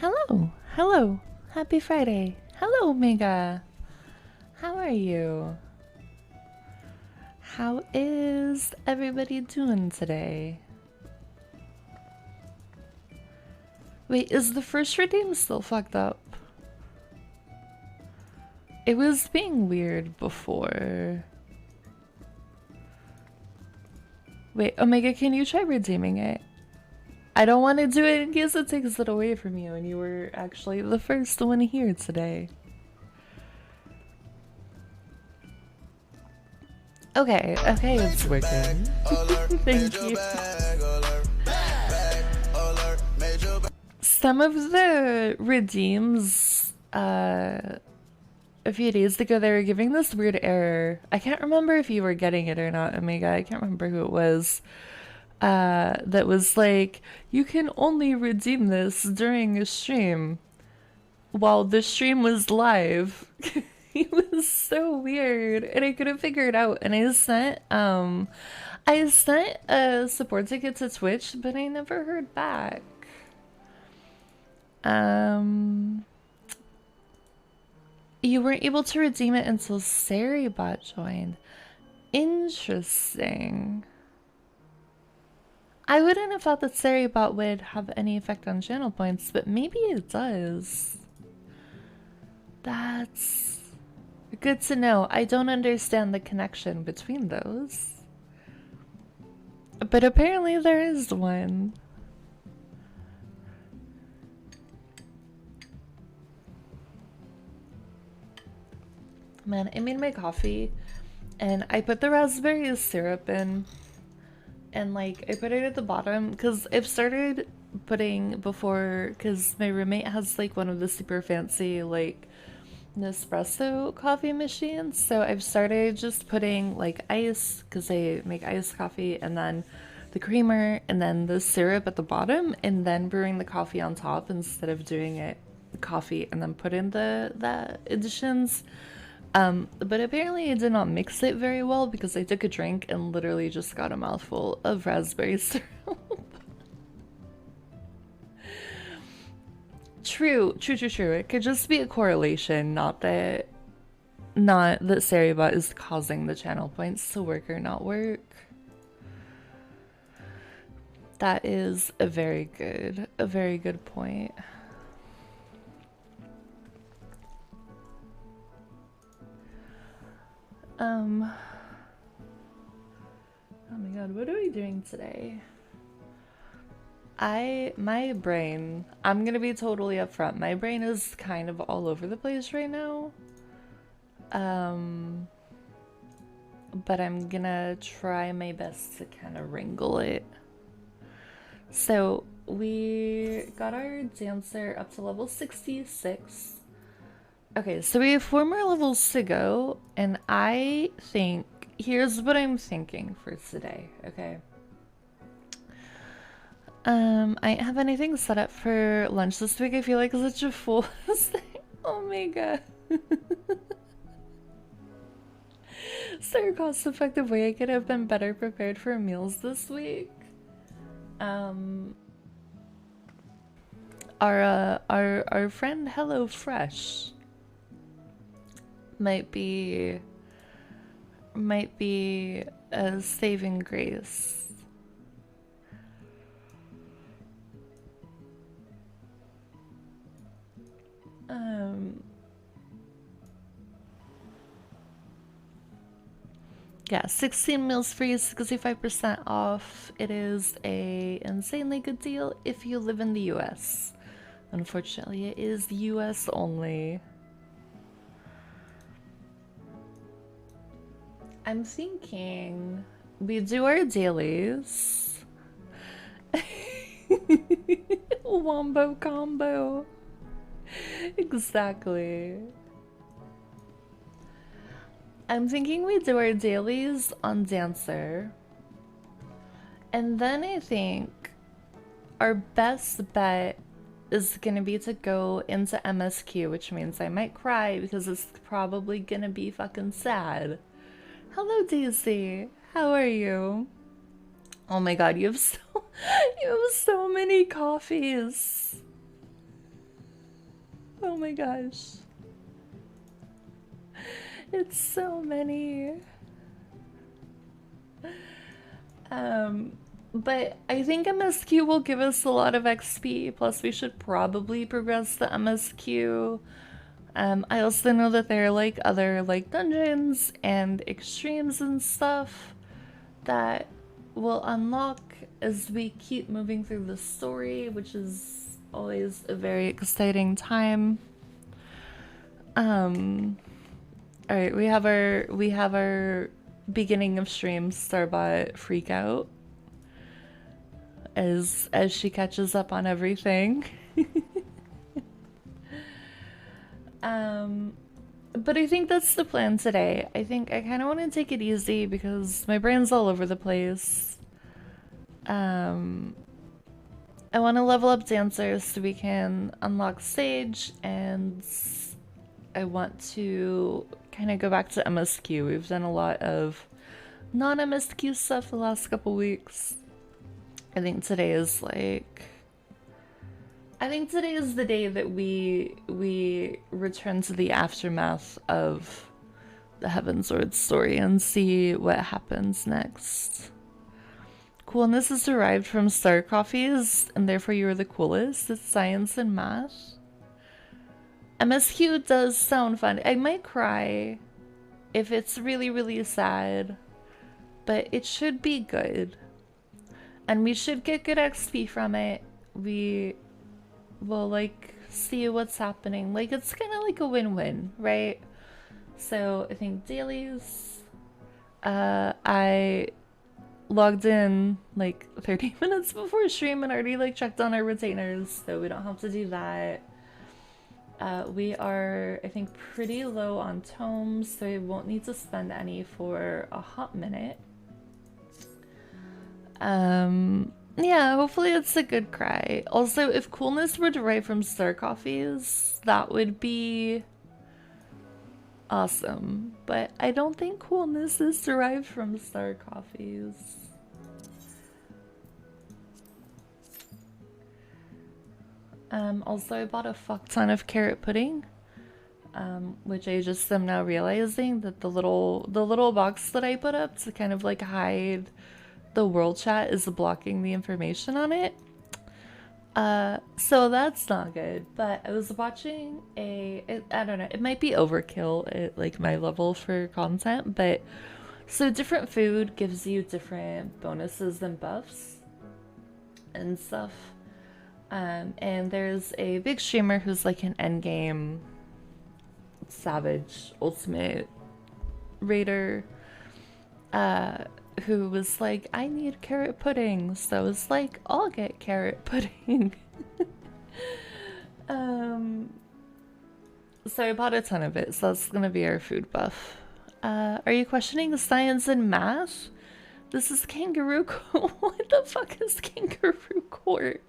Hello, hello, happy Friday. Hello, Omega. How are you? How is everybody doing today? Wait, is the first redeem still fucked up? It was being weird before. Wait, Omega, can you try redeeming it? I don't want to do it in case it takes it away from you and you were actually the first one here today. Okay, it's working. Thank you. Some of the redeems, a few days ago, they were giving this weird error. I can't remember if you were getting it or not, Omega. I can't remember who it was. That was like, you can only redeem this during a stream while the stream was live. It was so weird, and I couldn't figure it out. And I sent a support ticket to Twitch, but I never heard back. You weren't able to redeem it until Saribot joined. Interesting. I wouldn't have thought that Saribot would have any effect on channel points, but maybe it does. That's good to know. I don't understand the connection between those. But apparently there is one. Man, I made my coffee and I put the raspberry syrup in and like I put it at the bottom because I've started putting before, because my roommate has like one of the super fancy like Nespresso coffee machines, so I've started just putting like ice, because I make iced coffee, and then the creamer and then the syrup at the bottom, and then brewing the coffee on top instead of doing it coffee and then put in the additions. But apparently I did not mix it very well because I took a drink and literally just got a mouthful of raspberry syrup. True. It could just be a correlation, not that Saribot is causing the channel points to work or not work. That is a very good point. Oh my god, what are we doing today? My brain, I'm gonna be totally upfront, my brain is kind of all over the place right now. But I'm gonna try my best to kind of wrangle it. So we got our dancer up to level 66. Okay, so we have 4 more levels to go, and I think, here's what I'm thinking for today, okay? I don't have anything set up for lunch this week. I feel like such a fool. Oh my god. Is there a cost-effective way I could have been better prepared for meals this week? Our friend HelloFresh might be a saving grace. Yeah, 16 meals free, 65% off. It is a insanely good deal if you live in the US. Unfortunately, it is US only. I'm thinking we do our dailies. Wombo combo. Exactly. I'm thinking we do our dailies on Dancer. And then I think our best bet is gonna be to go into MSQ, which means I might cry because it's probably gonna be fucking sad. Hello, Daisy. How are you? Oh my god, you have so many coffees. Oh my gosh. It's so many. But I think MSQ will give us a lot of XP, plus we should probably progress the MSQ. I also know that there are like other like dungeons and extremes and stuff that will unlock as we keep moving through the story, which is always a very exciting time. Alright, we have our beginning of stream Starbot freak out as she catches up on everything. But I think that's the plan today. I think I kind of want to take it easy because my brain's all over the place. I want to level up dancers so we can unlock stage, and I want to kind of go back to MSQ. We've done a lot of non-MSQ stuff the last couple weeks. I think today is the day that we return to the aftermath of the Heavensward story and see what happens next. Coolness is derived from star coffees, and therefore you are the coolest. It's science and math. MSQ does sound fun. I might cry if it's really, really sad, but it should be good. And we should get good XP from it. We will like see what's happening. Like it's kind of like a win-win, right? So I think dailies. I logged in like 30 minutes before stream and already like checked on our retainers, so we don't have to do that. We are, I think, pretty low on tomes, so we won't need to spend any for a hot minute. Yeah, hopefully it's a good cry. Also, if coolness were derived from star coffees, that would be awesome. But I don't think coolness is derived from star coffees. Also, I bought a fuck ton of carrot pudding, which I just am now realizing that the little box that I put up to kind of like hide the world chat is blocking the information on it. So that's not good. But I was watching I don't know, it might be overkill at like my level for content, but so different food gives you different bonuses and buffs and stuff. And there's a big streamer who's like an endgame savage ultimate raider, who was like, I need carrot pudding, so I was like, I'll get carrot pudding. So I bought a ton of it, so that's gonna be our food buff. Are you questioning science and math? This is kangaroo court. What the fuck is kangaroo court?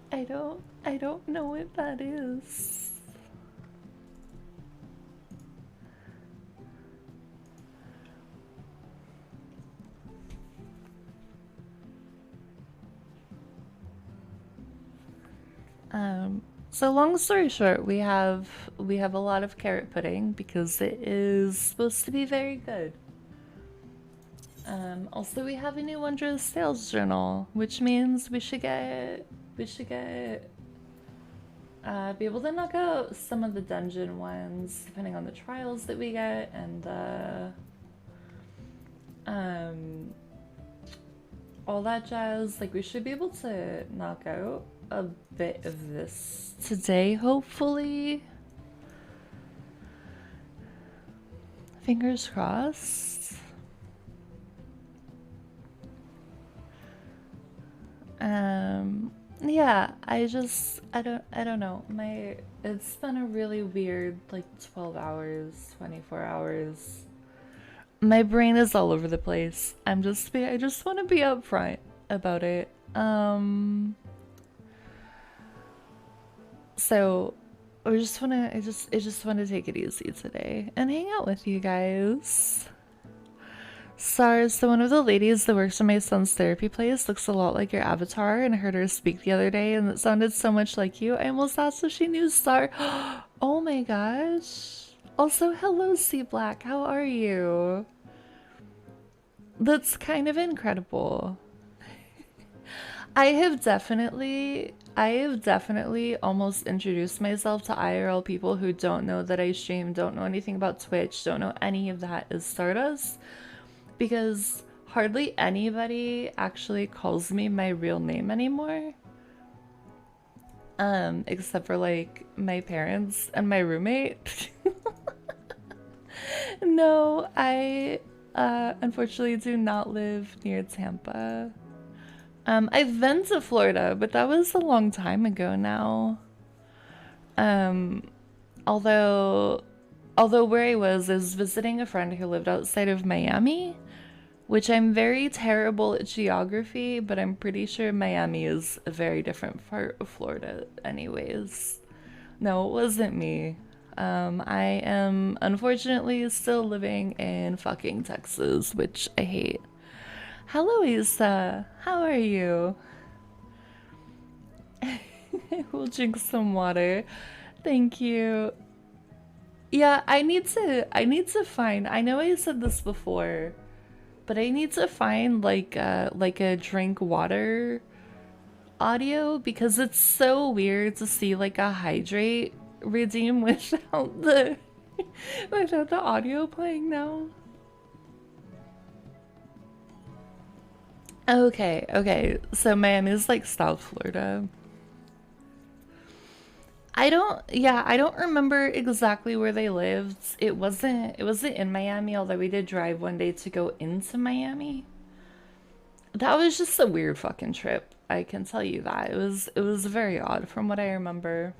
I don't know what that is. So long story short, we have a lot of carrot pudding because it is supposed to be very good. Also we have a new Wondrous Sales Journal, which means we should be able to knock out some of the dungeon ones depending on the trials that we get, and all that jazz. Like we should be able to knock out a bit of this today, hopefully. Fingers crossed. Yeah, I don't know. It's been a really weird like 12 hours, 24 hours. My brain is all over the place. I just want to be upfront about it. So I just want to take it easy today and hang out with you guys. Sar, so one of the ladies that works in my son's therapy place looks a lot like your avatar, and I heard her speak the other day, and it sounded so much like you. I almost asked if she knew Sar. Oh my gosh. Also, hello, C Black. How are you? That's kind of incredible. I have definitely almost introduced myself to IRL people who don't know that I stream, don't know anything about Twitch, don't know any of that as Stardust, because hardly anybody actually calls me my real name anymore. Except for like my parents and my roommate. No, I unfortunately do not live near Tampa. I've been to Florida, but that was a long time ago now. Um, although where I was visiting a friend who lived outside of Miami, which I'm very terrible at geography, but I'm pretty sure Miami is a very different part of Florida anyways. No, it wasn't me. I am unfortunately still living in fucking Texas, which I hate. Hello, Isa. How are you? We'll drink some water. Thank you. Yeah, I need to find, I know I said this before, but I need to find like a drink water audio because it's so weird to see like a hydrate redeem without the without the audio playing now. Okay, okay. So Miami's like South Florida. I don't remember exactly where they lived. It wasn't in Miami, although we did drive one day to go into Miami. That was just a weird fucking trip. I can tell you that. It was very odd from what I remember.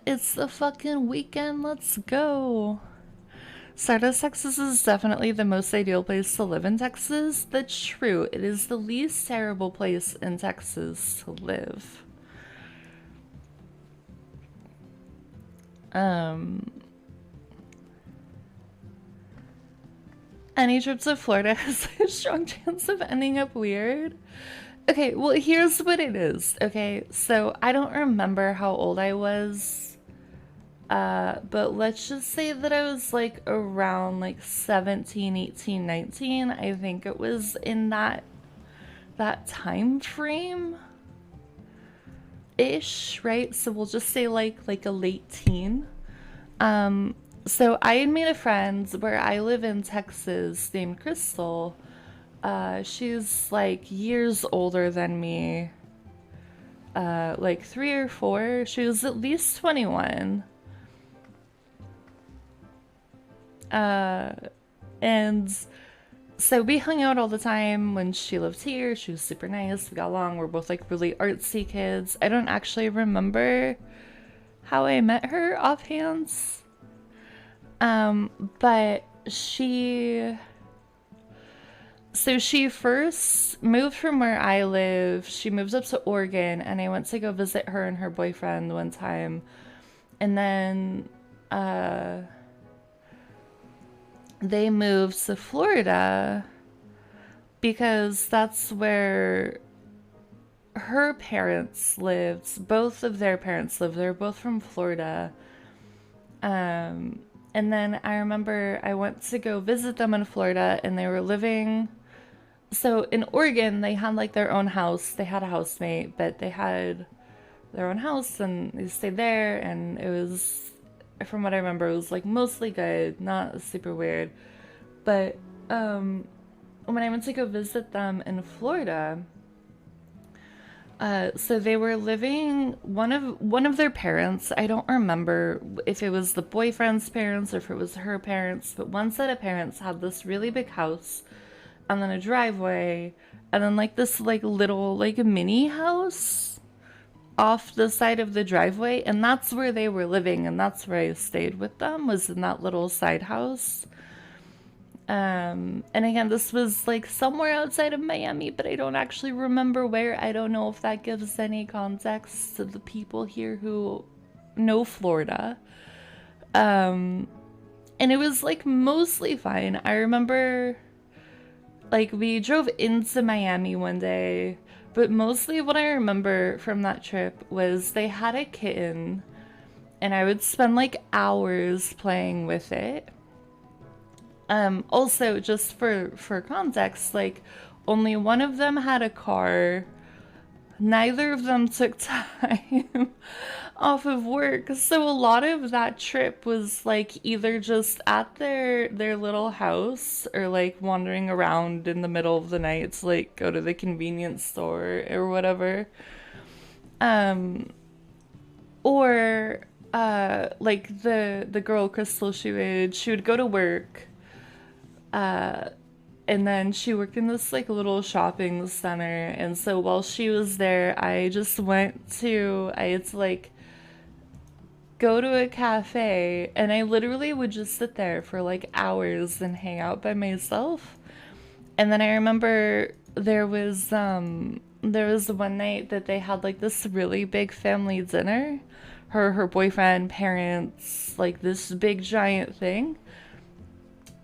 It's the fucking weekend. Let's go. Stardust, Texas is definitely the most ideal place to live in Texas. That's true. It is the least terrible place in Texas to live. Um, any trip to Florida has a strong chance of ending up weird. Okay, well, here's what it is. Okay, so I don't remember how old I was, but let's just say that I was like around like 17, 18, 19. I think it was in that time frame ish, right? So we'll just say like a late teen. So I had made a friend where I live in Texas named Crystal. She's like years older than me. Like 3 or 4. She was at least 21. And so we hung out all the time when she lived here. She was super nice. We got along. We're both like really artsy kids. I don't actually remember how I met her offhand. But she first moved from where I live. She moved up to Oregon, and I went to go visit her and her boyfriend one time. And then they moved to Florida because that's where her parents lived. Both of their parents lived. They're both from Florida. And then I remember I went to go visit them in Florida, and they were living. So in Oregon, they had like their own house. They had a housemate, but they had their own house, and they stayed there. And it was, from what I remember, it was like mostly good, not super weird. But when I went to go visit them in Florida, so they were living, one of their parents, I don't remember if it was the boyfriend's parents or if it was her parents, but one set of parents had this really big house and then a driveway and then like this like little like mini house off the side of the driveway, and that's where they were living, and that's where I stayed with them, was in that little side house. And again, this was like somewhere outside of Miami, but I don't actually remember where. I don't know if that gives any context to the people here who know Florida. And it was like mostly fine. I remember like we drove into Miami one day, but mostly what I remember from that trip was they had a kitten and I would spend like hours playing with it. Also just for context, like only one of them had a car. Neither of them took time off of work. So a lot of that trip was like either just at their little house or like wandering around in the middle of the night to like go to the convenience store or whatever. Um or like the girl Crystal, she would go to work, uh and then she worked in this like little shopping center, and so while she was there I had to like go to a cafe, and I literally would just sit there for like hours and hang out by myself. And then I remember there was one night that they had like this really big family dinner, her boyfriend, parents, like this big giant thing,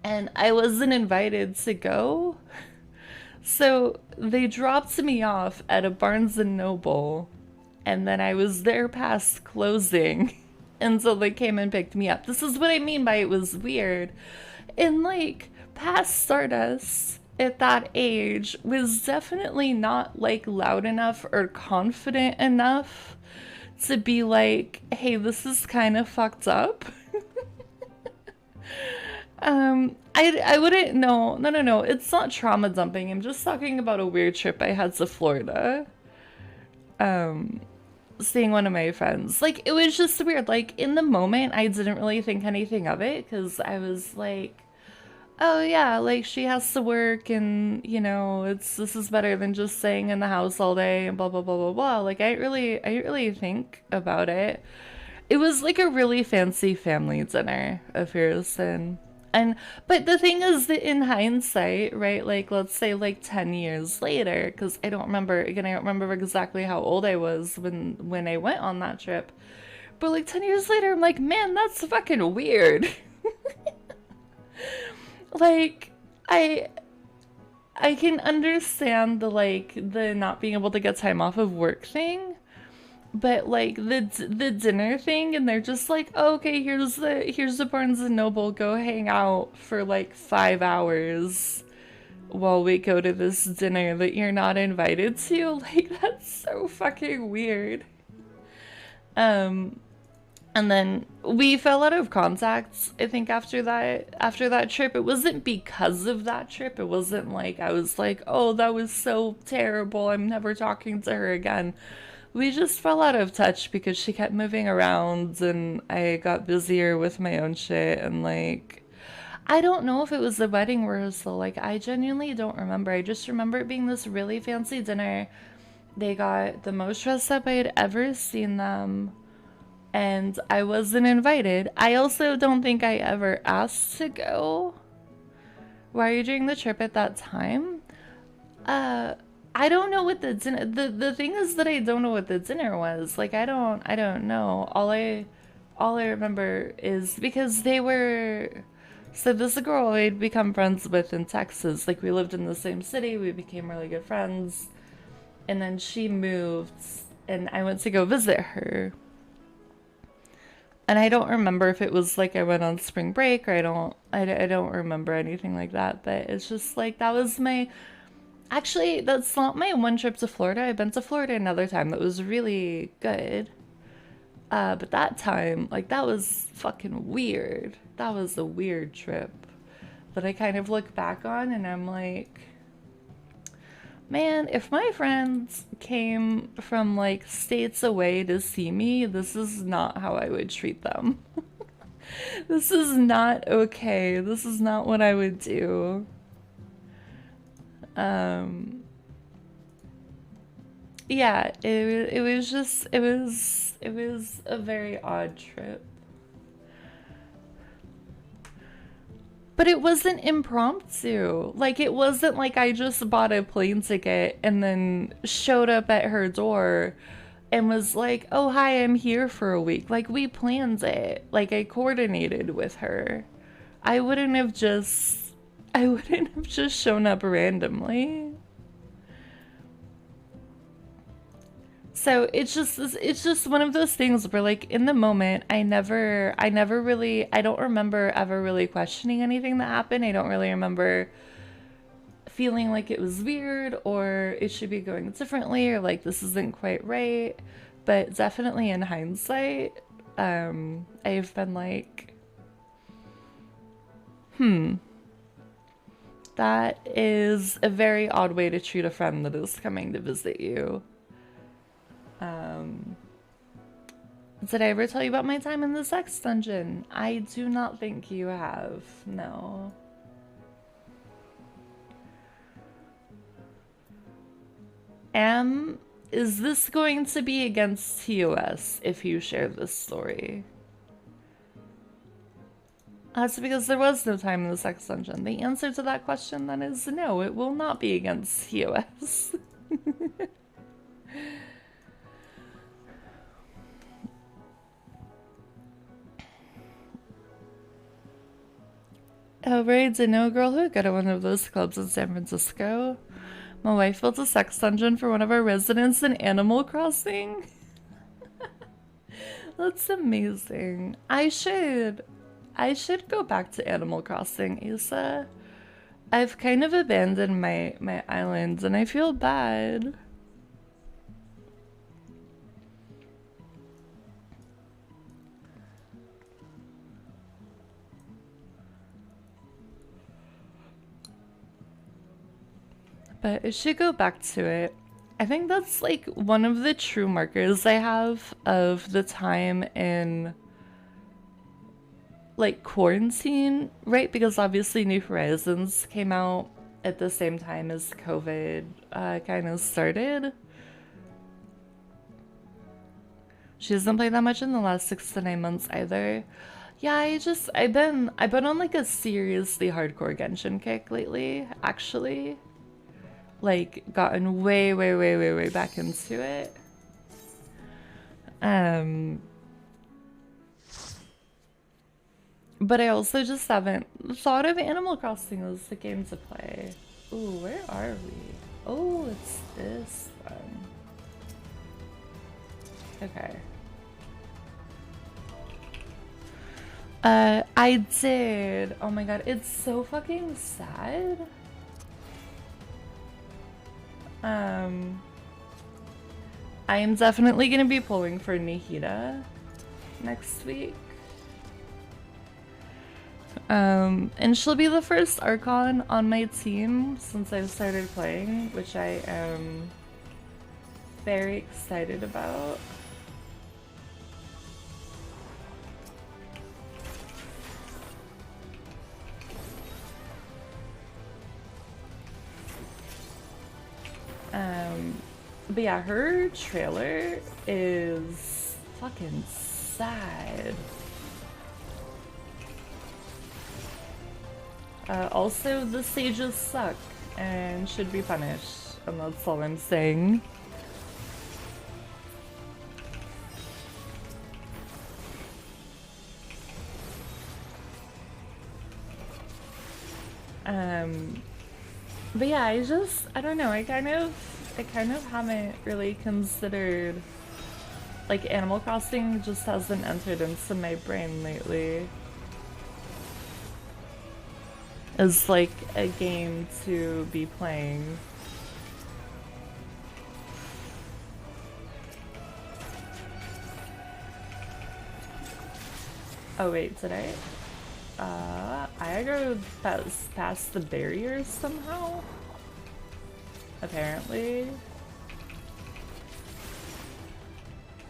and I wasn't invited to go. So they dropped me off at a Barnes and Noble, and then I was there past closing until they came and picked me up. This is what I mean by it was weird. And like past Stardust at that age was definitely not like loud enough or confident enough to be like, hey, this is kind of fucked up. I wouldn't, no, it's not trauma dumping. I'm just talking about a weird trip I had to Florida. Um, Seeing one of my friends. Like, it was just weird. Like, in the moment, I didn't really think anything of it because I was like, oh yeah, like she has to work and, this is better than just staying in the house all day and blah, blah, blah, blah, blah. Like, I didn't really think about it. It was like a really fancy family dinner of Harrison. And but the thing is that in hindsight, right, like let's say like 10 years later, because I don't remember exactly how old I was when I went on that trip. But like 10 years later, I'm like, man, that's fucking weird. Like I I can understand the not being able to get time off of work thing, but like the dinner thing, and they're just like, oh, okay, here's the Barnes and Noble, go hang out for like 5 hours while we go to this dinner that you're not invited to. Like that's so fucking weird. Um, and then we fell out of contact, I think, after that trip. It wasn't because of that trip. It wasn't like I was like, oh, that was so terrible, I'm never talking to her again. We just fell out of touch because she kept moving around and I got busier with my own shit, and like I don't know if it was the wedding rehearsal. Like I genuinely don't remember. I just remember it being this really fancy dinner. They got the most dressed up I had ever seen them, and I wasn't invited. I also don't think I ever asked to go. Why are you doing the trip at that time? Uh, I don't know what the dinner. The thing is that I don't know what the dinner was. Like I don't know. All I remember is because they were. So this girl I'd become friends with in Texas. Like we lived in the same city. We became really good friends, and then she moved, and I went to go visit her. And I don't remember if it was like I went on spring break, or I don't remember anything like that. But it's just like that was my. Actually, that's not my one trip to Florida. I've been to Florida another time that was really good. But that time, like, that was fucking weird. That was a weird trip that I kind of look back on and I'm like, man, if my friends came from like states away to see me, this is not how I would treat them. This is not okay. This is not what I would do. Um, yeah, it was just it was a very odd trip. But it wasn't impromptu. Like it wasn't like I just bought a plane ticket and then showed up at her door and was like, "Oh, hi, I'm here for a week." Like we planned it. Like I coordinated with her. I wouldn't have just shown up randomly. So it's just one of those things where, like, in the moment, I never really, I don't remember ever really questioning anything that happened. I don't really remember feeling like it was weird or it should be going differently or like this isn't quite right. But definitely in hindsight, I've been like, that is a very odd way to treat a friend that is coming to visit you. Did I ever tell you about my time in the sex dungeon? I do not think you have, no. Is this going to be against TOS if you share this story? That's because there was no time in the sex dungeon. The answer to that question then is no, it will not be against TOS. Oh, right, I know a girl who got at one of those clubs in San Francisco. My wife built a sex dungeon for one of our residents in Animal Crossing. That's amazing. I should go back to Animal Crossing, Asa. I've kind of abandoned my island and I feel bad. But I should go back to it. I think that's like one of the true markers I have of the time in like quarantine, right? Because obviously New Horizons came out at the same time as COVID kind of started. She hasn't played that much in the last 6 to 9 months either. Yeah, I've been on like a seriously hardcore Genshin kick lately, actually. Like gotten way back into it. But I also just haven't thought of Animal Crossing as the game to play. Ooh, where are we? Oh, it's this one. Okay. I did. Oh my god, it's so fucking sad. I am definitely gonna be pulling for Nihida next week. And she'll be the first Archon on my team since I've started playing, which I am very excited about. But yeah, her trailer is fucking sad. Also, the sages suck and should be punished, and that's all I'm saying. But yeah, I don't know, I kind of haven't really considered, like, Animal Crossing just hasn't entered into my brain lately as like a game to be playing. Oh wait, did I? I gotta go past the barriers somehow? Apparently.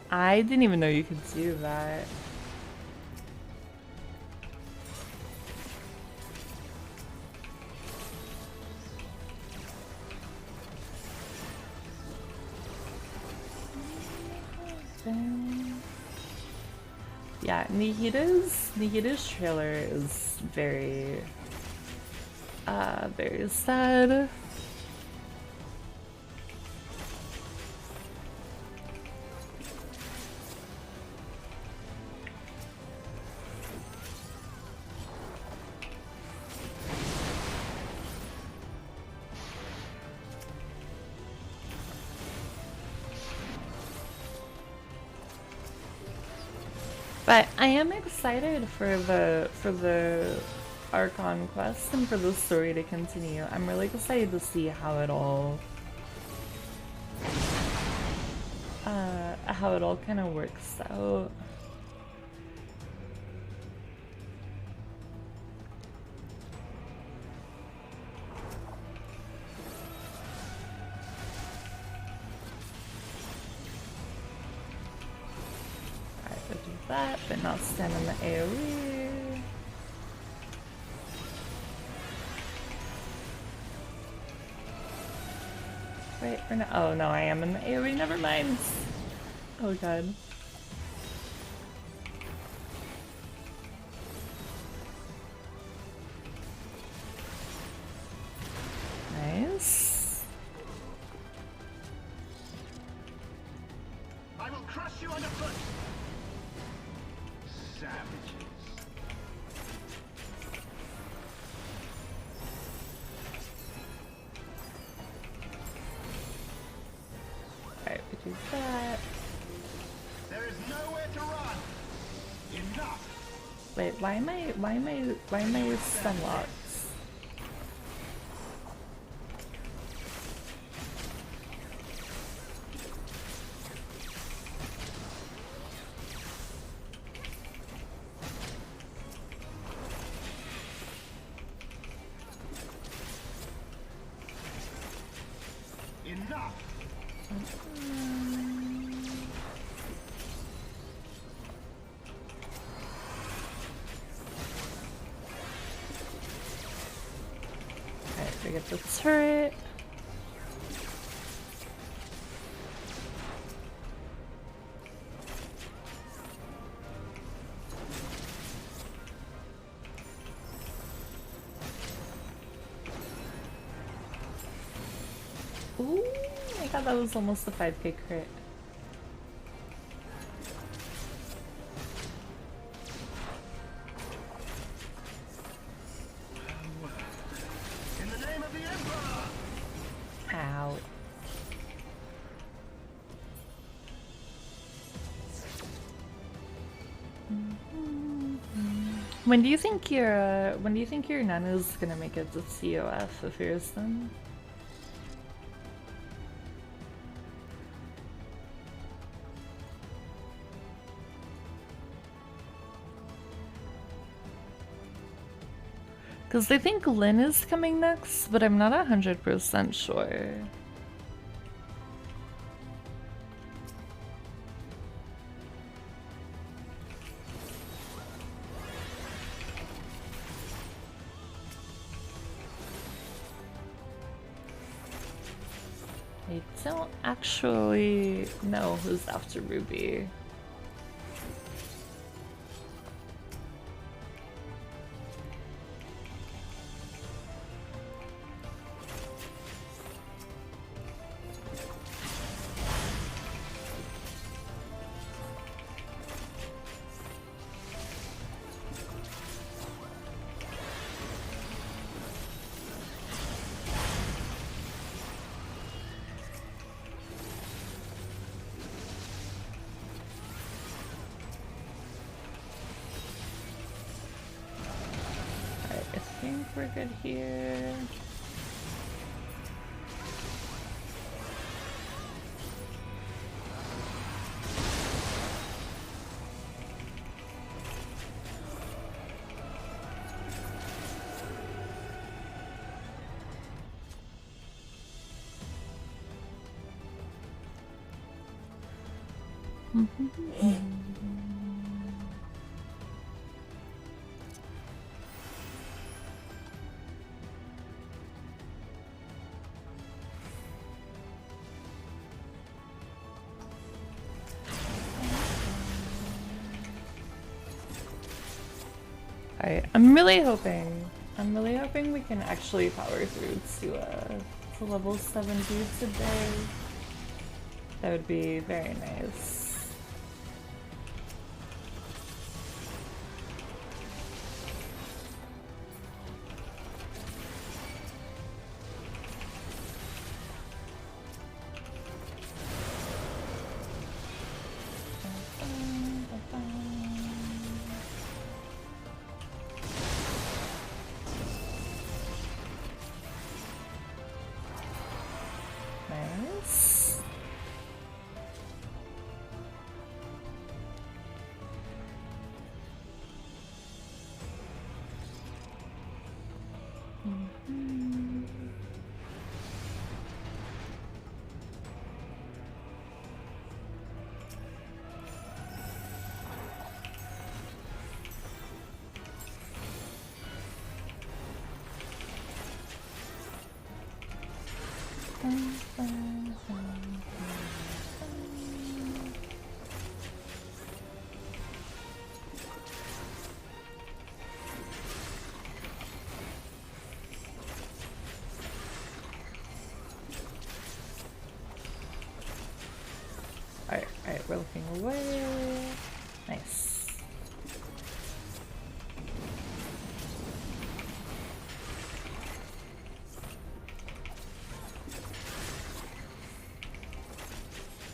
I didn't even know you could do that. Yeah, Nihida's trailer is very sad. But I am excited for the Archon quest and for the story to continue. I'm really excited to see how it all kind of works out. Alright, we'll do that, but not stand in the AoE. Wait, or no? Oh no, I am in the AoE, never mind. Oh god. Nice. I will crush you underfoot. Savages. Alright, we do that. There is nowhere to run. Enough. Wait, why am I stun locked? Enough. Alright, we get the turret. Ooh, I thought that was almost a 5k crit. In the name of the Emperor. Ow. When do you think your Nana's gonna make it to COF of yours then? Because I think Lynn is coming next, but I'm not 100% sure. I don't actually know who's after Ruby. I think we're good here. Alright, I'm really hoping we can actually power through to level 70 today. That would be very nice. Alright, we're looking away. Nice.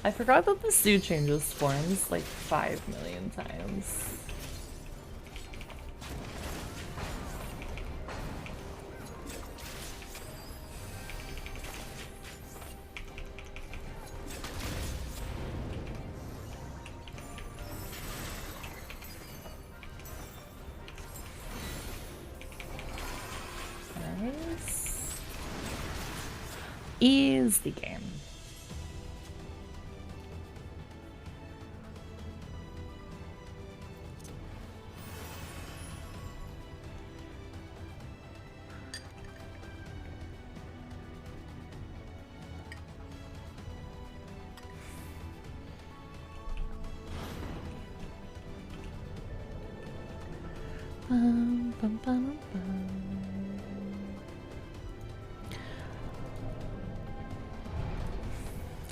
I forgot that the zoo changes forms like 5 million times. Nice. Easy game. Bum, bum, bum, bum.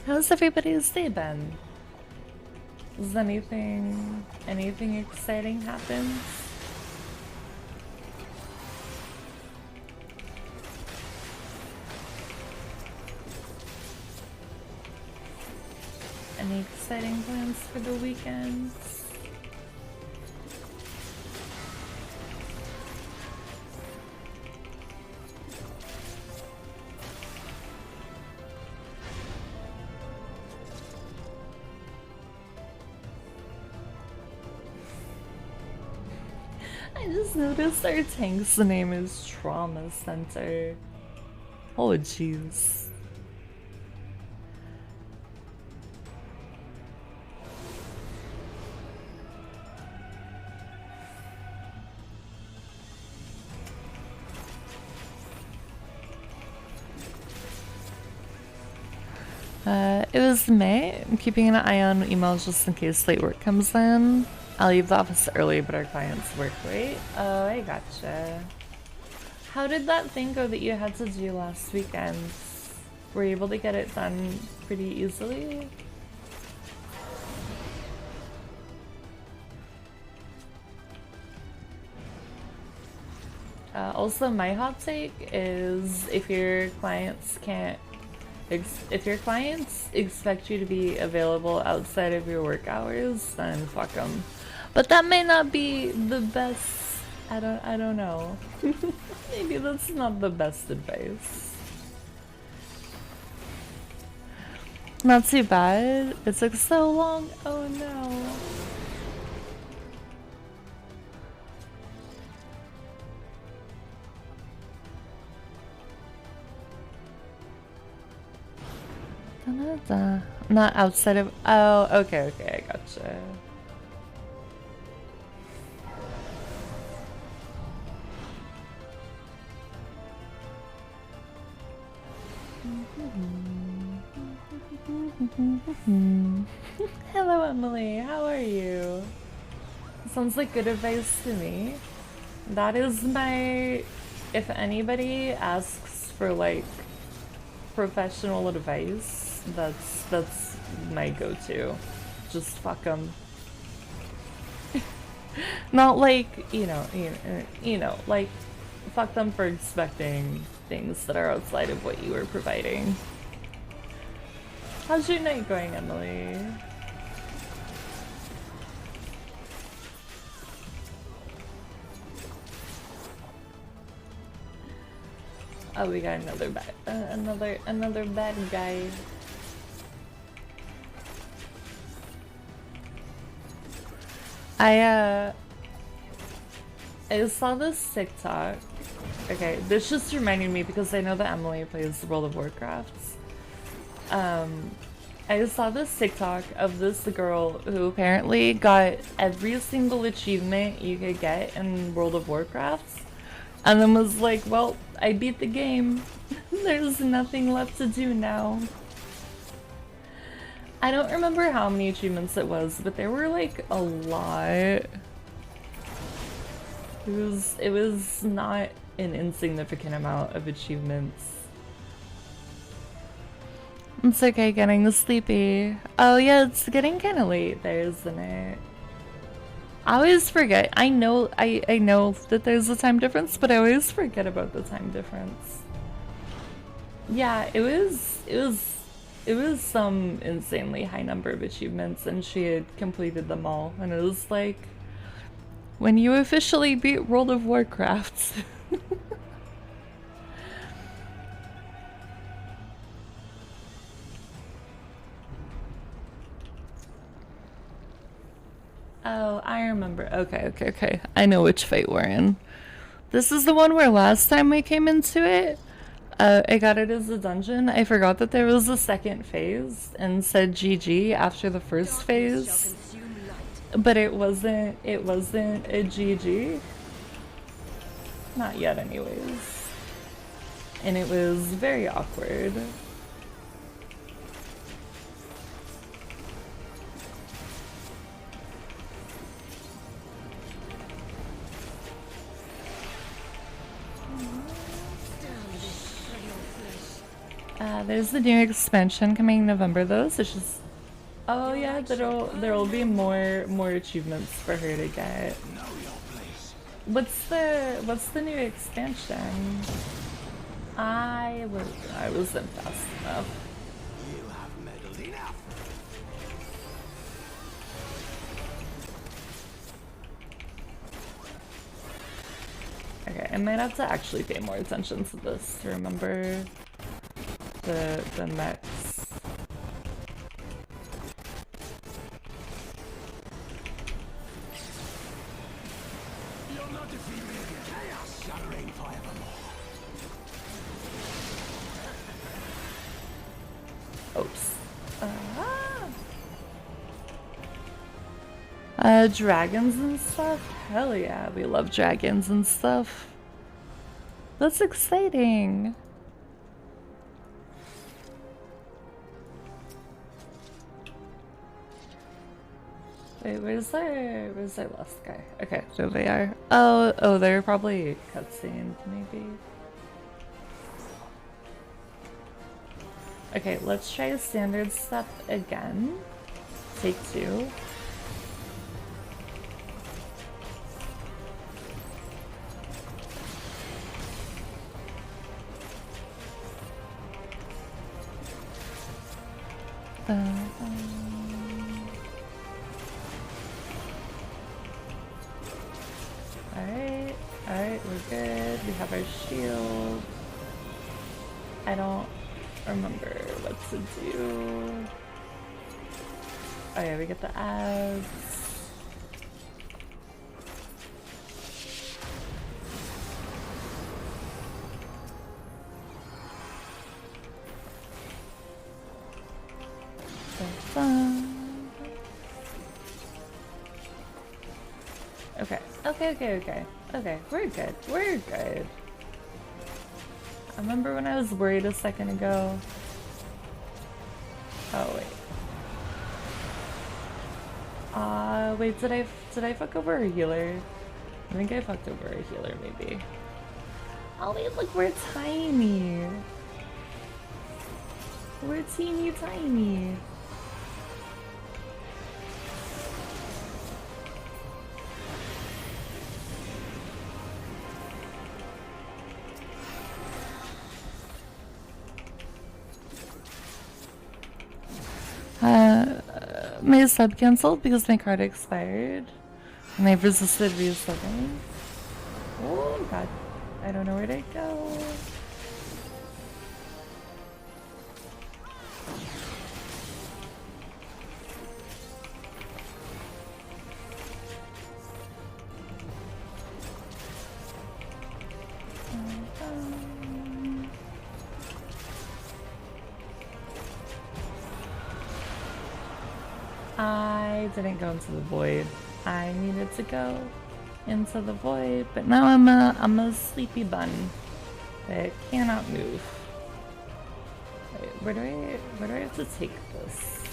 How's everybody's day been? Has anything exciting happened? Any exciting plans for the weekends? I just noticed our tank's name is Trauma Center. Oh jeez. It was May. I'm keeping an eye on emails just in case late work comes in. I'll leave the office early, but our clients work late. Oh, I gotcha. How did that thing go that you had to do last weekend? Were you able to get it done pretty easily? Also, my hot take is if your clients expect you to be available outside of your work hours, then fuck them. But that may not be the best. I don't know. Maybe that's not the best advice. Not too bad. It took so long. Oh no. Not outside of. Oh, okay, I gotcha. Hello, Emily. How are you? Sounds like good advice to me. That is my. If anybody asks for like professional advice, that's my go-to. Just fuck them. Not like you know, like fuck them for expecting things that are outside of what you were providing. How's your night going, Emily? Oh, we got another bad guy. I saw this TikTok. Okay, this just reminded me because I know that Emily plays World of Warcraft. I saw this TikTok of this girl who apparently got every single achievement you could get in World of Warcraft, and then was like, well, I beat the game. There's nothing left to do now. I don't remember how many achievements it was, but there were like a lot. It was not an insignificant amount of achievements. It's okay getting sleepy. Oh yeah, it's getting kind of late there, isn't it? I always forget. I know that there's a time difference, but I always forget about the time difference. Yeah, it was some insanely high number of achievements, and she had completed them all, and it was like, when you officially beat World of Warcraft. Oh, I remember. Okay. I know which fight we're in. This is the one where last time we came into it, I got it as a dungeon. I forgot that there was a second phase and said GG after the first phase. But it wasn't a GG. Not yet anyways. And it was very awkward. There's the new expansion coming November though, so she's... Oh yeah, there'll be more achievements for her to get. What's the new expansion? I wasn't fast enough. You have meddled enough. Okay, I might have to actually pay more attention to this to remember the mechs. You'll not defeat me again. Chaos shall reign forevermore. Oops. Dragons and stuff? Hell yeah, we love dragons and stuff. That's exciting. Wait, where's our last guy? Okay, there they are. Oh, they're probably cutscenes, maybe. Okay, let's try a standard step again. Take 2. Alright, we're good. We have our shield. I don't remember what to do. Oh yeah, we get the ads. So fun. Okay, we're good. I remember when I was worried a second ago. Oh wait. Did I fuck over a healer? I think I fucked over a healer maybe. Oh wait, look, we're tiny. We're teeny tiny. My sub cancelled because my card expired. And I've resisted resubbing. Oh god. I don't know where to go. I didn't go into the void. I needed to go into the void, but now I'm a sleepy bun that cannot move. Wait, where do I have to take this?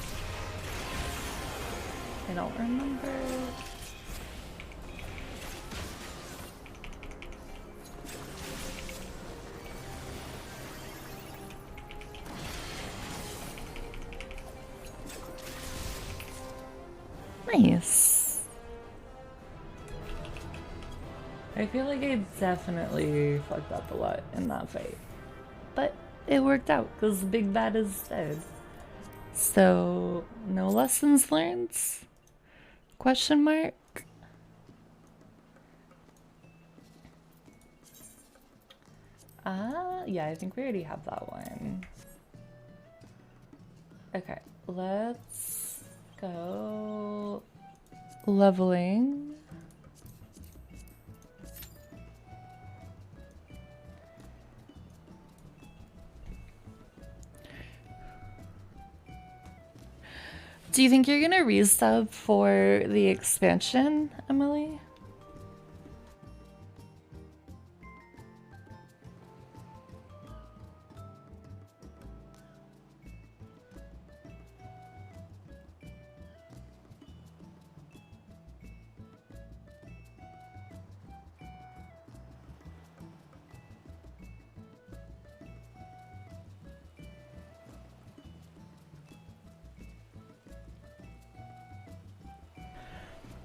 I don't remember. Nice. I feel like I definitely fucked up a lot in that fight. But it worked out because Big Bad is dead. So, no lessons learned? Question mark? Yeah, I think we already have that one. Okay, let's go leveling. Do you think you're gonna resub for the expansion, Emily?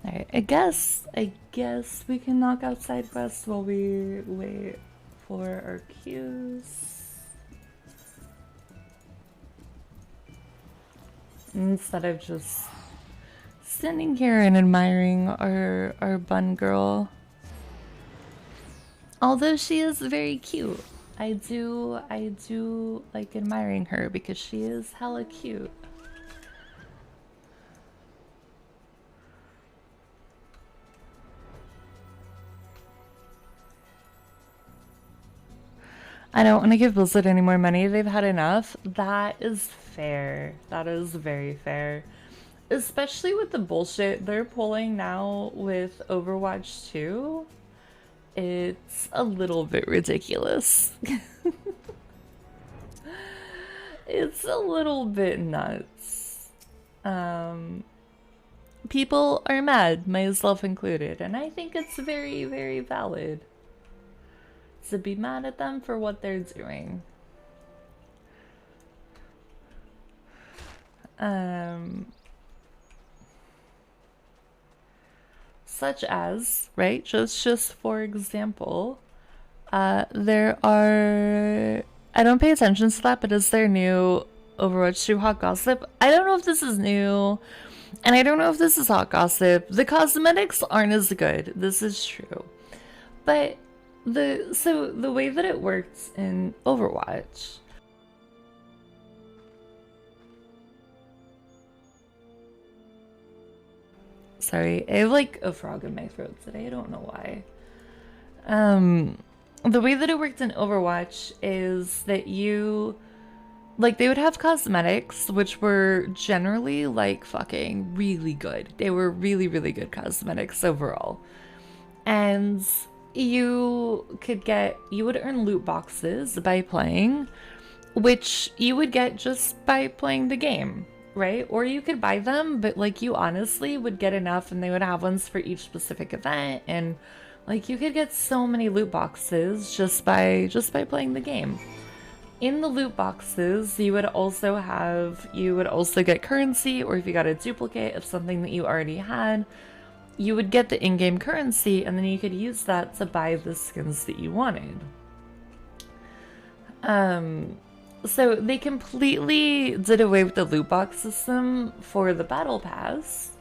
Alright, I guess we can knock out side quests while we wait for our queues. Instead of just standing here and admiring our bun girl. Although she is very cute. I do like admiring her because she is hella cute. I don't want to give Blizzard any more money. They've had enough. That is fair. That is very fair. Especially with the bullshit they're pulling now with Overwatch 2. It's a little bit ridiculous. It's a little bit nuts. People are mad, myself included, and I think it's very, very valid to be mad at them for what they're doing. Such as, right, just for example, there are, I don't pay attention to that, but is there new Overwatch 2 hot gossip? I don't know if this is new, and I don't know if this is hot gossip. The cosmetics aren't as good, this is true. But the way that it works in Overwatch, sorry, I have like a frog in my throat today, I don't know why. The way that it worked in Overwatch is that you, like, they would have cosmetics which were generally like fucking really good. They were really, really good cosmetics overall. And you would earn loot boxes by playing, which you would get just by playing the game, right? Or you could buy them, but like you honestly would get enough and they would have ones for each specific event, and like you could get so many loot boxes just by playing the game. In the loot boxes, you would also get currency, or if you got a duplicate of something that you already had, you would get the in-game currency, and then you could use that to buy the skins that you wanted. So they completely did away with the loot box system for the battle pass.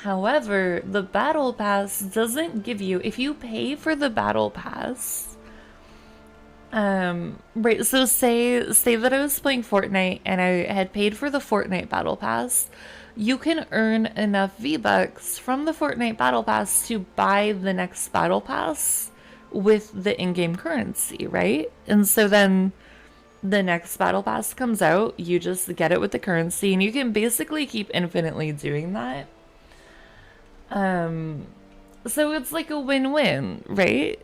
However, the battle pass doesn't give you, if you pay for the battle pass, right, so say that I was playing Fortnite and I had paid for the Fortnite battle pass, you can earn enough V-Bucks from the Fortnite battle pass to buy the next battle pass with the in-game currency, right? And so then the next battle pass comes out, you just get it with the currency, and you can basically keep infinitely doing that. So it's like a win-win, right?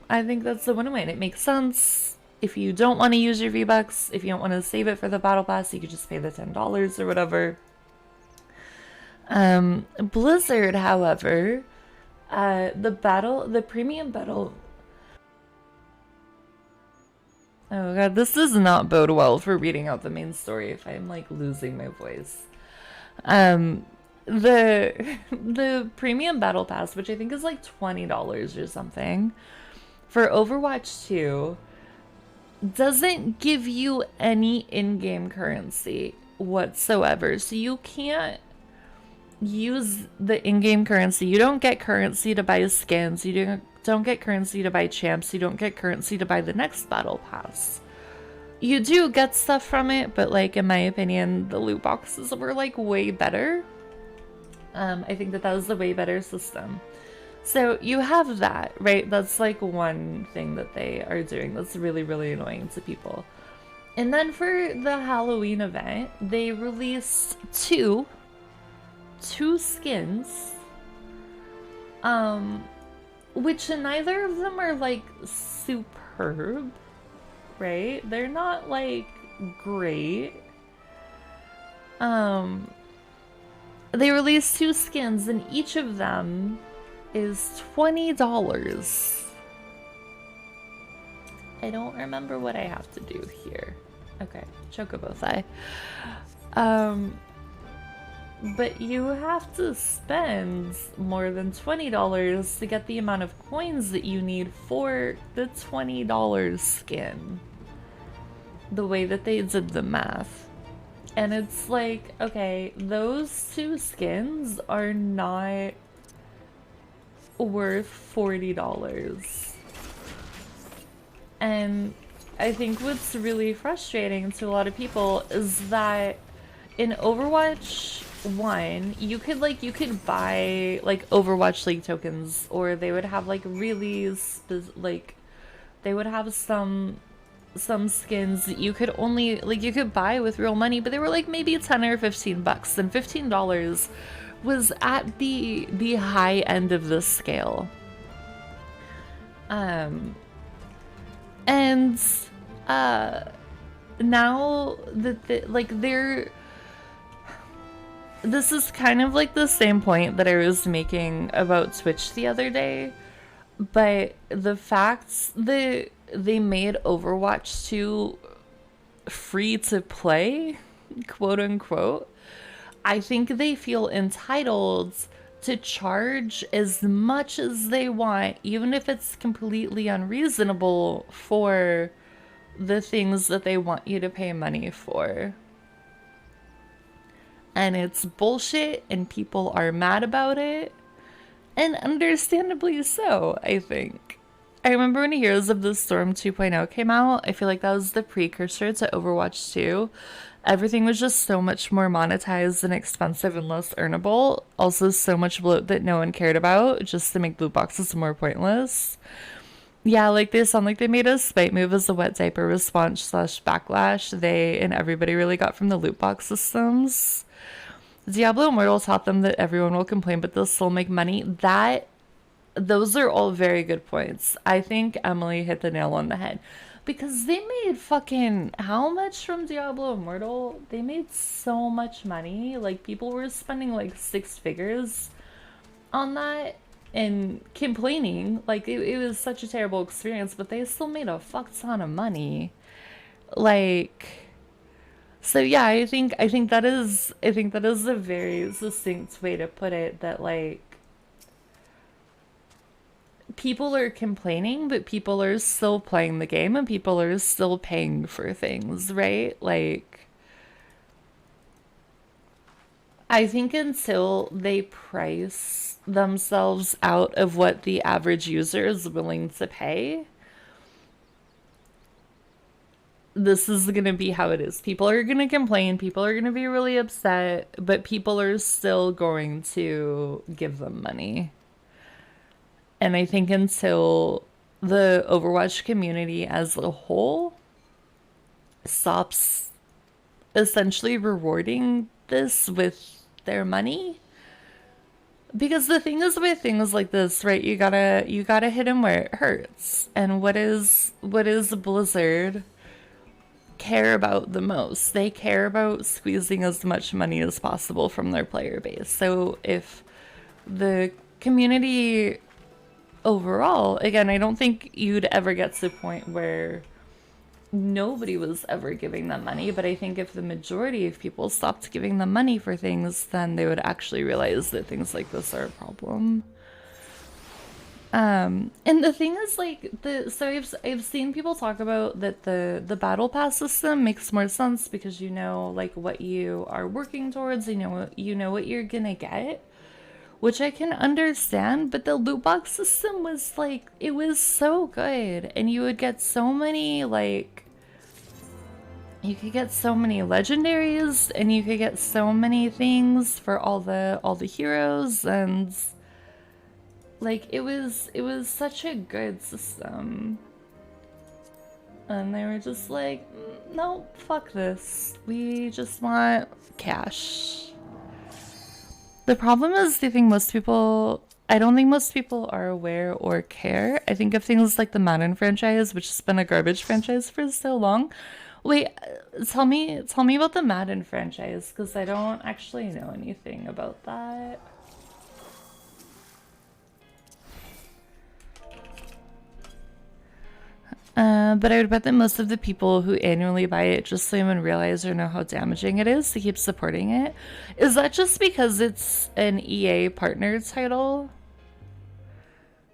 I think that's a win-win. It makes sense. If you don't want to use your V-Bucks, if you don't want to save it for the battle pass, you could just pay the $10 or whatever. Blizzard, however, the premium battle. Oh god, this does not bode well for reading out the main story if I'm like losing my voice. the premium battle pass, which I think is like $20 or something, for Overwatch 2 doesn't give you any in-game currency whatsoever. So you can't use the in-game currency. You don't get currency to buy skins. You don't get currency to buy champs. You don't get currency to buy the next battle pass. You do get stuff from it, but like in my opinion, the loot boxes were like way better. I think that was the way better system. So you have that, right? That's like one thing that they are doing that's really, really annoying to people. And then for the Halloween event, they released two skins, which neither of them are like superb, right? They're not like great. They released two skins and each of them is $20. I don't remember what I have to do here. Okay, Chocobo Thigh. But you have to spend more than $20 to get the amount of coins that you need for the $20 skin. The way that they did the math. And it's like, okay, those two skins are not worth $40. And I think what's really frustrating to a lot of people is that in Overwatch 1, you could buy like Overwatch League tokens, or they would have like really they would have some skins that you could only you could buy with real money, but they were like maybe 10 or 15 bucks, and $15 was at the high end of the scale. And now that this is kind of like the same point that I was making about Twitch the other day, but the fact that they made Overwatch 2 free to play, quote unquote, I think they feel entitled to charge as much as they want, even if it's completely unreasonable for the things that they want you to pay money for. And it's bullshit, and people are mad about it, and understandably so, I think. I remember when Heroes of the Storm 2.0 came out, I feel like that was the precursor to Overwatch 2. Everything was just so much more monetized and expensive and less earnable. Also so much bloat that no one cared about, just to make loot boxes more pointless. Yeah, like they sound like they made a spite move as a wet diaper response / backlash they and everybody really got from the loot box systems. Diablo Immortal taught them that everyone will complain, but they'll still make money. Those are all very good points. I think Emily hit the nail on the head. Because they made fucking how much from Diablo Immortal? They made so much money. Like, people were spending like 6 figures on that and complaining. Like, it was such a terrible experience, but they still made a fuck ton of money. Like, so yeah, I think that is a very succinct way to put it, that like people are complaining, but people are still playing the game and people are still paying for things, right? Like, I think until they price themselves out of what the average user is willing to pay, this is going to be how it is. People are going to complain, people are going to be really upset, but people are still going to give them money. And I think until the Overwatch community as a whole stops essentially rewarding this with their money, because the thing is with things like this, right? You gotta hit them where it hurts. And what is Blizzard care about the most? They care about squeezing as much money as possible from their player base. So if the community overall, again, I don't think you'd ever get to the point where nobody was ever giving them money, but I think if the majority of people stopped giving them money for things, then they would actually realize that things like this are a problem. And the thing is, like, so I've seen people talk about that the battle pass system makes more sense because you know like what you are working towards, you know what you're gonna get, which I can understand, but the loot box system was like, it was so good, and you would get so many, like, you could get so many legendaries, and you could get so many things for all the heroes, and like it was such a good system. And they were just like, no, fuck this. We just want cash. The problem is, I don't think most people are aware or care. I think of things like the Madden franchise, which has been a garbage franchise for so long. Wait, tell me about the Madden franchise, because I don't actually know anything about that. But I would bet that most of the people who annually buy it just don't even realize or know how damaging it is to keep supporting it. Is that just because it's an EA partner title?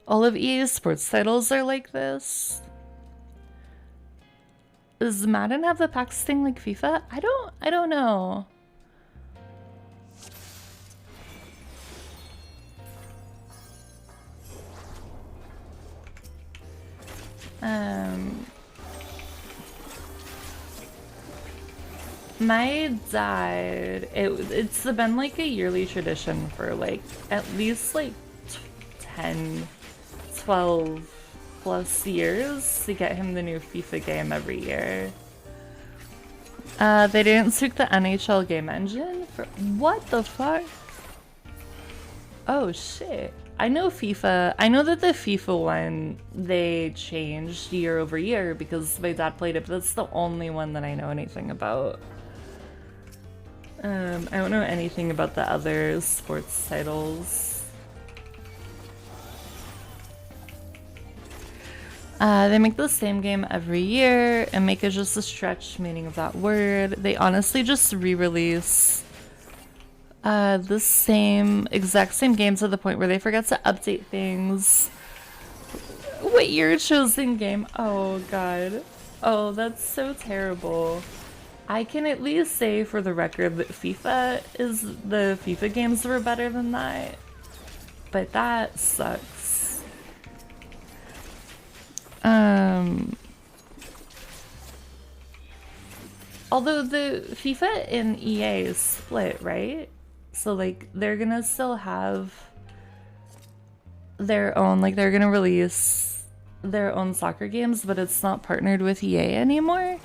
All of EA's sports titles are like this. Does Madden have the packs thing like FIFA? I don't know. My dad, it's been like a yearly tradition for like at least like 10, 12 plus years to get him the new FIFA game every year. They didn't tweak the NHL game engine for what the fuck? Oh shit. I know that the FIFA one they changed year over year because my dad played it, but that's the only one that I know anything about. I don't know anything about the other sports titles. They make the same game every year and make it just a stretched meaning of that word. They honestly just re-release the exact same game to the point where they forget to update things. What your chosen game? Oh god. Oh, that's so terrible. I can at least say for the record that the FIFA games were better than that. But that sucks. Although the FIFA and EA is split, right? So like they're gonna still have their own, like they're gonna release their own soccer games, but it's not partnered with EA anymore,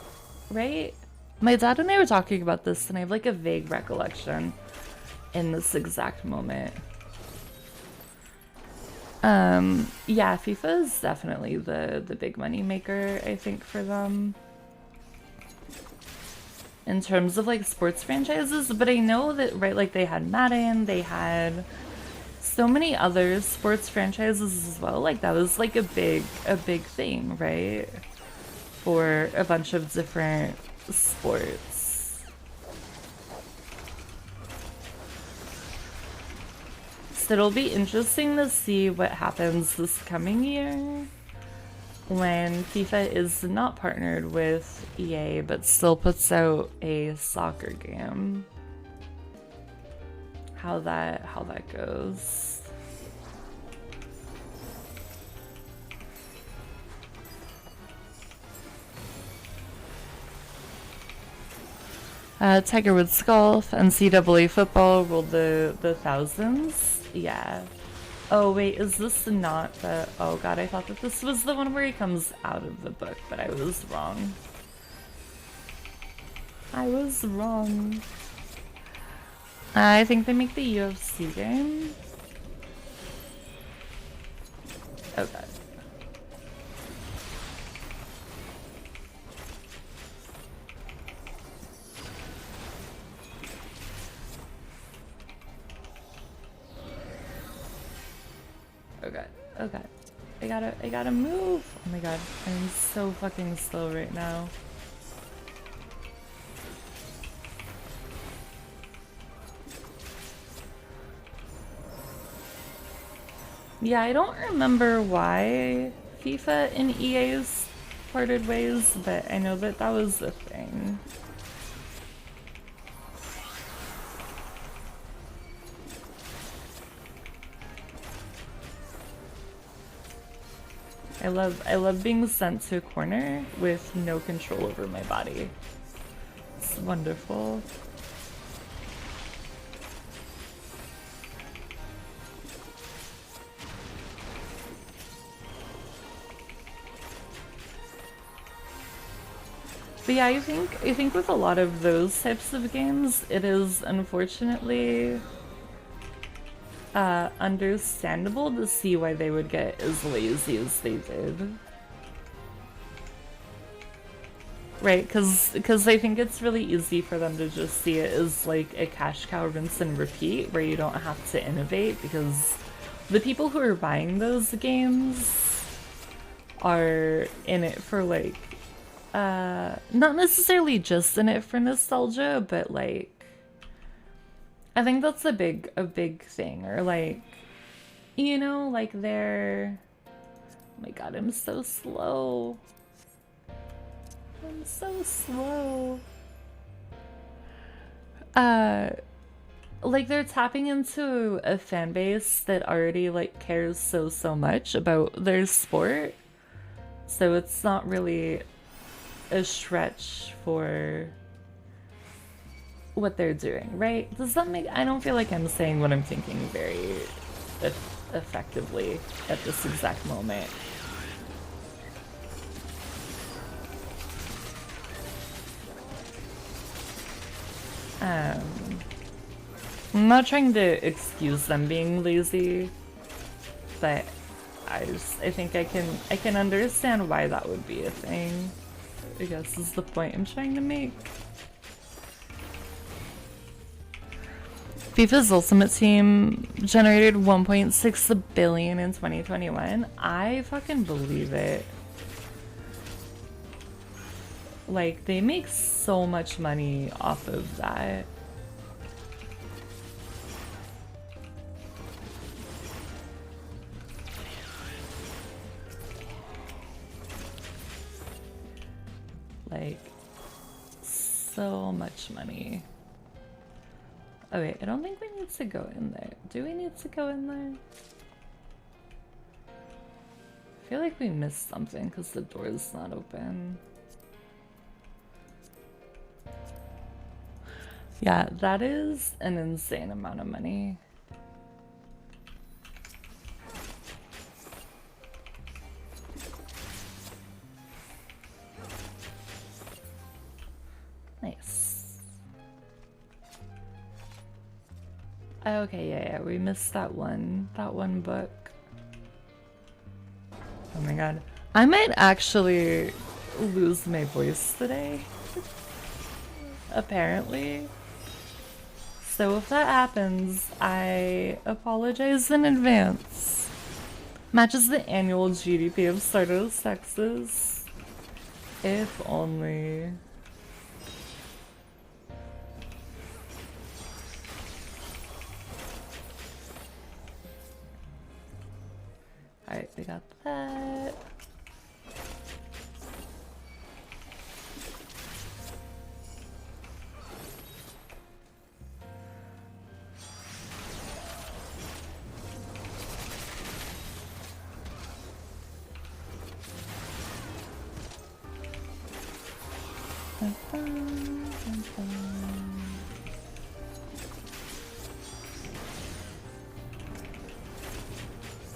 right? My dad and I were talking about this, and I have like a vague recollection in this exact moment. Yeah, FIFA is definitely the big money maker, I think, for them. In terms of like sports franchises, but I know that, right, like they had Madden, they had so many other sports franchises as well. Like that was like a big thing, right? For a bunch of different sports. So it'll be interesting to see what happens this coming year when FIFA is not partnered with EA but still puts out a soccer game. How that goes. Tiger Woods golf, NCAA football ruled the thousands. Yeah. Oh wait, is this not the... Oh god, I thought that this was the one where he comes out of the book, but I was wrong. I was wrong. I think they make the UFC game. Oh god. Okay, okay. I gotta move. Oh my god, I'm so fucking slow right now. Yeah, I don't remember why FIFA and EA's parted ways, but I know that that was a thing. I love being sent to a corner with no control over my body. It's wonderful. But yeah, I think with a lot of those types of games, it is unfortunately understandable to see why they would get as lazy as they did. Right, because I think it's really easy for them to just see it as like a cash cow rinse and repeat where you don't have to innovate, because the people who are buying those games are in it for like not necessarily just in it for nostalgia, but like I think that's a big thing, or like, you know, like they're, oh my god, I'm so slow. I'm so slow. Like they're tapping into a fan base that already like cares so much about their sport. So it's not really a stretch for what they're doing, right? Does that make, I don't feel like I'm saying what I'm thinking very effectively at this exact moment. I'm not trying to excuse them being lazy, but I think I can understand why that would be a thing, I guess is the point I'm trying to make. FIFA's Ultimate Team generated 1.6 billion in 2021. I fucking believe it. Like, they make so much money off of that. Like, so much money. Oh wait, I don't think we need to go in there. Do we need to go in there? I feel like we missed something because the door is not open. Yeah, that is an insane amount of money. Nice. Okay, yeah, we missed that one book. Oh my god. I might actually lose my voice today. Apparently. So if that happens, I apologize in advance. Matches the annual GDP of Stardust, Texas. If only. Alright, we got that.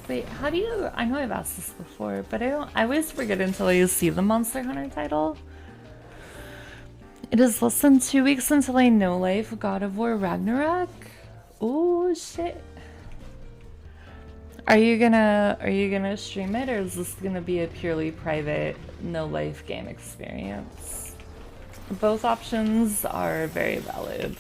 Wait, how do you, I know I've asked this before, but I always forget until I see the Monster Hunter title. It is less than 2 weeks until I know life God of War Ragnarok. Oh shit. Are you gonna stream it, or is this gonna be a purely private no life game experience? Both options are very valid.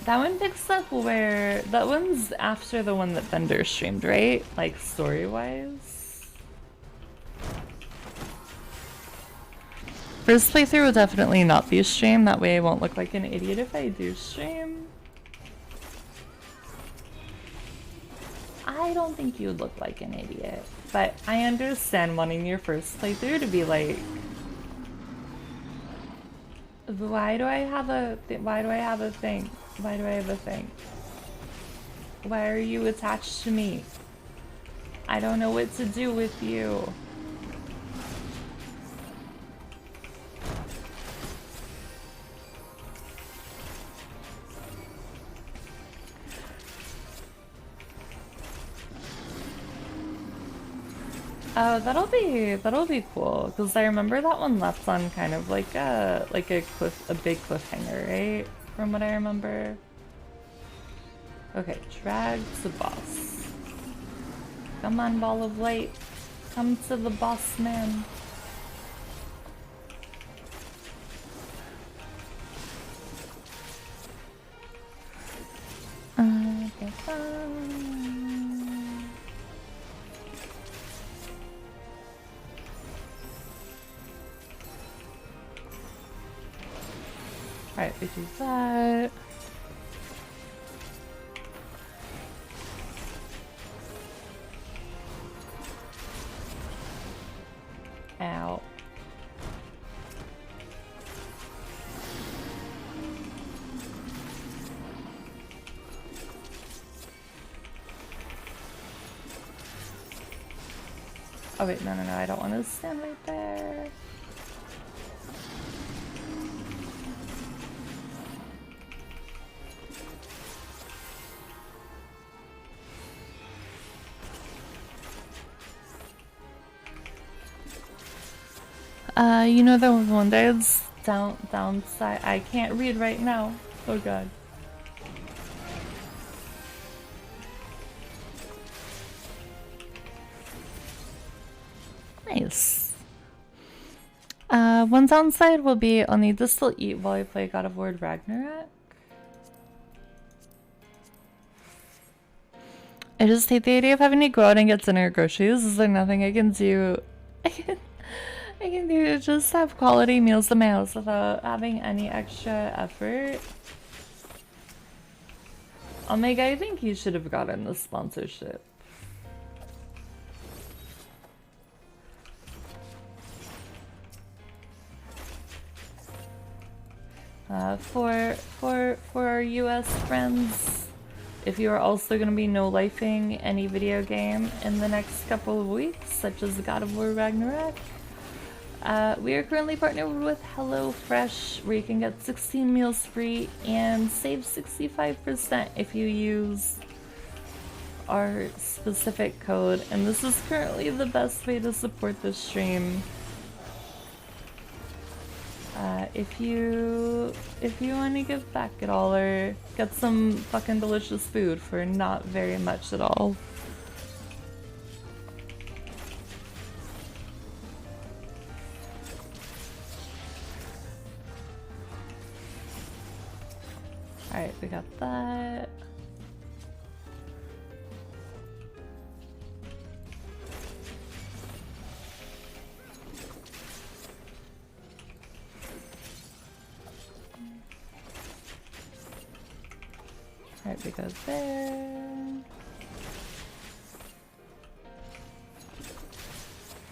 That one picks up where... That one's after the one that Bender streamed, right? Like, story-wise? First playthrough will definitely not be stream, that way I won't look like an idiot if I do stream. I don't think you'd look like an idiot, but I understand wanting your first playthrough to be like... Why do I have a thing? Why do I have a thing? Why do I have a thing? Why are you attached to me? I don't know what to do with you. Oh, that'll be cool. Cause I remember that one left on kind of like a big cliffhanger, right? From what I remember. Okay, drag to boss. Come on, ball of light. Come to the boss man. Alright, we do that. Ow. Oh wait, no, I don't want to stand right there. You know the one that's downside. I can't read right now. Oh god. Nice. One downside will be I'll need to still eat while I play God of War Ragnarok. I just hate the idea of having to go out and get dinner or groceries. Is there nothing I can do? I can do to just have quality meals in my house without having any extra effort. Omega, I think you should have gotten the sponsorship. For our US friends, if you are also going to be no-lifing any video game in the next couple of weeks, such as God of War Ragnarok, we are currently partnered with HelloFresh, where you can get 16 meals free and save 65% if you use our specific code. And this is currently the best way to support this stream. If you want to give back at all or get some fucking delicious food for not very much at all. Alright, we got that. Alright, we got there.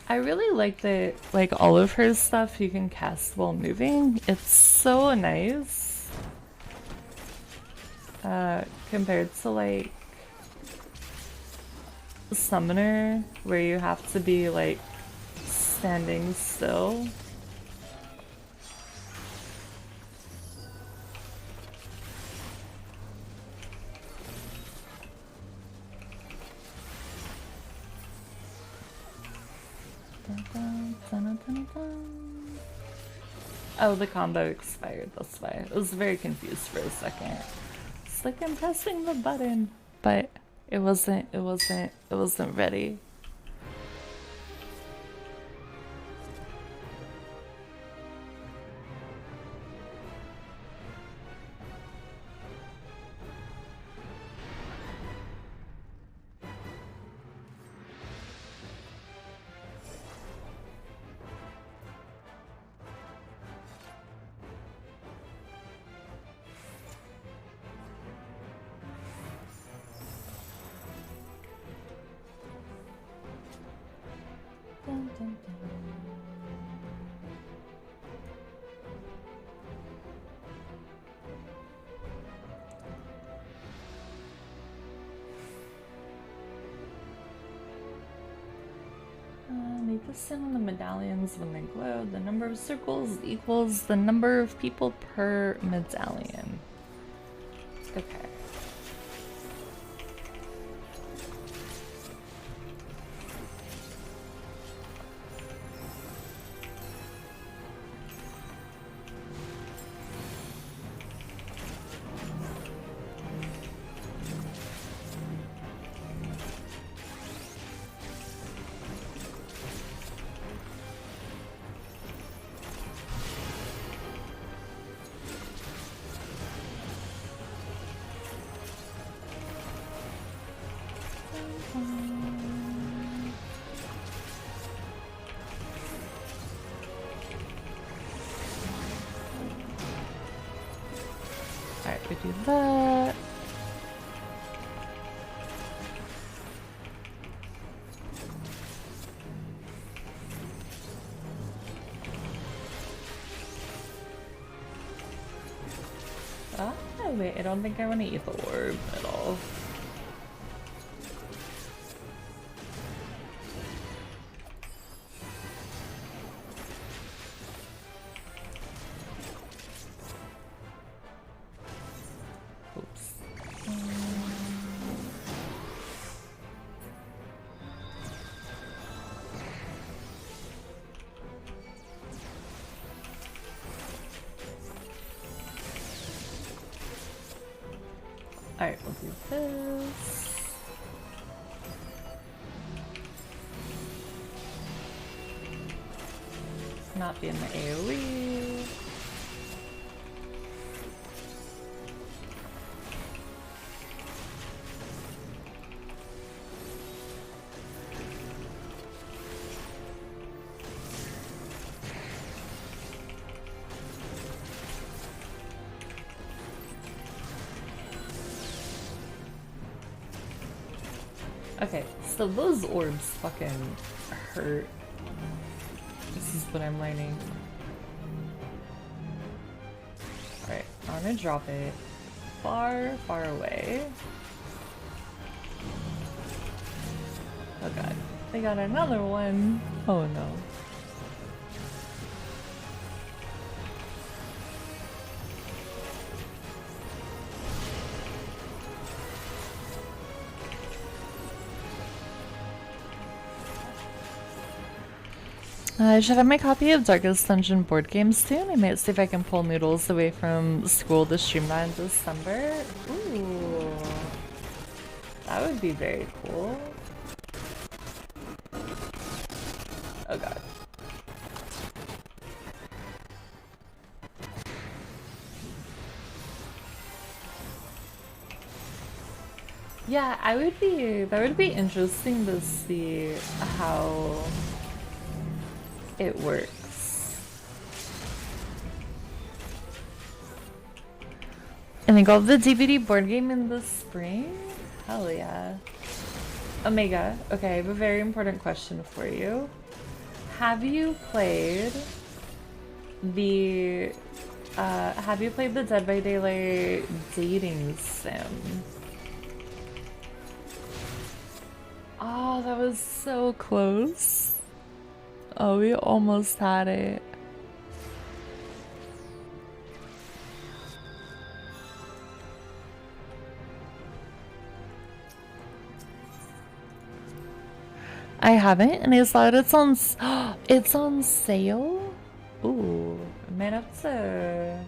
I really like that, like, all of her stuff you can cast while moving. It's so nice. Compared to, like, Summoner, where you have to be, like, standing still. Oh, the combo expired, that's why. I was very confused for a second. It's like I'm pressing the button, but it wasn't ready. Make the sound on the medallions when they glow. The number of circles equals the number of people per medallion. Okay. Alright, we do that. Ah, wait, I don't think I want to eat the orb at all. Alright, we'll do this. Not be in the AoE. Okay, so those orbs fucking hurt. This is what I'm learning. Alright, I'm gonna drop it far, far away. Oh god, they got another one. Oh no. I should have my copy of Darkest Dungeon board games soon. I might see if I can pull Noodles away from school to stream that in December. Ooh. That would be very cool. Oh god. Yeah, that would be interesting to see how it works. I think I'll have the DVD board game in the spring? Hell yeah. Omega, okay, I have a very important question for you. Have you played the Dead by Daylight dating sim? Oh, that was so close. Oh, we almost had it. I haven't, and I saw it's on. It's on sale. Ooh, I might have to.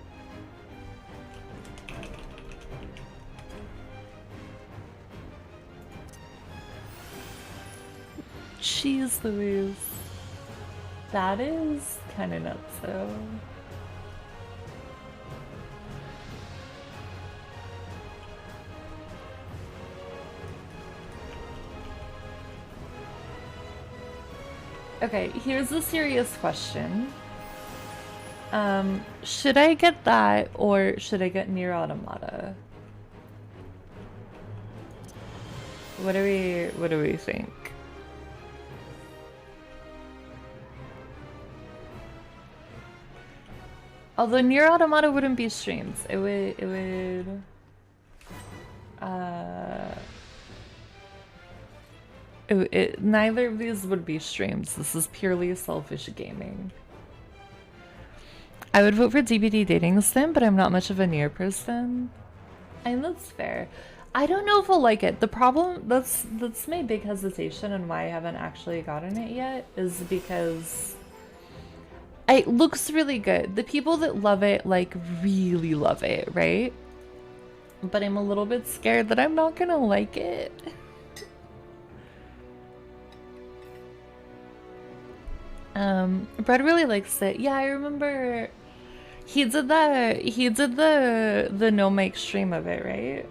Jeez Louise. That is kind of nuts, though. Okay, here's a serious question. Should I get that or should I get Nier Automata? What do we think? Although Nier Automata wouldn't be streams. Neither of these would be streams. This is purely selfish gaming. I would vote for DBD Dating Sim, but I'm not much of a Nier person. And that's fair. I don't know if I'll like it. The problem, that's my big hesitation and why I haven't actually gotten it yet, is because it looks really good. The people that love it, like, really love it, right? But I'm a little bit scared that I'm not gonna like it. Brad really likes it. Yeah, I remember he did the no mic stream of it, right?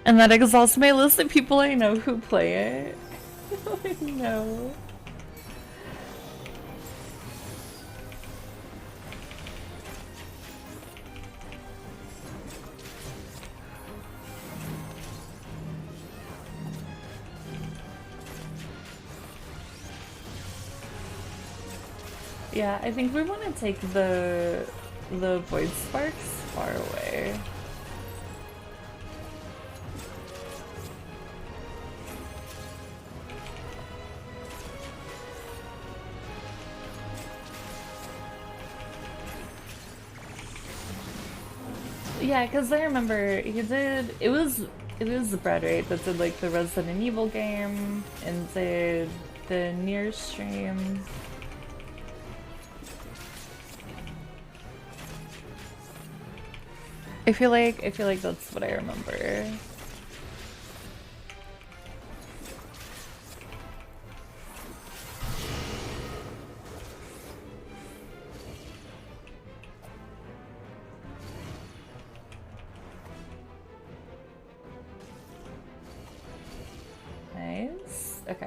And that exhausts my list of people I know who play it. I know. Yeah, I think we want to take the void sparks far away. Yeah, because I remember he did. It was the Brad, right, that did like the Resident Evil game and did the Nier stream. I feel like that's what I remember. Nice. Okay.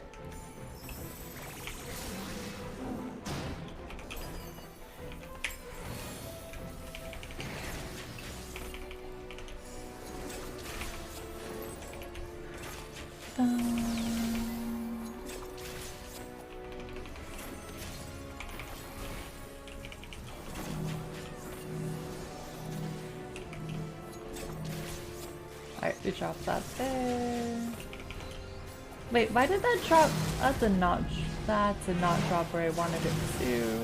Alright, we dropped that there. Wait, why did that drop? That did not drop where I wanted it to.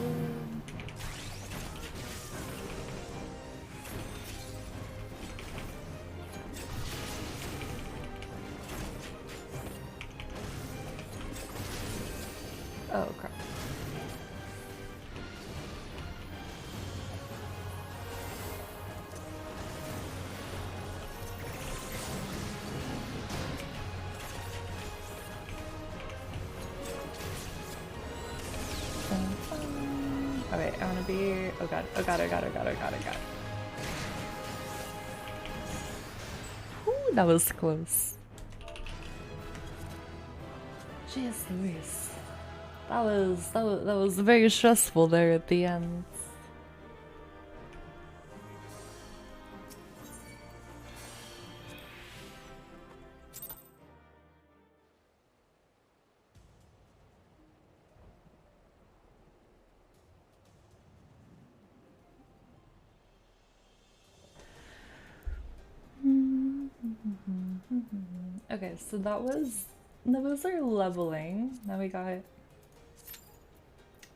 Oh crap. Alright, I wanna be. Oh god, oh god, oh god, oh god, oh god, oh god. Ooh, that was close. Jeez Louise. That was very stressful there at the end. Okay, so that was our leveling. Now we got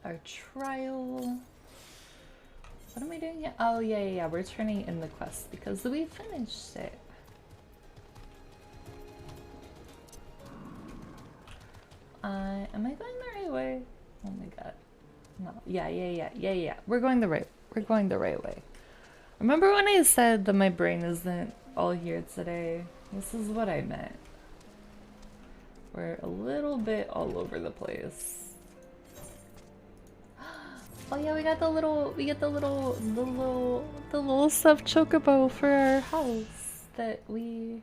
our trial. What am I doing here? Oh yeah, we're turning in the quest because we finished it. Am I going the right way? Oh my god. No. Yeah. We're going the right way. Remember when I said that my brain isn't all here today? This is what I meant. We're a little bit all over the place. Oh yeah, we got the little stuffed chocobo for our house that we.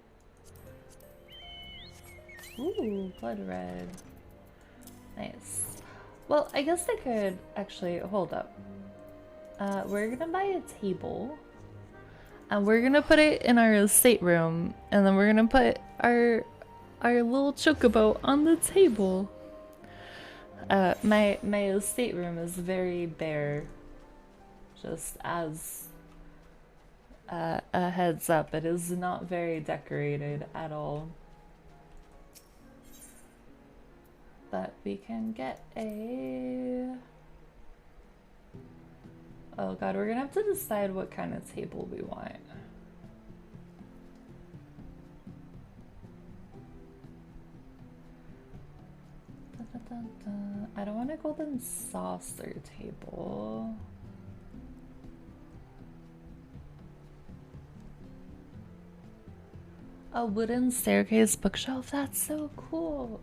Ooh, blood red. Nice. Well, I guess I could actually hold up. We're gonna buy a table. And we're gonna put it in our stateroom, and then we're gonna put our little chocobo on the table. My stateroom is very bare. Just as a heads up, it is not very decorated at all. But we can get a... Oh god, we're gonna have to decide what kind of table we want. I don't want a golden saucer table. A wooden staircase bookshelf? That's so cool.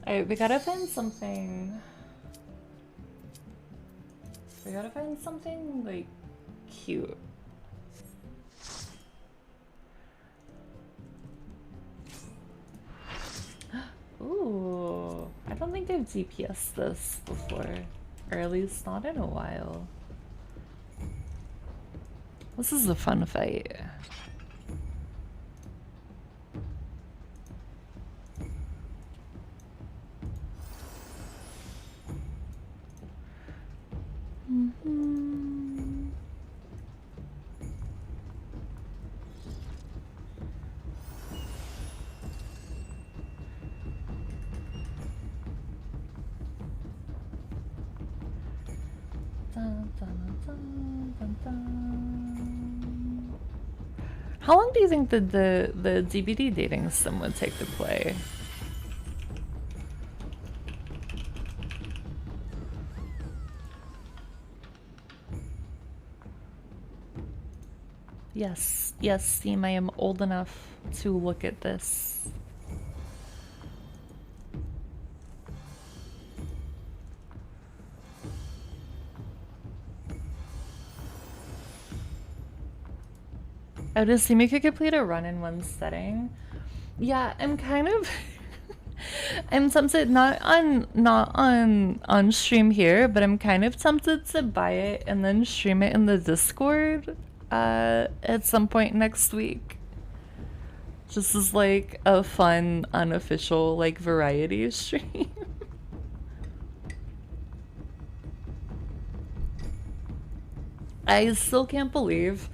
Alright, we gotta find something. We gotta find something like cute. Ooh, I don't think I've DPS'd this before, or at least not in a while. This is a fun fight. How long do you think that the DVD dating sim would take to play? Yes, yes, Steam, I am old enough to look at this. I would assume you could complete a run in one setting. Yeah, I'm kind of I'm tempted, not on stream here, but I'm kind of tempted to buy it and then stream it in the Discord at some point next week. Just as like a fun, unofficial, like variety stream. I still can't believe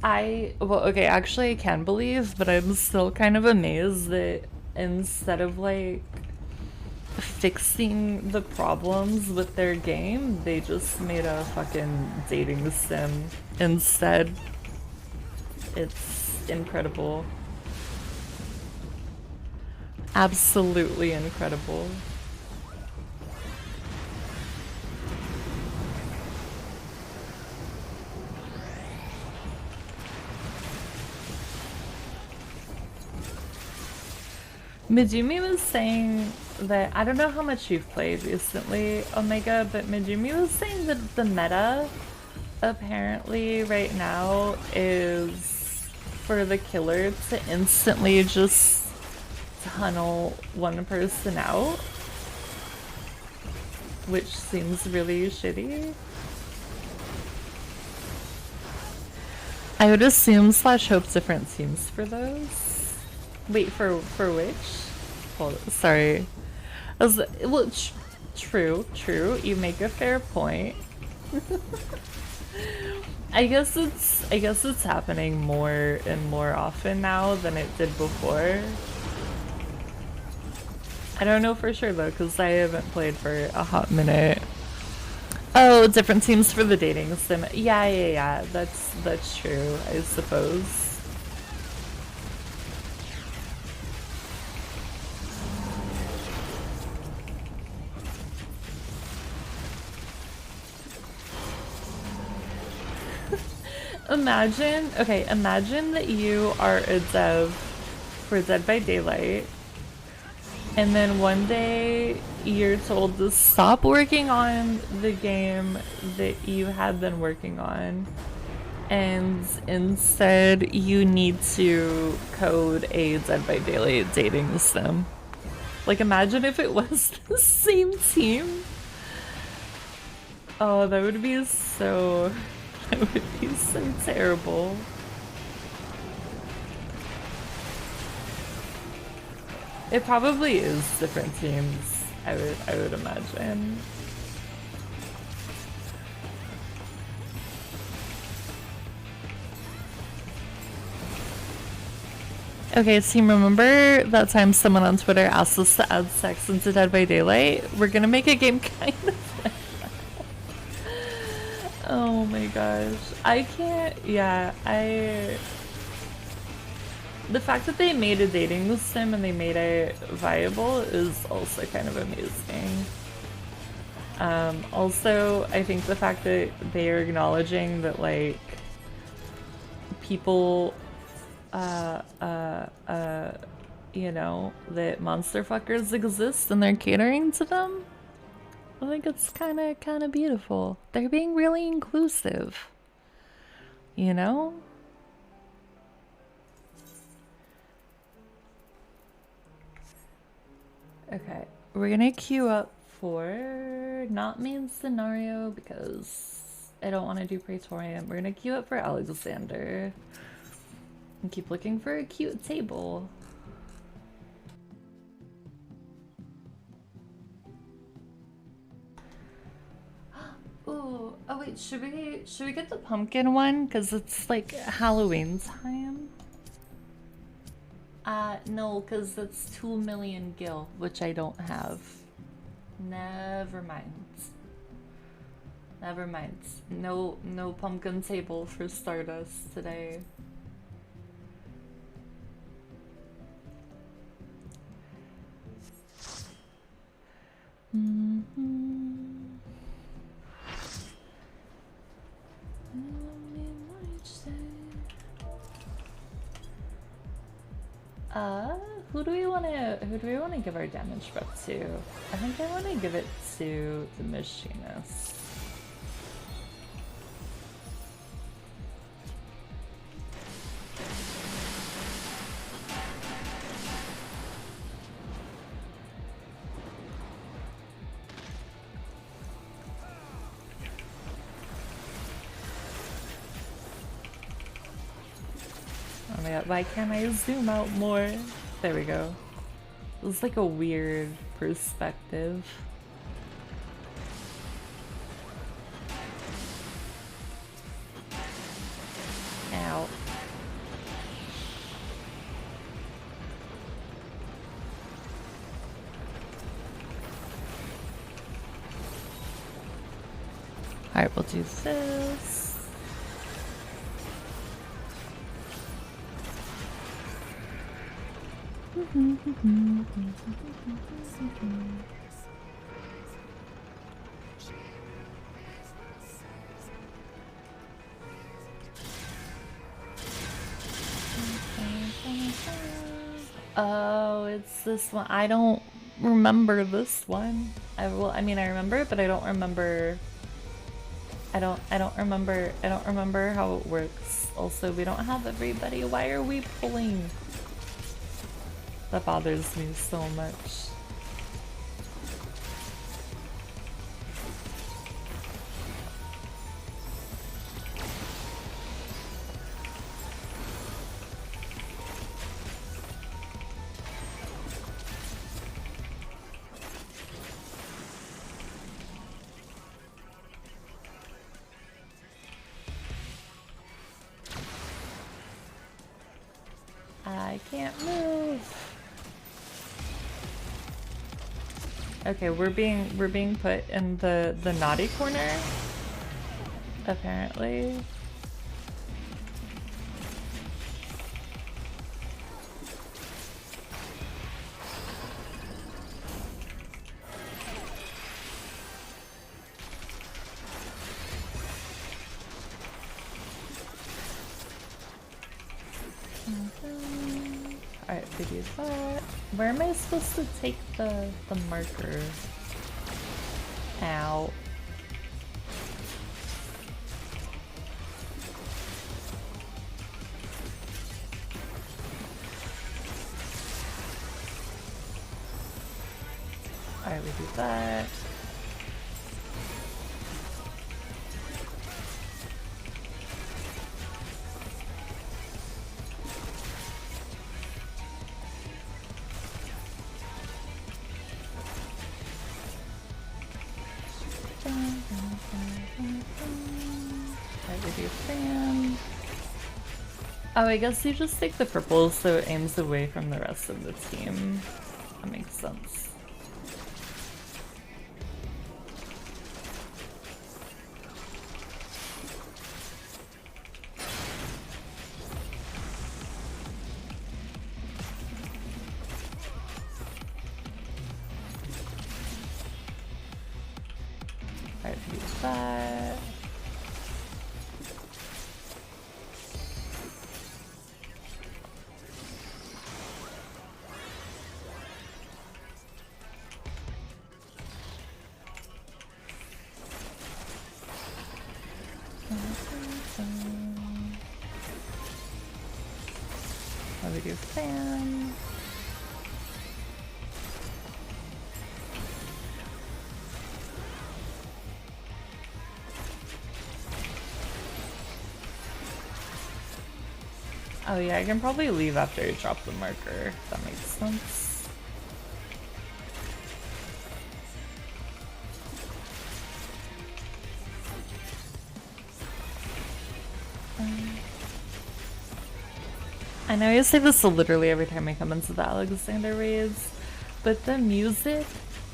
well, okay, actually I can believe, but I'm still kind of amazed that instead of like fixing the problems with their game, they just made a fucking dating sim instead. It's incredible. Absolutely incredible. Mijumi was saying that, I don't know how much you've played recently, Omega, but Mijumi was saying that the meta apparently right now is for the killer to instantly just tunnel one person out, which seems really shitty. I would assume / hope different teams for those. Wait, for which? Hold on, sorry. Well, true. You make a fair point. I guess it's happening more and more often now than it did before. I don't know for sure though, because I haven't played for a hot minute. Oh, different teams for the dating sim. Yeah. That's true, I suppose. Imagine that you are a dev for Dead by Daylight, and then one day you're told to stop working on the game that you had been working on, and instead you need to code a Dead by Daylight dating sim. Like, imagine if it was the same team. Oh, that would be so... That would be so terrible. It probably is different teams, I would imagine. Okay, team, remember that time someone on Twitter asked us to add sex into Dead by Daylight? We're gonna make a game kind of like that. Oh my gosh. I can't, yeah, the fact that they made a dating sim and they made it viable is also kind of amazing. Also, I think the fact that they are acknowledging that, like, people, you know, that monster fuckers exist and they're catering to them, I think it's kind of beautiful. They're being really inclusive, you know? Okay, we're gonna queue up for not main scenario because I don't want to do Praetorian. We're gonna queue up for Alexander and keep looking for a cute table. Ooh, oh wait, should we get the pumpkin one? Cause it's like Halloween time. No, cause it's 2 million gil, which I don't have. Never mind. Never mind. No pumpkin table for Stardust today. Who do we wanna give our damage rep to? I think I wanna give it to the machinist. Oh my god, why can't I zoom out more? There we go. It was like a weird perspective. Ow. Alright, we'll do this. Oh, it's this one. I don't remember this one. I mean, I remember it, but I don't remember. I don't remember how it works. Also, we don't have everybody. Why are we pulling? That bothers me so much. I can't move. Okay, we're being put in the naughty corner, apparently. Alright, we do that. Where am I supposed to take the marker? Ow. Alright, we do that. I would do fan. Oh, I guess you just take the purple so it aims away from the rest of the team. That makes sense. Alright, use that. Let me do fan. Oh yeah, I can probably leave after I drop the marker. That makes sense. I know I say this literally every time I come into the Alexander raids, but the music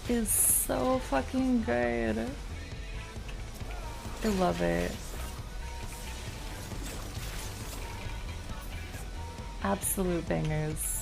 is so fucking good. I love it. Absolute bangers.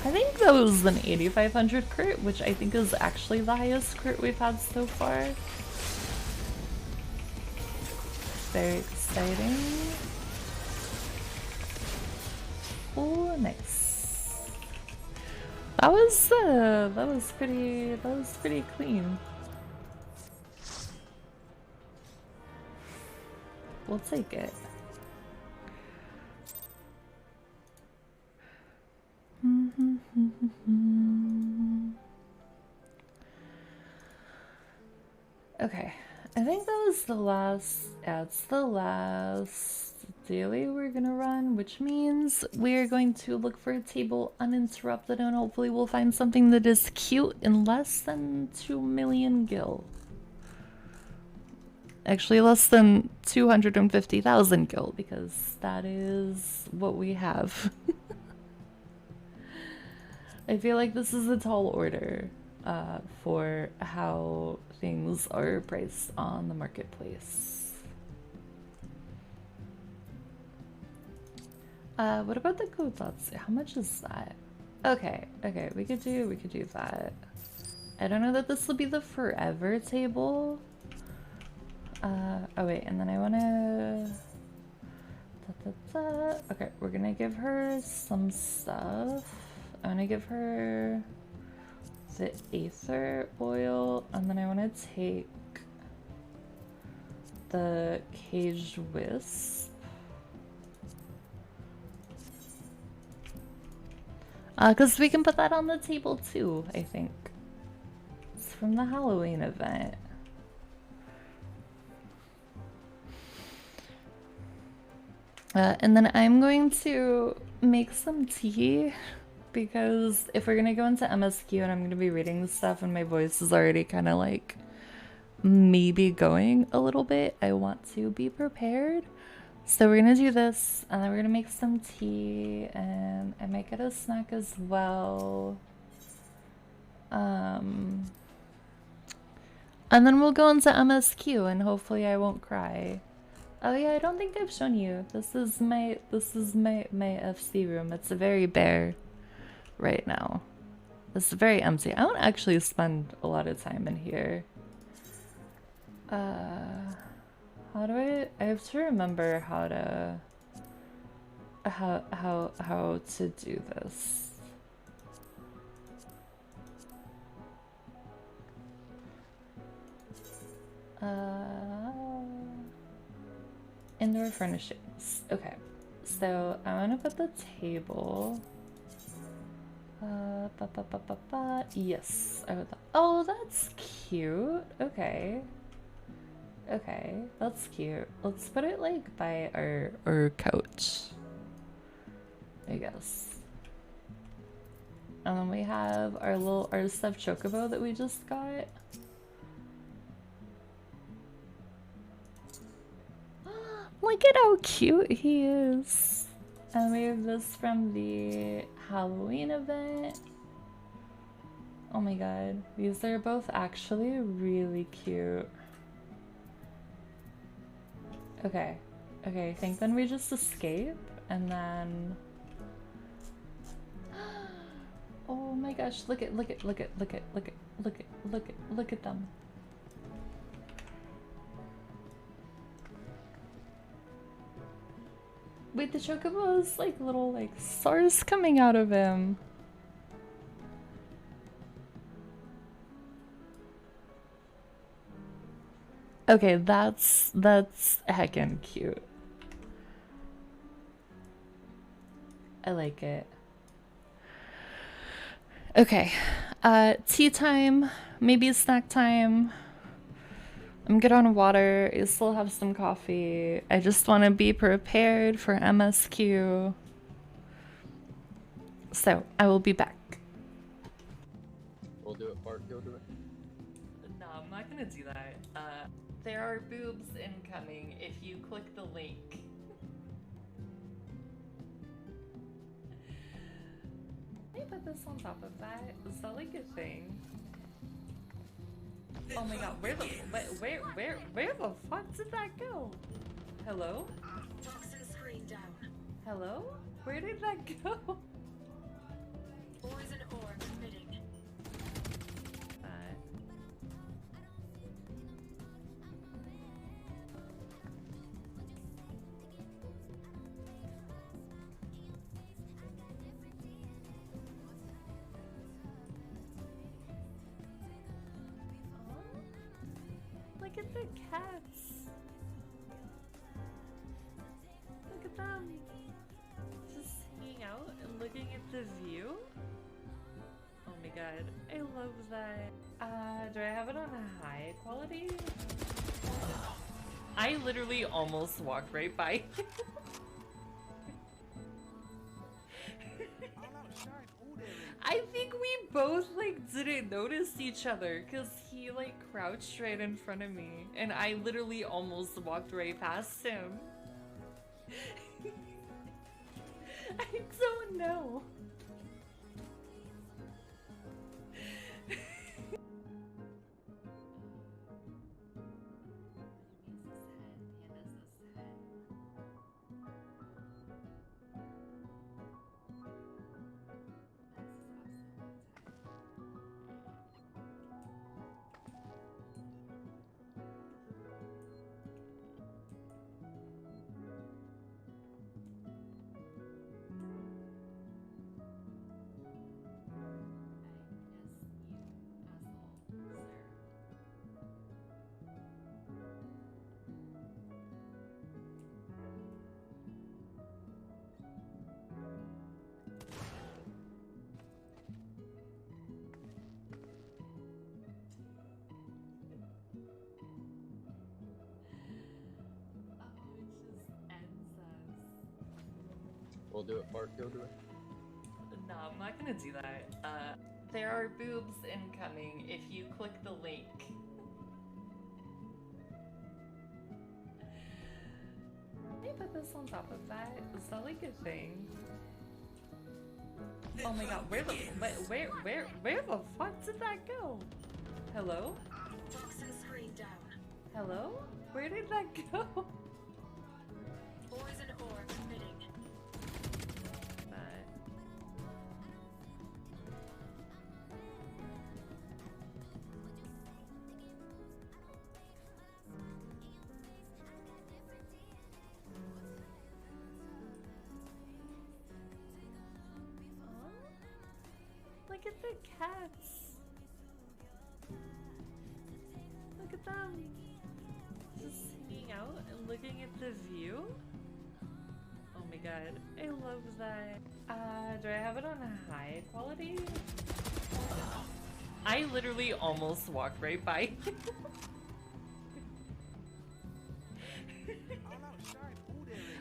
I think that was an 8500 crit, which I think is actually the highest crit we've had so far. Very exciting. Oh, nice. That was pretty clean. We'll take it. Okay, I think that was the last, yeah, it's the last daily we're gonna run, which means we're going to look for a table uninterrupted and hopefully we'll find something that is cute in less than 2 million gil. Actually, less than 250,000 gil, because that is what we have. I feel like this is a tall order for how things are priced on the marketplace. What about the Kotatsu? How much is that? Okay, okay, we could do that. I don't know that this will be the forever table. Oh wait, and then I wanna... Okay, we're gonna give her some stuff. I'm gonna give her the Aether oil, and then I wanna take the Caged Wisp. Cause we can put that on the table too, I think. It's from the Halloween event. And then I'm going to make some tea because if we're gonna go into MSQ and I'm gonna be reading this stuff and my voice is already kind of like maybe going a little bit, I want to be prepared. So we're gonna do this and then we're gonna make some tea and I might get a snack as well. And then we'll go into MSQ and hopefully I won't cry. Oh yeah, I don't think I've shown you. This is my FC room. It's very bare right now. It's very empty. I don't actually spend a lot of time in here. How do I have to remember how to how to do this. Indoor furnishings. Okay, so I want to put the table Yes, I would. Oh, that's cute. Okay. Okay, that's cute. Let's put it like by our couch, I guess. And then we have our stuffed chocobo that we just got. Look at how cute he is. And we have this from the Halloween event. Oh my god, these are both actually really cute. Okay, okay, I think then we just escape and then. Oh my gosh, look at them. Wait, the chocobo is like little like stars coming out of him. Okay, that's heckin' cute. I like it. Okay, tea time, maybe snack time. I'm good on water. I still have some coffee. I just want to be prepared for MSQ. So I will be back. We'll do it, Bart. You'll do it. No, I'm not gonna do that. There are boobs incoming if you click the link. Let me put this on top of that. Is that like a thing? Oh my god, where the fuck did that go? Hello? Toxin screen down. Hello? Where did that go? Poison orb emitting. Look at the cats. Look at them. Just hanging out and looking at the view. Oh my god, I love that. Do I have it on a high quality? I literally almost walked right by you. I think we both like didn't notice each other because he like crouched right in front of me and I literally almost walked right past him. I don't know. We'll do it, Bart. You'll do it. No, I'm not gonna do that. There are boobs incoming if you click the link. Let me put this on top of that. Is that like a thing? Oh my god, where the fuck did that go? Hello? Toxin screen down. Hello? Where did that go? Poison orb emitting. Look at the cats. Look at them. Just hanging out and looking at the view. Oh my god, I love that. Do I have it on high quality? I literally almost walked right by you.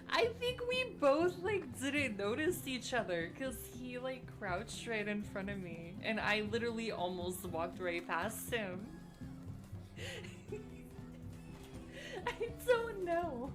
I think we both like didn't notice each other because he like crouched right in front of me and I literally almost walked right past him. I don't know.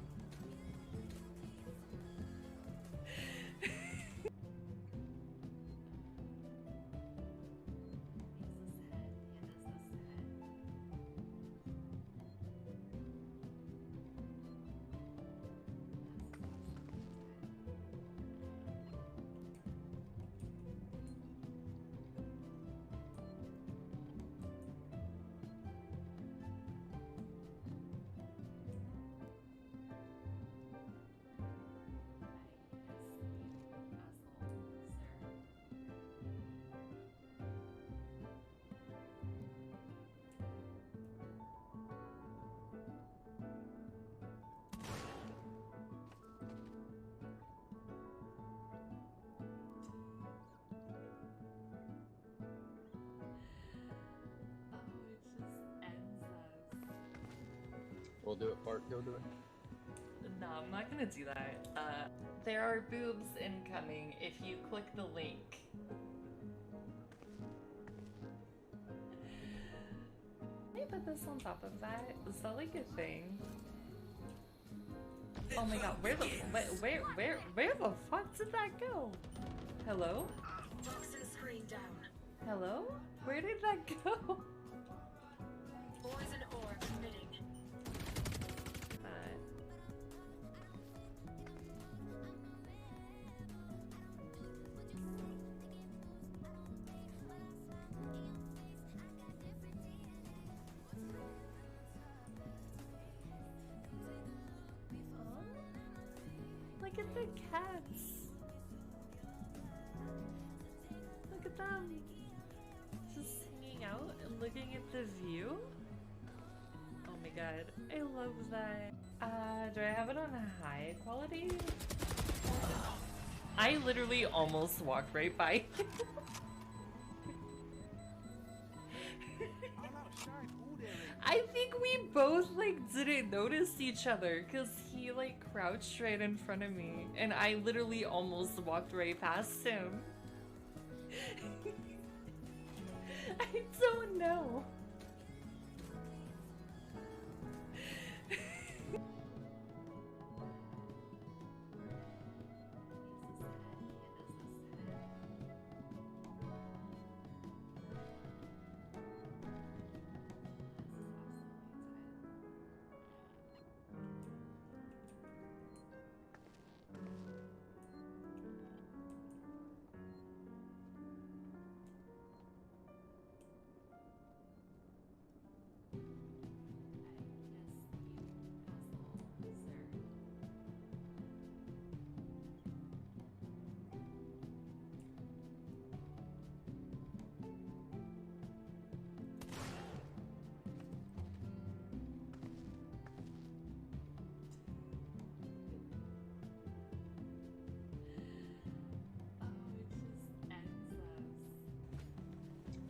We'll do it, Bart. Go do it. No, I'm not gonna do that. There are boobs incoming if you click the link. Let me put this on top of that. Is that like a thing? Oh my god, where the fuck did that go? Hello? Toxin screen down. Hello? Where did that go? Poison ore emitting. Look at the cats. Look at them. Just hanging out and looking at the view. Oh my god, I love that. Do I have it on high quality? I literally almost walked right by you. I think we both like didn't notice each other because he like crouched right in front of me and I literally almost walked right past him. I don't know.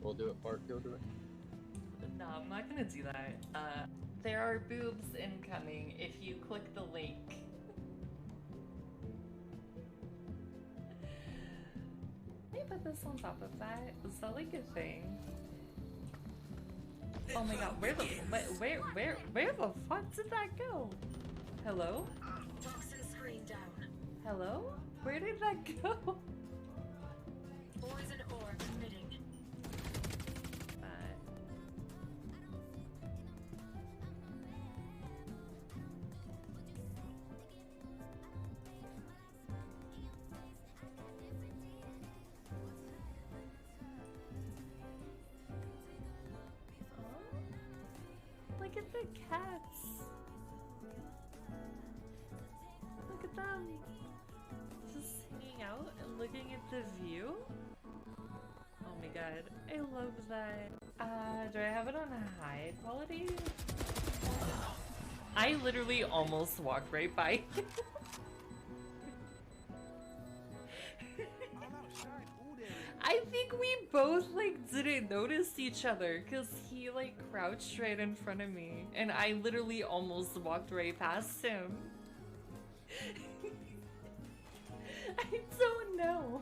We'll do it, Bart. Go do it. No, I'm not gonna do that. There are boobs incoming if you click the link. Let me put this on top of that. Is that like a thing? Oh my god, where the fuck did that go? Hello? Toxin screen down. Hello? Where did that go? Poison ore emitting. Look at the cats. Look at them. Just hanging out and looking at the view. Oh my god, I love that. Do I have it on high quality? I literally almost walked right by you. I think we both like didn't notice each other because he like crouched right in front of me and I literally almost walked right past him. I don't know.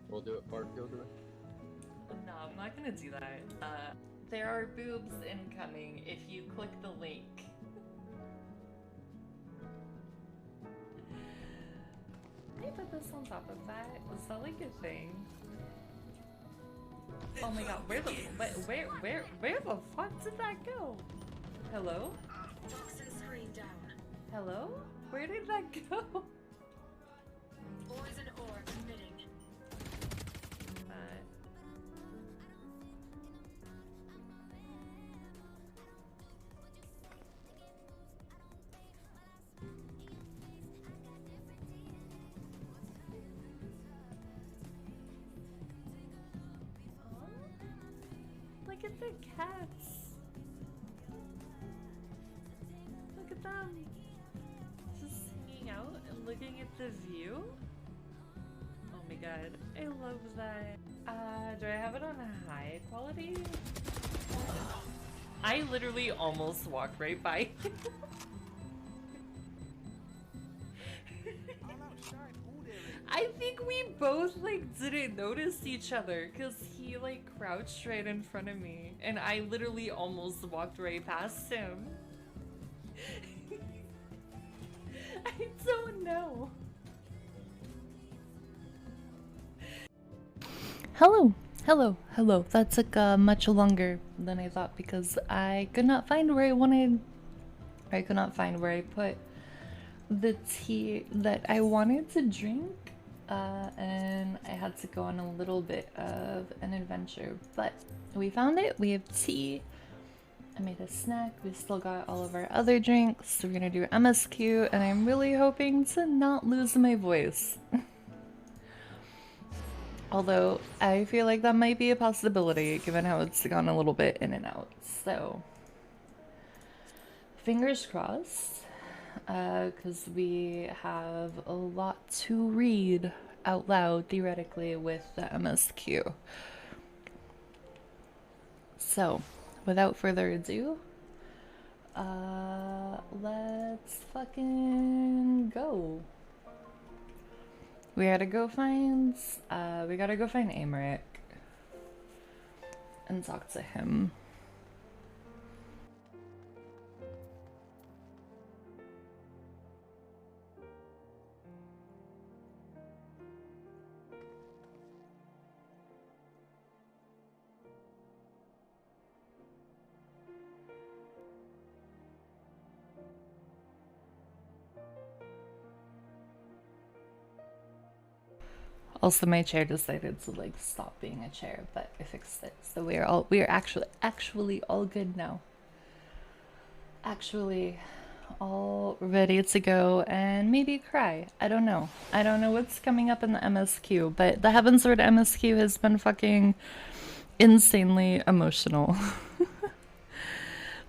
We'll do it part kill today. No, I'm not gonna do that. There are boobs incoming if you click the link. Can I put this on top of that? Is that like a thing? Oh my god, where the fuck did that go? Hello? Toxin screen down. Hello? Where did that go? Poison ore emitting. Look at the cats. Look at them. Just hanging out and looking at the view. Oh my god, I love that. Do I have it on a high quality? I literally almost walked right by him. I think we both like didn't notice each other because he like crouched right in front of me and I literally almost walked right past him. I don't know. Hello. That took much longer than I thought because I could not find where I could not find where I put the tea that I wanted to drink. And I had to go on a little bit of an adventure, but we found it. We have tea. I made a snack. We still got all of our other drinks. So we're gonna do MSQ, and I'm really hoping to not lose my voice. Although I feel like that might be a possibility given how it's gone a little bit in and out. So fingers crossed. Because we have a lot to read out loud, theoretically, with the MSQ. So, without further ado, let's fucking go. We gotta go find Amaric and talk to him. Also, my chair decided to like stop being a chair, but I fixed it, so we are actually all good now. Actually, all ready to go and maybe cry. I don't know. I don't know what's coming up in the MSQ, but the Heavensward MSQ has been fucking insanely emotional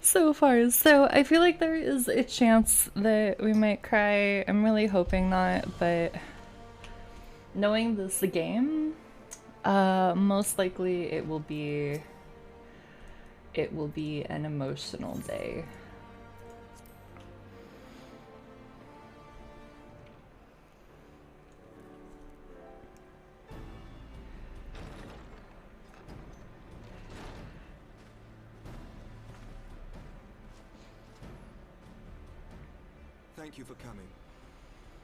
so far. So I feel like there is a chance that we might cry. I'm really hoping not, but knowing this game, most likely it will be an emotional day. Thank you for coming.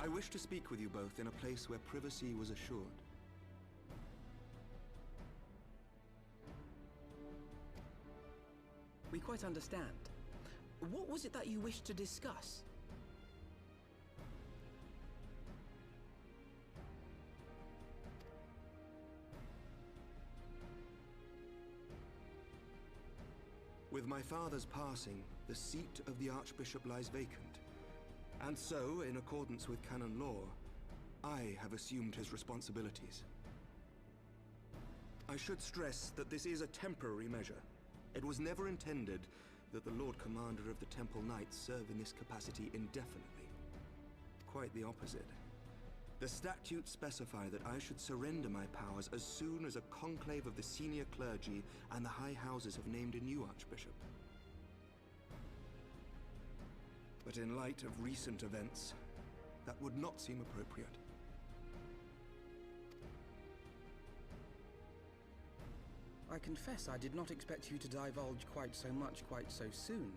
I wish to speak with you both in a place where privacy was assured. We quite understand. What was it that you wished to discuss? With my father's passing, the seat of the Archbishop lies vacant. And so, in accordance with canon law, I have assumed his responsibilities. I should stress that this is a temporary measure. It was never intended that the Lord Commander of the Temple Knights serve in this capacity indefinitely. Quite the opposite. The statutes specify that I should surrender my powers as soon as a conclave of the senior clergy and the high houses have named a new archbishop. But in light of recent events, that would not seem appropriate. I confess I did not expect you to divulge quite so much quite so soon.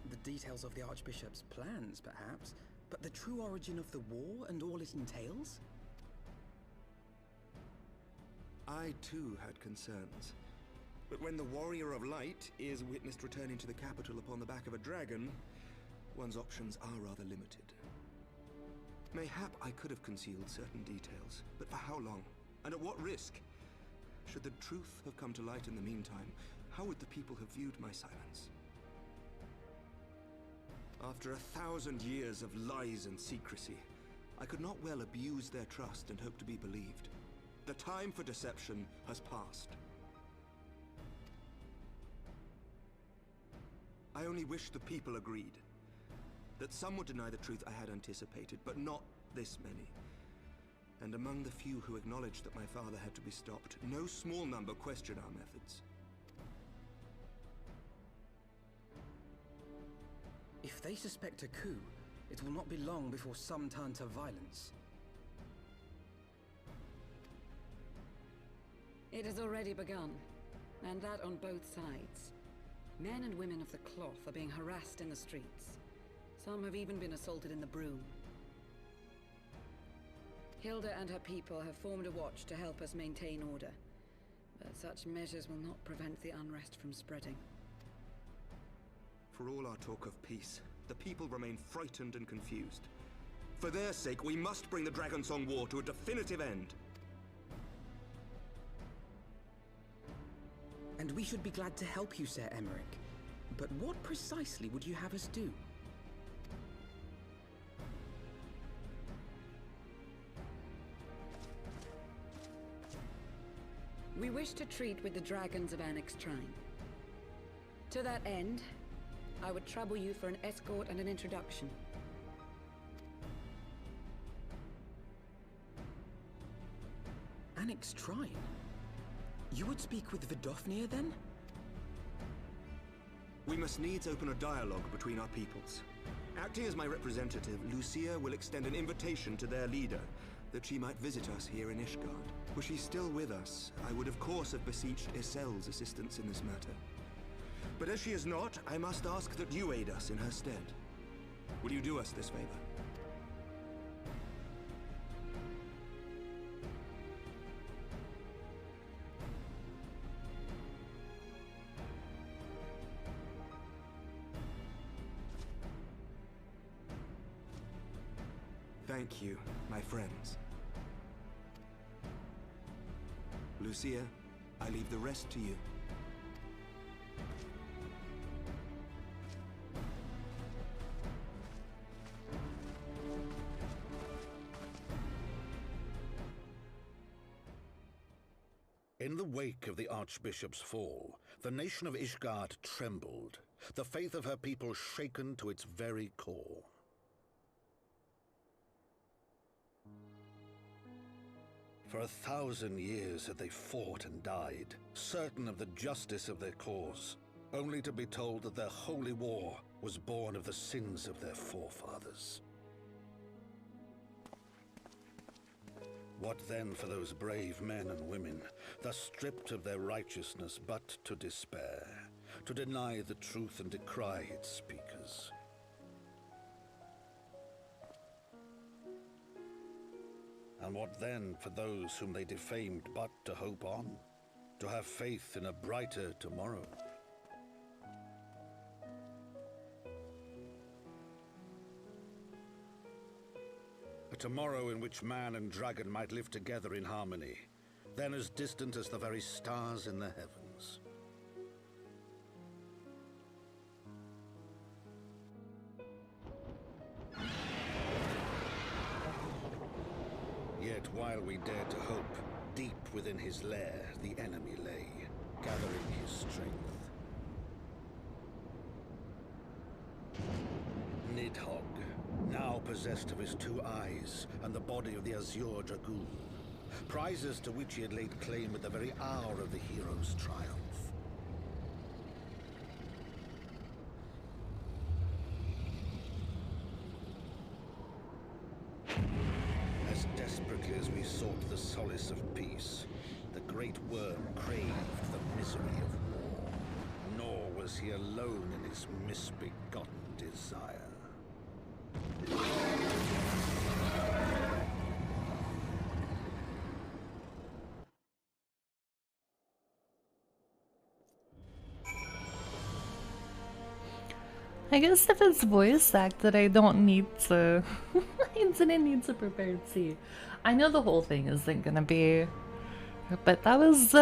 The details of the Archbishop's plans, perhaps, but the true origin of the war and all it entails? I too had concerns. But when the Warrior of Light is witnessed returning to the capital upon the back of a dragon, one's options are rather limited. Mayhap I could have concealed certain details, but for how long? And at what risk? Should the truth have come to light in the meantime, how would the people have viewed my silence? After 1,000 years of lies and secrecy, I could not well abuse their trust and hope to be believed. The time for deception has passed. I only wish the people agreed. That some would deny the truth I had anticipated, but not this many. And among the few who acknowledged that my father had to be stopped, no small number questioned our methods. If they suspect a coup, it will not be long before some turn to violence. It has already begun, and that on both sides. Men and women of the cloth are being harassed in the streets. Some have even been assaulted in the broom. Hilda and her people have formed a watch to help us maintain order, but such measures will not prevent the unrest from spreading. For all our talk of peace, the people remain frightened and confused. For their sake, we must bring the Dragonsong War to a definitive end. And we should be glad to help you, Sir Emmerich. But what precisely would you have us do? We wish to treat with the dragons of Annex Shrine. To that end, I would trouble you for an escort and an introduction. Annex Shrine? You would speak with Vidofnir, then? We must needs open a dialogue between our peoples. Acting as my representative, Lucia will extend an invitation to their leader, that she might visit us here in Ishgard. Were she still with us, I would of course have beseeched Isel's assistance in this matter. But as she is not, I must ask that you aid us in her stead. Will you do us this favor? Thank you, my friends. Lucia, I leave the rest to you. In the wake of the Archbishop's fall, the nation of Ishgard trembled, the faith of her people shaken to its very core. For 1,000 years had they fought and died, certain of the justice of their cause, only to be told that their holy war was born of the sins of their forefathers. What then for those brave men and women, thus stripped of their righteousness but to despair, to deny the truth and decry its speakers? And what then for those whom they defamed but to hope on? To have faith in a brighter tomorrow? A tomorrow in which man and dragon might live together in harmony, then as distant as the very stars in the heavens. Yet while we dared to hope, deep within his lair the enemy lay, gathering his strength. Nidhogg, now possessed of his 2 eyes and the body of the Azure Dragoon, prizes to which he had laid claim at the very hour of the hero's triumph. As desperately as we sought the solace of peace, the great worm craved the misery of war. Nor was he alone in his misbegotten desire. I guess if it's voice acted, I don't need to. I didn't need to prepare tea. I know the whole thing isn't gonna be, but that was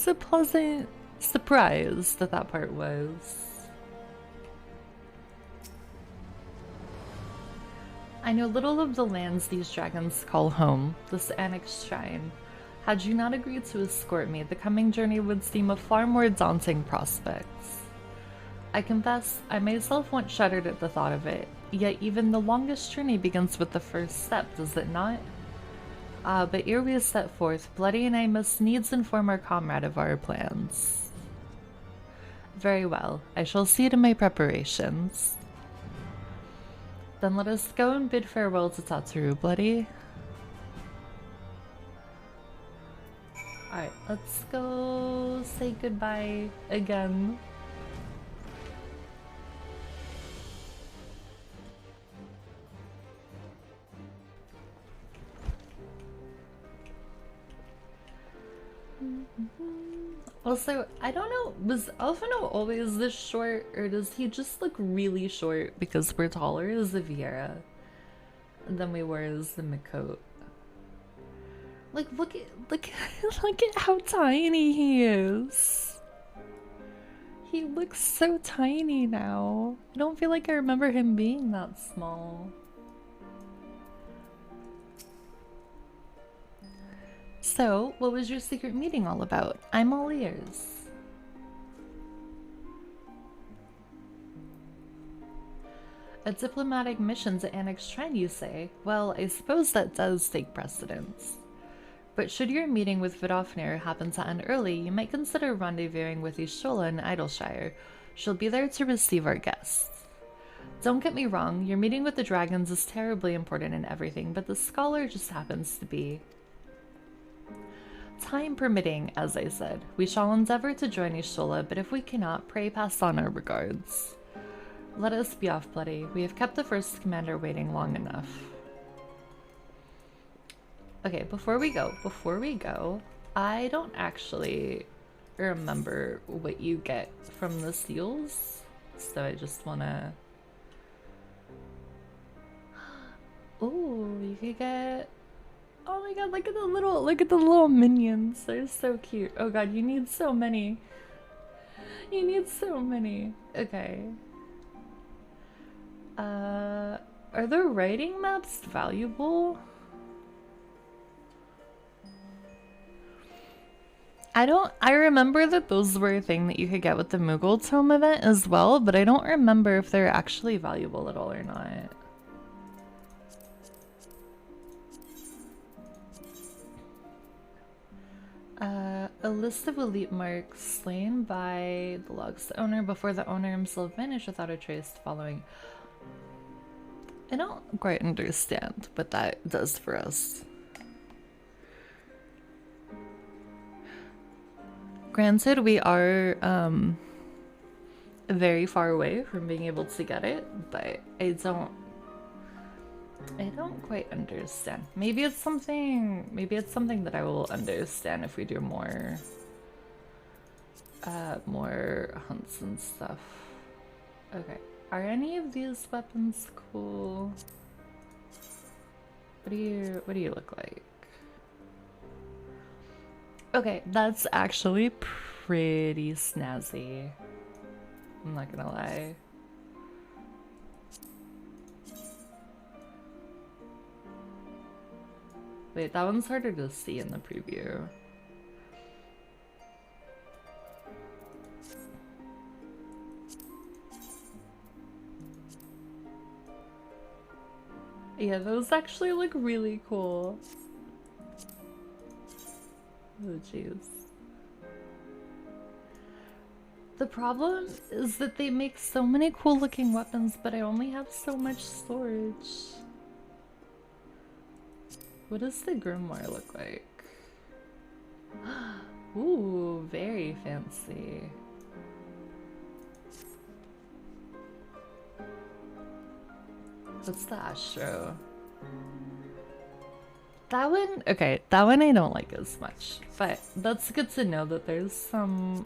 a pleasant surprise that part was. I know little of the lands these dragons call home, this Annex Shrine. Had you not agreed to escort me, the coming journey would seem a far more daunting prospect. I confess, I myself once shuddered at the thought of it, yet even the longest journey begins with the first step, does it not? But ere we set forth, Bloody and I must needs inform our comrade of our plans. Very well, I shall see to my preparations. Then let us go and bid farewell to Tataru, Bloody. Alright, let's go say goodbye again. Also, I don't know, was Alphino always this short, or does he just look really short because we're taller as the Viera than we were as the Miqote? Like, look at look at how tiny he is. He looks so tiny now. I don't feel like I remember him being that small. So, what was your secret meeting all about? I'm all ears. A diplomatic mission to Annex Shrine, you say? Well, I suppose that does take precedence. But should your meeting with Vidofnir happen to end early, you might consider rendezvousing with Ishola in Idleshire. She'll be there to receive our guests. Don't get me wrong, your meeting with the dragons is terribly important and everything, but the scholar just happens to be... Time permitting, as I said, we shall endeavor to join Ishola, but if we cannot, pray pass on our regards. Let us be off, Bloody. We have kept the first commander waiting long enough. Okay, before we go, I don't actually remember what you get from the seals, so I just wanna... Ooh, you could get... Oh my god, look at the little minions. They're so cute. Oh god, you need so many. You need so many. Okay. Are the writing maps valuable? I remember that those were a thing that you could get with the Moogle Tome event as well, but I don't remember if they're actually valuable at all or not. A list of elite marks slain by the log's owner before the owner himself vanished without a trace following. I don't quite understand what that does for us. Granted, we are very far away from being able to get it, but I I don't quite understand. Maybe it's something that I will understand if we do more more hunts and stuff. Okay. Are any of these weapons cool? What do you look like? Okay, that's actually pretty snazzy. I'm not gonna lie. Wait, that one's harder to see in the preview. Yeah, those actually look really cool. Oh, jeez. The problem is that they make so many cool looking weapons, but I only have so much storage. What does the grimoire look like? Ooh, very fancy. What's the Astro? That one, okay, that one I don't like as much, but that's good to know that there's some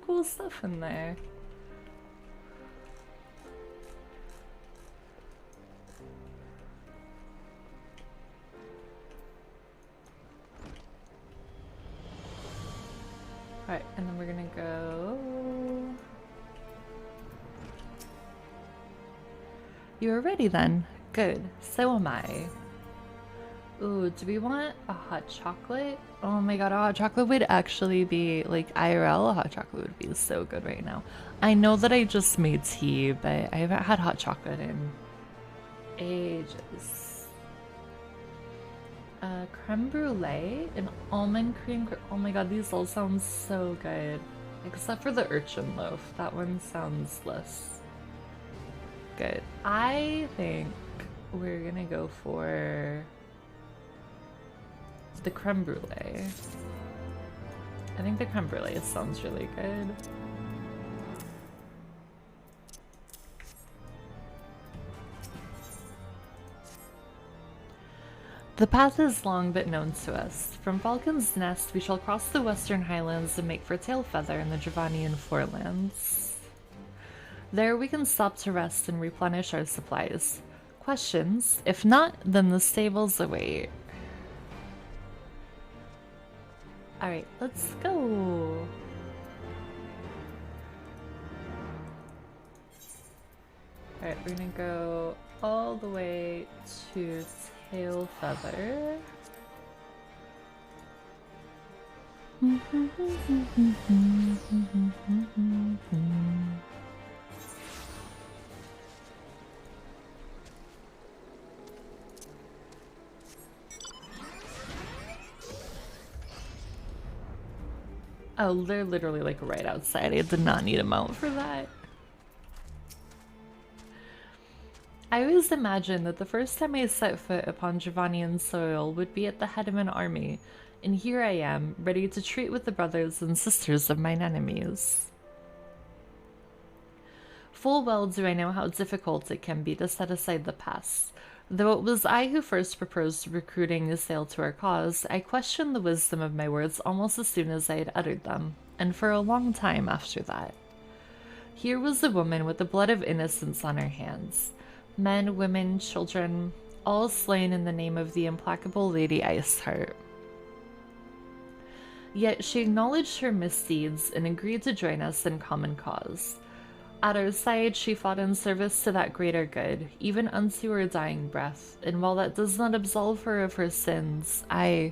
cool stuff in there. Alright, and then we're gonna go... You are ready then. Good. So am I. Ooh, do we want a hot chocolate? Oh my god, a hot chocolate would actually be, like, IRL, a hot chocolate would be so good right now. I know that I just made tea, but I haven't had hot chocolate in ages. Creme brulee and almond cream. Oh my god, these all sound so good. Except for the urchin loaf. That one sounds less good. I think we're gonna go for the creme brulee. I think the creme brulee sounds really good. The path is long but known to us. From Falcon's Nest we shall cross the western highlands and make for Tailfeather in the Dravanian forelands. There we can stop to rest and replenish our supplies. Questions? If not, then the stables await. Alright, let's go. Alright, we're gonna go all the way to Tailfeather. Oh, they're literally like right outside. I did not need a mount for that. I always imagined that the first time I set foot upon Dravanian soil would be at the head of an army, and here I am, ready to treat with the brothers and sisters of mine enemies. Full well do I know how difficult it can be to set aside the past. Though it was I who first proposed recruiting Assail to our cause, I questioned the wisdom of my words almost as soon as I had uttered them, and for a long time after that. Here was a woman with the blood of innocence on her hands. Men, women, children, all slain in the name of the implacable Lady Iceheart. Yet she acknowledged her misdeeds and agreed to join us in common cause. At our side, she fought in service to that greater good, even unto her dying breath, and while that does not absolve her of her sins, I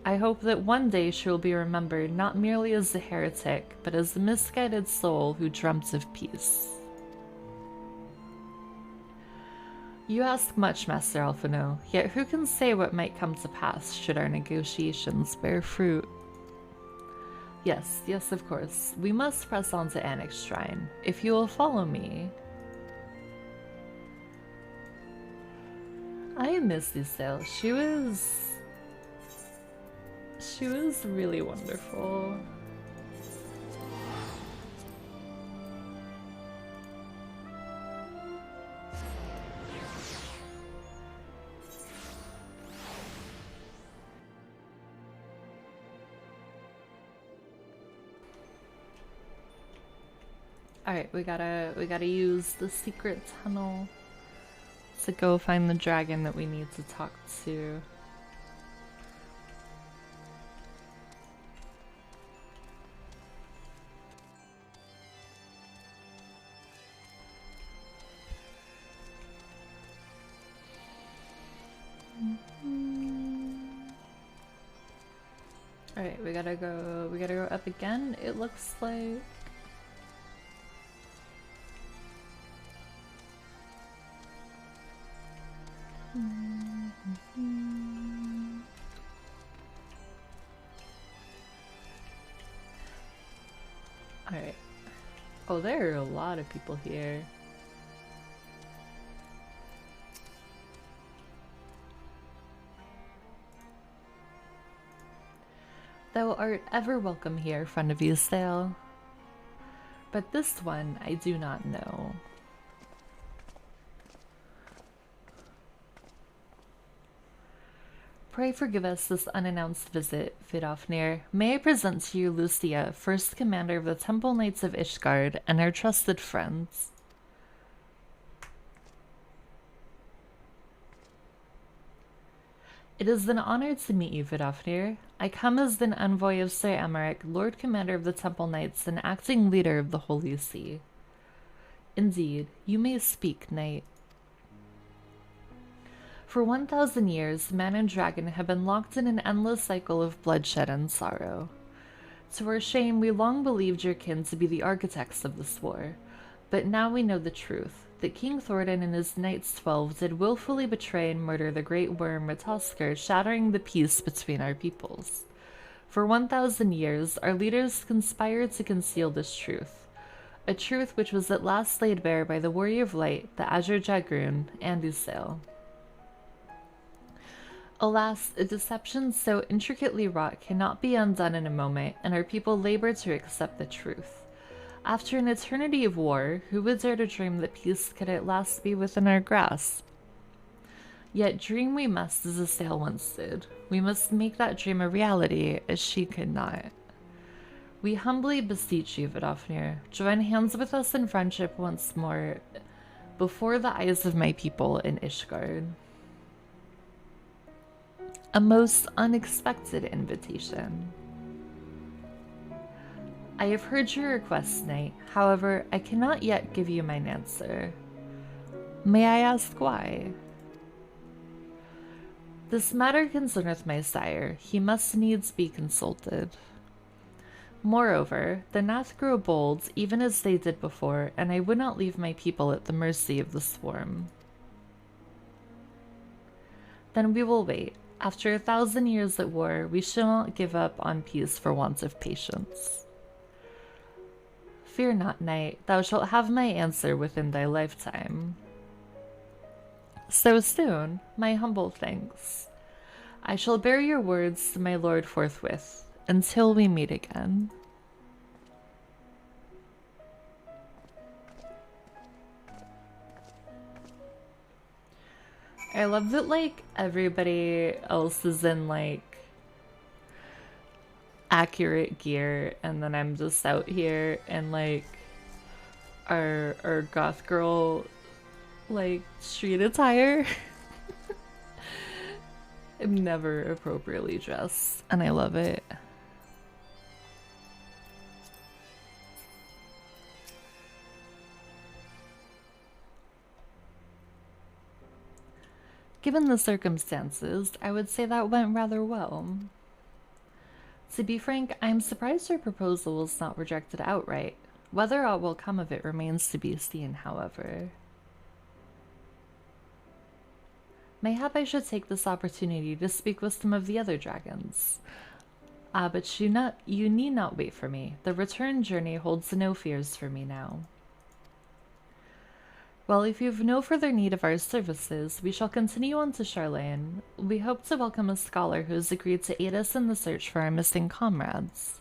hope that one day she will be remembered not merely as a heretic, but as the misguided soul who dreamt of peace. You ask much, Master Alphino, yet who can say what might come to pass should our negotiations bear fruit? Yes, yes, of course. We must press on to Annick's shrine. If you will follow me. I miss Lucille. She was really wonderful. Alright, we gotta use the secret tunnel to go find the dragon that we need to talk to. Alright, we gotta go up again, it looks like. Alright. Oh, there are a lot of people here. Thou art ever welcome here, friend of Ysail. But this one I do not know. Pray forgive us this unannounced visit, Vidofnir. May I present to you Lucia, first commander of the Temple Knights of Ishgard, and our trusted friends. It is an honor to meet you, Vidofnir. I come as an envoy of Sir Emeric, Lord Commander of the Temple Knights and acting leader of the Holy See. Indeed, you may speak, Knight. For 1,000 years, man and dragon have been locked in an endless cycle of bloodshed and sorrow. To our shame, we long believed your kin to be the architects of this war, but now we know the truth, that King Thordan and his Knights 12 did willfully betray and murder the great worm Matosker, shattering the peace between our peoples. For 1,000 years, our leaders conspired to conceal this truth, a truth which was at last laid bare by the Warrior of Light, the Azure Dragoon, and Ysail. Alas, a deception so intricately wrought cannot be undone in a moment, and our people labor to accept the truth. After an eternity of war, who would dare to dream that peace could at last be within our grasp? Yet dream we must as Ysail once did. We must make that dream a reality, as she could not. We humbly beseech you, Vidofnir, join hands with us in friendship once more, before the eyes of my people in Ishgard. A most unexpected invitation. I have heard your request, Knight. However, I cannot yet give you mine answer. May I ask why? This matter concerneth my sire. He must needs be consulted. Moreover, the Nath grow bold, even as they did before, and I would not leave my people at the mercy of the swarm. Then we will wait. After 1,000 years at war, we shall not give up on peace for want of patience. Fear not, Knight, thou shalt have my answer within thy lifetime. So soon, my humble thanks. I shall bear your words to my lord forthwith, until we meet again. I love that, like, everybody else is in, like, accurate gear, and then I'm just out here in, like, our goth girl, like, street attire. I'm never appropriately dressed, and I love it. Given the circumstances, I would say that went rather well. To be frank, I'm surprised your proposal was not rejected outright. Whether aught will come of it remains to be seen, however. Mayhap I should take this opportunity to speak with some of the other dragons. But you need not wait for me. The return journey holds no fears for me now. Well, if you have no further need of our services, we shall continue on to Charlene. We hope to welcome a scholar who has agreed to aid us in the search for our missing comrades.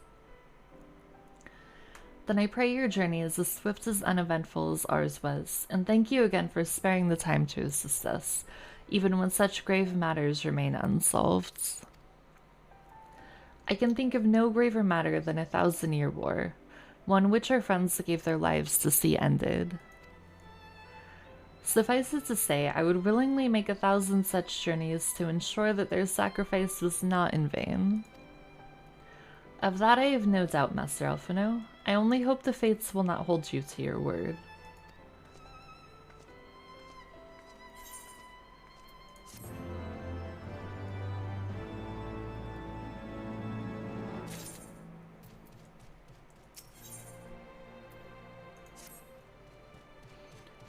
Then I pray your journey is as swift as uneventful as ours was, and thank you again for sparing the time to assist us, even when such grave matters remain unsolved. I can think of no graver matter than a 1,000-year war. one which our friends gave their lives to see ended. Suffice it to say, I would willingly make 1,000 such journeys to ensure that their sacrifice was not in vain. Of that I have no doubt, Master Alphino. I only hope the fates will not hold you to your word.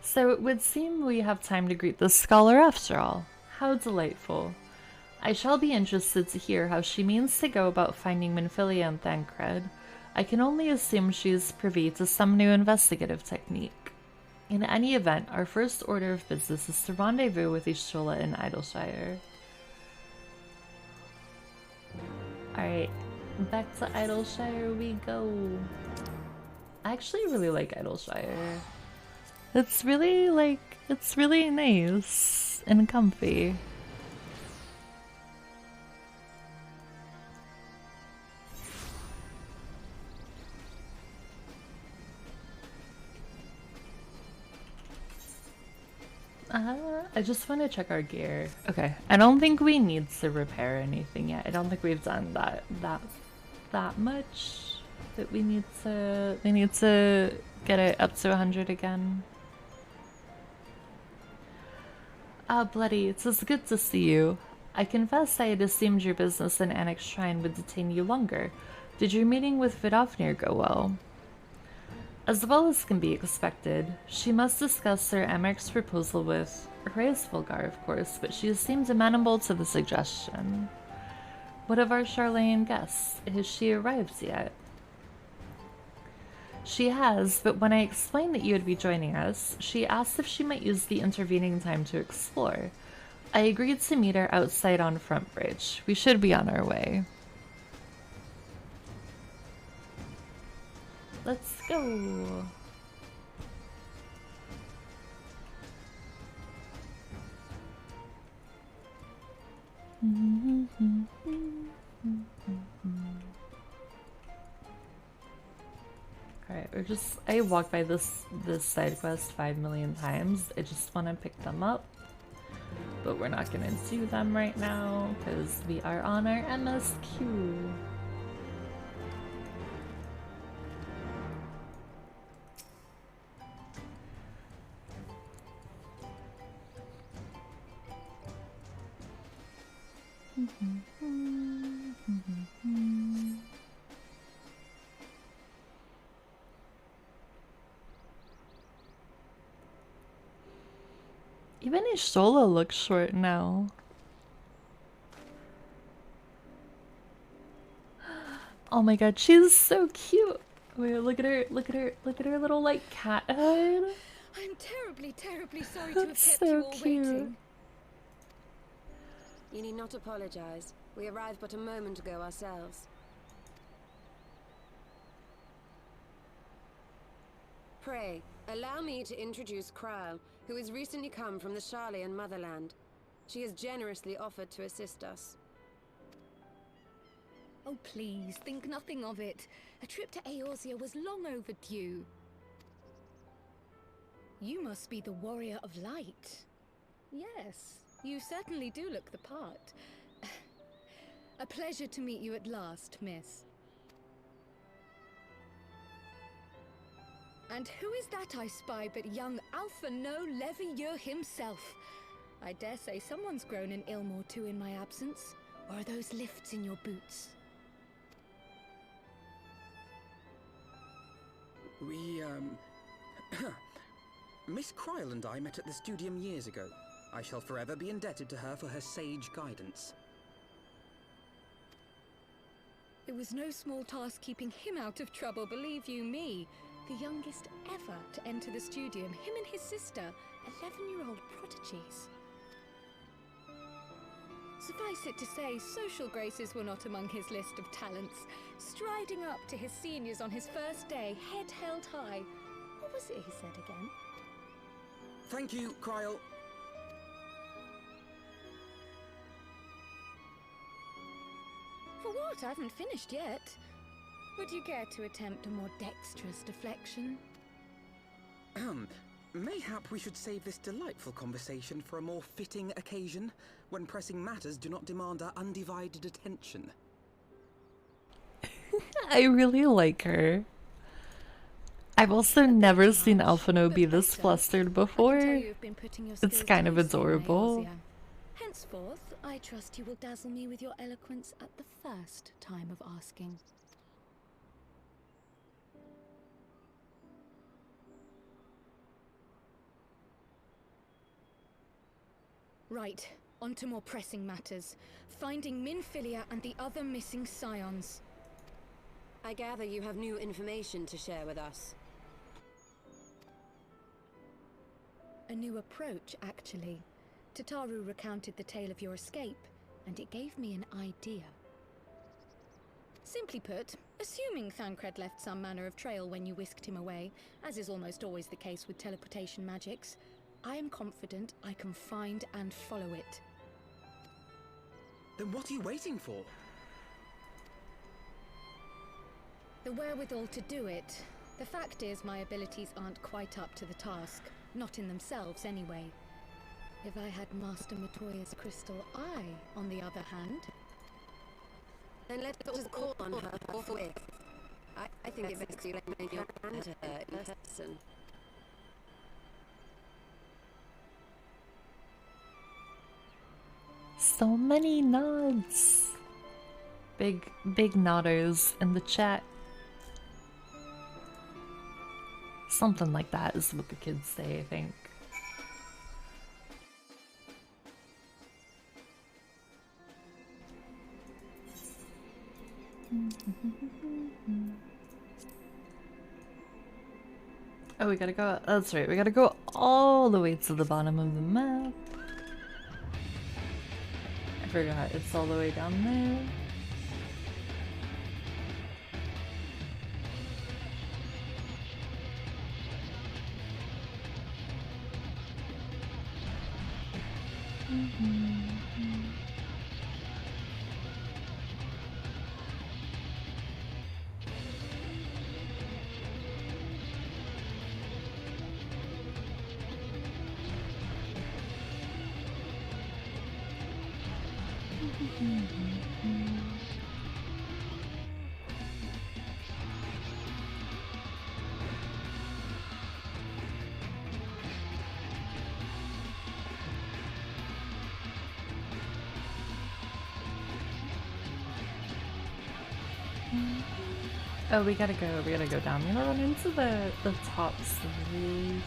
So it would seem we have time to greet the scholar after all. How delightful. I shall be interested to hear how she means to go about finding Minfilia and Thancred. I can only assume she is privy to some new investigative technique. In any event, our first order of business is to rendezvous with Ishola in Idleshire. Alright, back to Idleshire we go. I actually really like Idleshire. It's really nice and comfy. I just want to check our gear. Okay, I don't think we need to repair anything yet. I don't think we've done that much. That we need to get it up to 100 again. Ah, Bloody, it's good to see you. I confess I had assumed your business in Annex Shrine would detain you longer. Did your meeting with Vidofnir go well? As well as can be expected, she must discuss Sir Emmerich's proposal with Hraesvelgar, of course, but she has seemed amenable to the suggestion. What of our Charlene guest? Has she arrived yet? She has, but when I explained that you would be joining us, she asked if she might use the intervening time to explore. I agreed to meet her outside on Front Bridge. We should be on our way. Let's go. Alright, I walked by this side quest 5 million times. I just want to pick them up. But we're not gonna do them right now because we are on our MSQ. Even Ishola looks short now. Oh my god, she's so cute. Wait, look at her little like cat head. I'm terribly sorry to have That's kept so you all cute. waiting. You need not apologize. We arrived but a moment ago ourselves. Pray, allow me to introduce Kryle, who has recently come from the Sharlayan motherland. She has generously offered to assist us. Oh please, think nothing of it. A trip to Eorzea was long overdue. You must be the Warrior of Light. Yes, you certainly do look the part. A pleasure to meet you at last, miss. And who is that I spy but young Alphino Levieux himself? I dare say someone's grown in Ilmore too in my absence. Or are those lifts in your boots? We, Miss Kryle and I met at the Studium years ago. I shall forever be indebted to her for her sage guidance. It was no small task keeping him out of trouble, believe you me. The youngest ever to enter the Studium, him and his sister, 11-year-old prodigies. Suffice it to say, social graces were not among his list of talents. Striding up to his seniors on his first day, head held high. What was it he said again? Thank you, Kryle. For what? I haven't finished yet. Would you care to attempt a more dexterous deflection? Mayhap we should save this delightful conversation for a more fitting occasion, when pressing matters do not demand our undivided attention. I really like her. I've also never seen Alphino be this flustered before. It's kind of adorable. Henceforth, I trust you will dazzle me with your eloquence at the first time of asking. Right, on to more pressing matters. Finding Minfilia and the other missing scions. I gather you have new information to share with us. A new approach, actually. Tataru recounted the tale of your escape, and it gave me an idea. Simply put, assuming Thancred left some manner of trail when you whisked him away, as is almost always the case with teleportation magics, I am confident I can find and follow it. Then what are you waiting for? The wherewithal to do it. The fact is, my abilities aren't quite up to the task. Not in themselves, anyway. If I had Master Matoya's crystal eye, on the other hand... Then let us call on her forthwith. I think it's best you lay your hand to her in person. So many nods. Big nodders in the chat. Something like that is what the kids say, I think. Oh, we gotta go. That's right, we gotta go all the way to the bottom of the map. I forgot, it's all the way down there. Oh, we gotta go down. We're gonna run into the top series.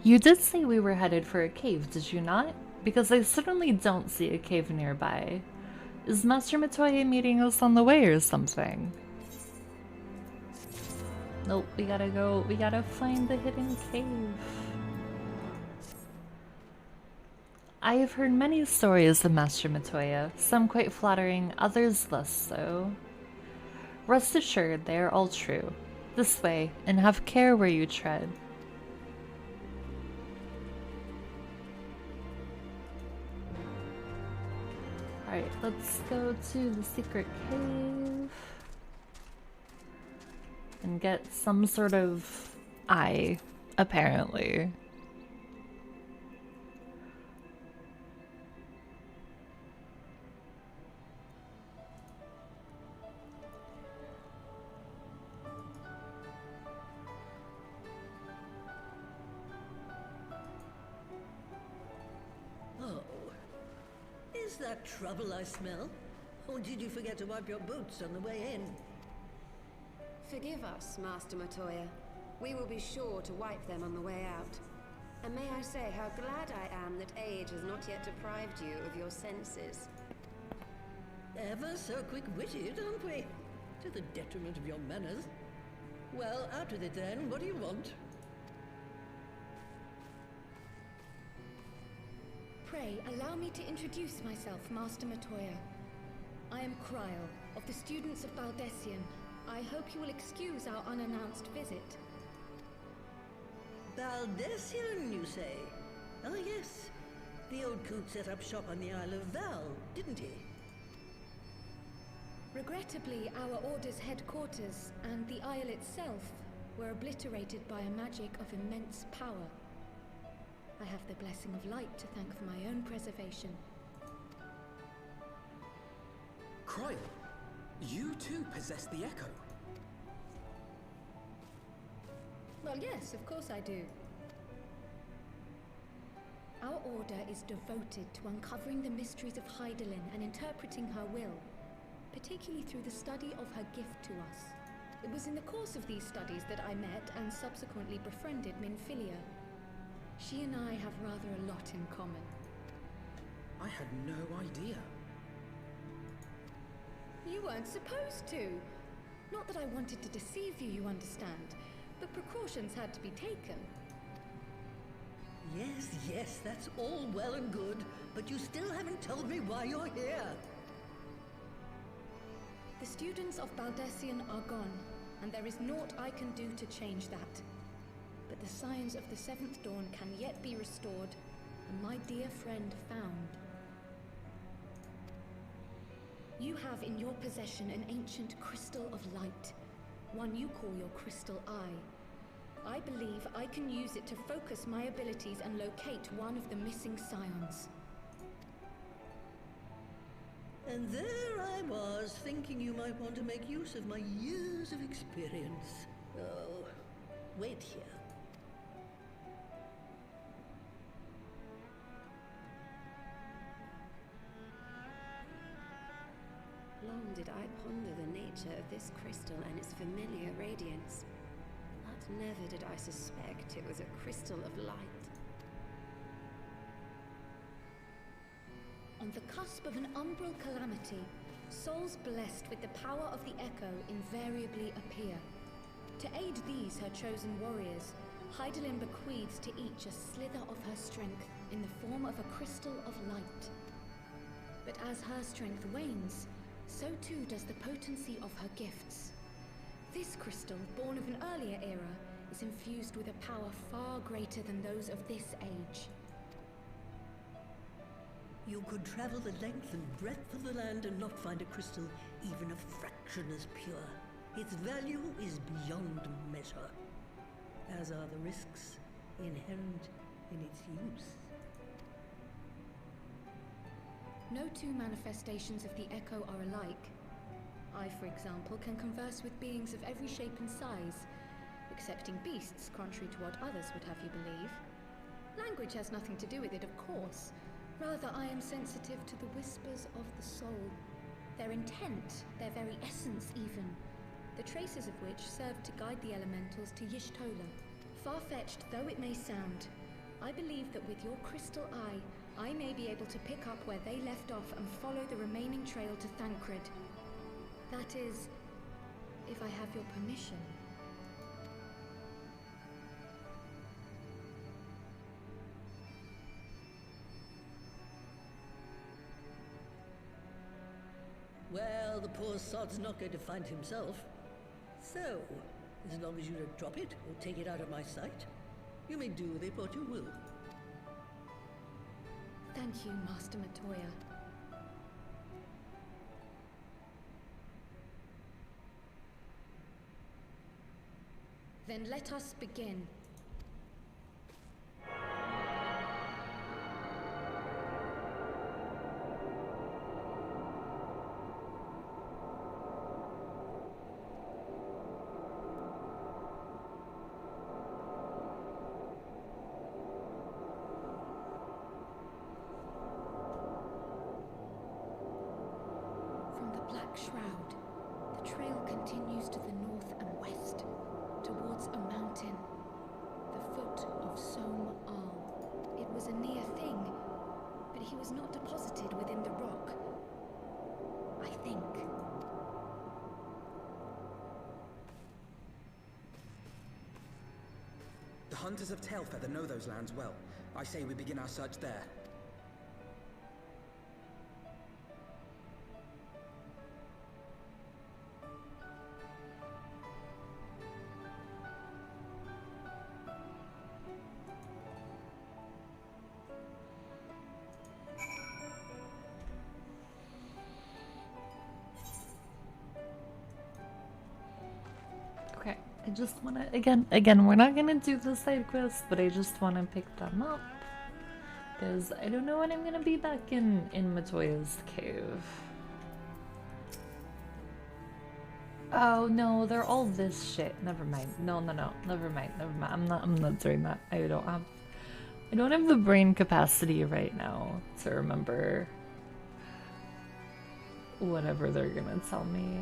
You did say we were headed for a cave, did you not? Because I certainly don't see a cave nearby. Is Master Matoya meeting us on the way or something? Nope, we gotta find the hidden cave. I have heard many stories of Master Matoya, some quite flattering, others less so. Rest assured, they are all true. This way, and have care where you tread. Alright, let's go to the secret cave. And get some sort of eye, apparently. Oh, is that trouble I smell? Or did you forget to wipe your boots on the way in? Forgive us, Master Matoya. We will be sure to wipe them on the way out. And may I say how glad I am that age has not yet deprived you of your senses. Ever so quick-witted, aren't we? To the detriment of your manners. Well, out with it then. What do you want? Pray, allow me to introduce myself, Master Matoya. I am Cryle, of the students of Baldessian. I hope you will excuse our unannounced visit. Baldessian, you say? Ah, yes. The old coot set up shop on the Isle of Val, didn't he? Regrettably, our Order's headquarters and the Isle itself were obliterated by a magic of immense power. I have the blessing of light to thank for my own preservation. Croyle, you too possess the Echo. Well, yes, of course I do. Our Order is devoted to uncovering the mysteries of Hydaelyn and interpreting her will, particularly through the study of her gift to us. It was in the course of these studies that I met and subsequently befriended Minfilia. She and I have rather a lot in common. I had no idea. You weren't supposed to. Not that I wanted to deceive you, you understand, but precautions had to be taken. Yes, yes, that's all well and good, but you still haven't told me why you're here. The students of Baldessian are gone, and there is naught I can do to change that. But the signs of the Seventh Dawn can yet be restored, and my dear friend found. You have in your possession an ancient crystal of light, one you call your crystal eye. I believe I can use it to focus my abilities and locate one of the missing scions. And there I was, thinking you might want to make use of my years of experience. Oh, wait here. Long did I ponder the nature of this crystal and its familiar radiance. But never did I suspect it was a crystal of light. On the cusp of an umbral calamity, souls blessed with the power of the Echo invariably appear. To aid these, her chosen warriors, Hydaelyn bequeaths to each a slither of her strength in the form of a crystal of light. But as her strength wanes, so too does the potency of her gifts. This crystal, born of an earlier era, is infused with a power far greater than those of this age. You could travel the length and breadth of the land and not find a crystal even a fraction as pure. Its value is beyond measure, as are the risks inherent in its use. No two manifestations of the Echo are alike. I, for example, can converse with beings of every shape and size, excepting beasts, contrary to what others would have you believe. Language has nothing to do with it, of course. Rather, I am sensitive to the whispers of the soul. Their intent, their very essence even, the traces of which serve to guide the elementals to Y'shtola. Far-fetched though it may sound, I believe that with your crystal eye, I may be able to pick up where they left off and follow the remaining trail to Thancred. That is, if I have your permission. Well, the poor sod's not going to find himself. So, as long as you don't drop it or take it out of my sight, you may do with it what you will. Thank you, Master Matoya. Then let us begin. From the Black Shroud, the trail continues to the north and west, towards a mountain, the foot of Som Al. It was a near thing, but he was not deposited within the rock. I think. The hunters of Tailfeather know those lands well. I say we begin our search there. just wanna, again, we're not gonna do the side quest, but I just wanna pick them up. Because I don't know when I'm gonna be back in Matoya's cave. Oh no, they're all this shit. Never mind. No, never mind. I'm not doing that. I don't have the brain capacity right now to remember whatever they're gonna tell me.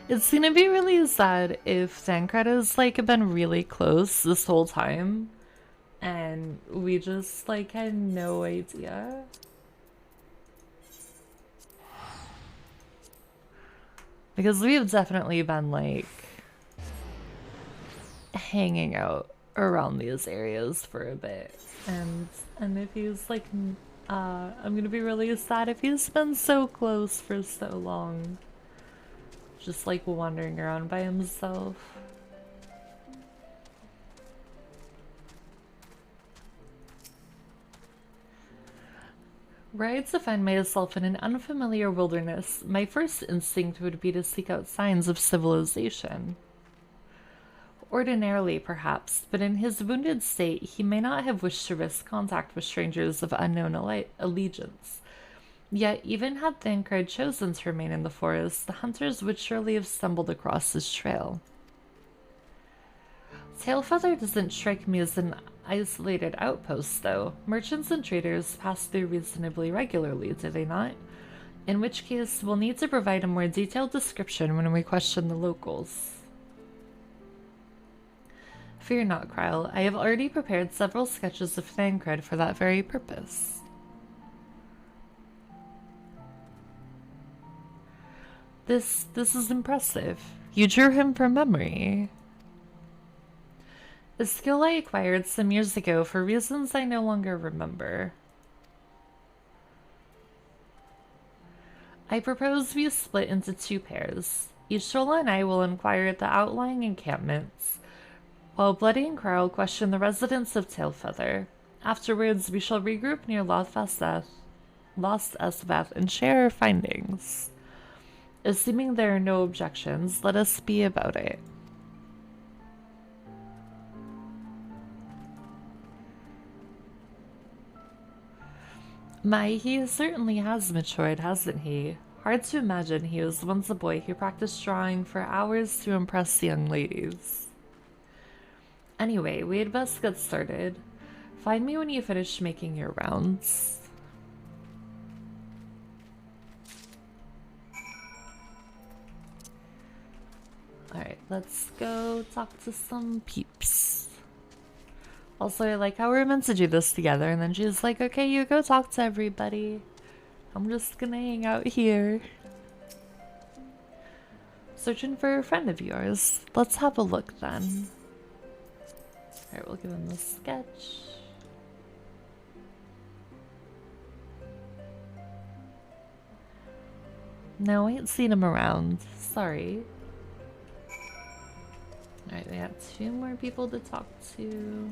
It's gonna be really sad if Thancred has like been really close this whole time and we just like had no idea. Because we've definitely been like hanging out around these areas for a bit, and if he's like I'm gonna be really sad if he's been so close for so long, just like wandering around by himself. Were I to find myself in an unfamiliar wilderness, my first instinct would be to seek out signs of civilization. Ordinarily, perhaps, but in his wounded state, he may not have wished to risk contact with strangers of unknown allegiance. Yet, even had Thancred chosen to remain in the forest, the hunters would surely have stumbled across his trail. Tailfeather doesn't strike me as an isolated outpost, though. Merchants and traders pass through reasonably regularly, do they not? In which case, we'll need to provide a more detailed description when we question the locals. Fear not, Kryle. I have already prepared several sketches of Thancred for that very purpose. This is impressive. You drew him from memory. A skill I acquired some years ago for reasons I no longer remember. I propose we split into 2 pairs. Ishola and I will inquire at the outlying encampments, while Bloody and Kryle question the residents of Tailfeather. Afterwards, we shall regroup near Lost Esbeth and share our findings. Assuming there are no objections, let us be about it. My, he certainly has matured, hasn't he? Hard to imagine he was once a boy who practiced drawing for hours to impress the young ladies. Anyway, we had best get started. Find me when you finish making your rounds. Alright, let's go talk to some peeps. Also, I like how we're meant to do this together, and then she's like, okay, you go talk to everybody. I'm just gonna hang out here. Searching for a friend of yours. Let's have a look then. Alright, we'll give him the sketch. No, I ain't seen him around. Sorry. Alright, we got 2 more people to talk to.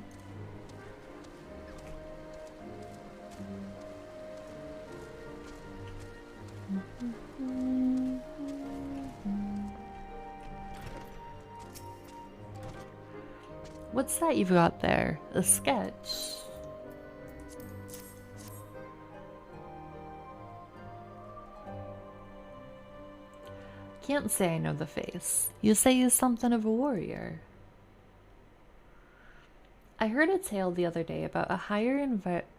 What's that you've got there? A sketch? Can't say I know the face. You say he's something of a warrior. I heard a tale the other day about a higher oh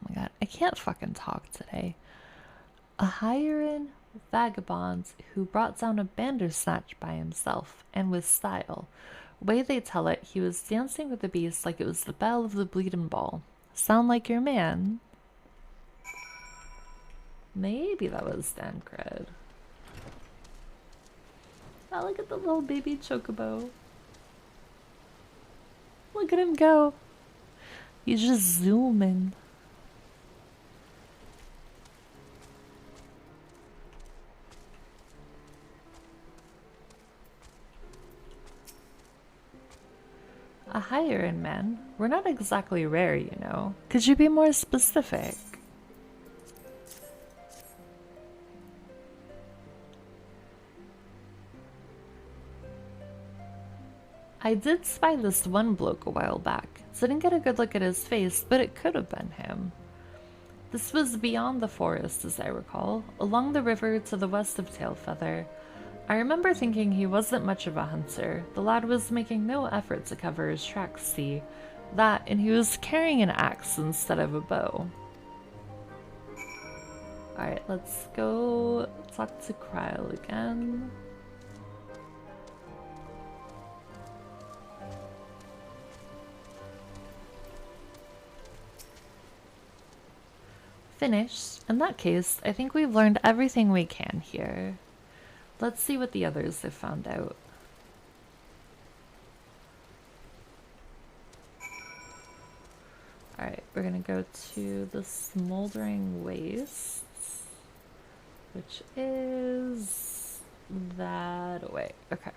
my god, I can't fucking talk today. A hireling vagabond who brought down a bandersnatch by himself, and with style. Way they tell it, he was dancing with the beast like it was the belle of the bleeding ball. Sound like your man? Maybe that was Thancred. Oh, look at the little baby chocobo. Look at him go. He's just zooming. A hiring man? We're not exactly rare, you know. Could you be more specific? I did spy this one bloke a while back. Didn't get a good look at his face, but it could have been him. This was beyond the forest, as I recall, along the river to the west of Tailfeather. I remember thinking he wasn't much of a hunter. The lad was making no effort to cover his tracks, see. That, and he was carrying an axe instead of a bow. Alright, let's go talk to Kryl again. Finished. In that case, I think we've learned everything we can here. Let's see what the others have found out. Alright, we're gonna go to the Smoldering Wastes, which is that way. Okay.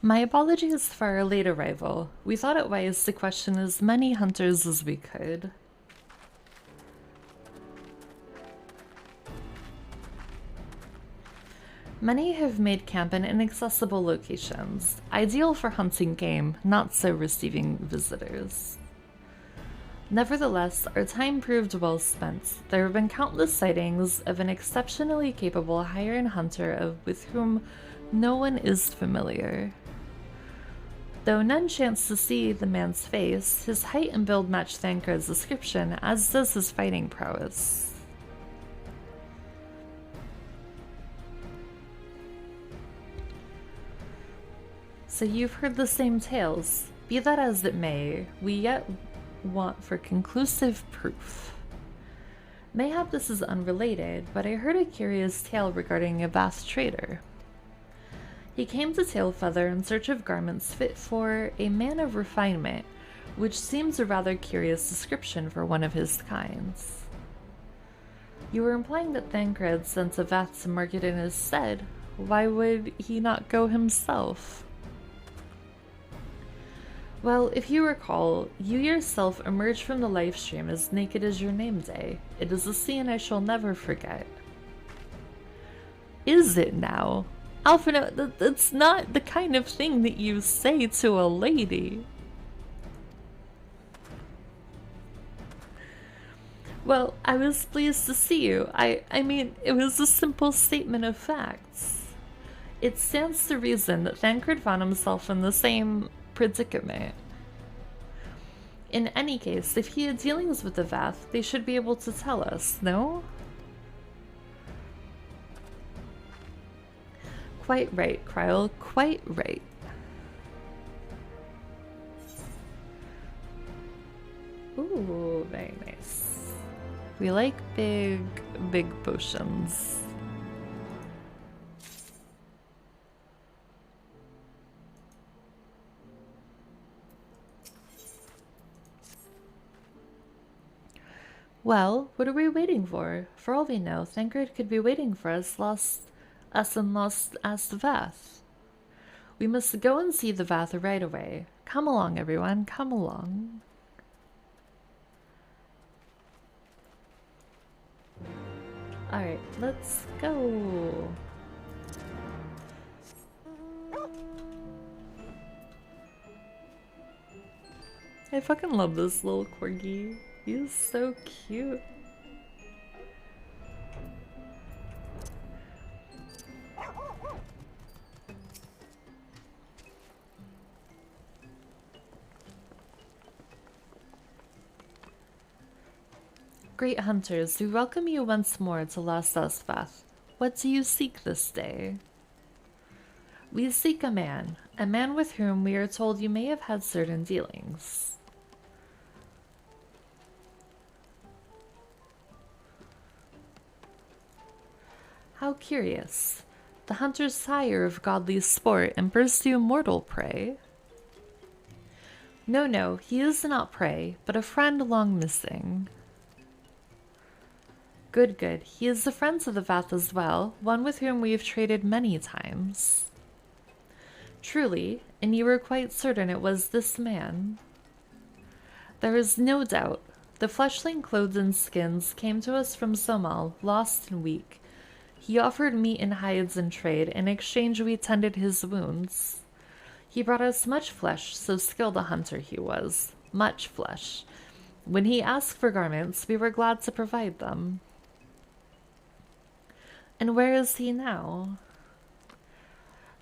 My apologies for our late arrival. We thought it wise to question as many hunters as we could. Many have made camp in inaccessible locations, ideal for hunting game, not so receiving visitors. Nevertheless, our time proved well spent. There have been countless sightings of an exceptionally capable Hiren hunter with whom no one is familiar. Though none chanced to see the man's face, his height and build match Thancred's description, as does his fighting prowess. So you've heard the same tales. Be that as it may, we yet want for conclusive proof. Mayhap this is unrelated, but I heard a curious tale regarding a vast trader. He came to Tailfeather in search of garments fit for a man of refinement, which seems a rather curious description for one of his kinds. You were implying that Thancred sent a Vath to market in his stead. Why would he not go himself? Well, if you recall, you yourself emerged from the life stream as naked as your name day. It is a scene I shall never forget. Is it now? Alphino, that's not the kind of thing that you say to a lady. Well, I was pleased to see you. I mean, it was a simple statement of facts. It stands to reason that Thancred found himself in the same predicament. In any case, if he had dealings with the Vath, they should be able to tell us, no? Quite right, Kryl, quite right. Ooh, very nice. We like big potions. Well, what are we waiting for? For all we know, Thancred could be waiting for us as the Vath. We must go and see the Vath right away. Come along, everyone, come along. Alright, let's go. I fucking love this little corgi. He's so cute. Great hunters, we welcome you once more to Lost Osvath. What do you seek this day? We seek a man with whom we are told you may have had certain dealings. How curious. The hunters tire of godly sport and pursue mortal prey. No, he is not prey, but a friend long missing. Good. He is a friend to the Vath as well, one with whom we have traded many times. Truly, and you were quite certain it was this man? There is no doubt. The fleshling clothed in skins came to us from Somal, lost and weak. He offered meat and hides in trade. In exchange we tended his wounds. He brought us much flesh, so skilled a hunter he was. Much flesh. When he asked for garments, we were glad to provide them. And where is he now?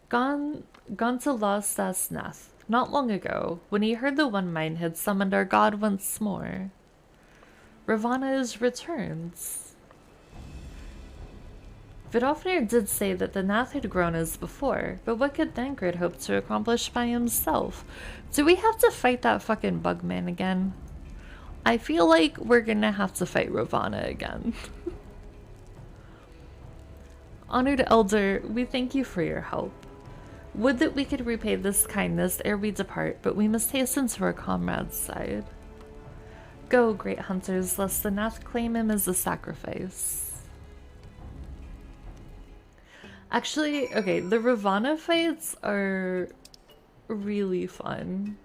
Gone to Lost Asnath, not long ago, when he heard the One Mind had summoned our god once more. Ravana is returns. Vidofnir did say that the Nath had grown as before, but what could Thancred hope to accomplish by himself? Do we have to fight that fucking bugman again? I feel like we're gonna have to fight Ravana again. Honored Elder, we thank you for your help. Would that we could repay this kindness ere we depart, but we must hasten to our comrade's side. Go, great hunters, lest the Nath claim him as a sacrifice. Actually, okay, the Ravana fights are really fun.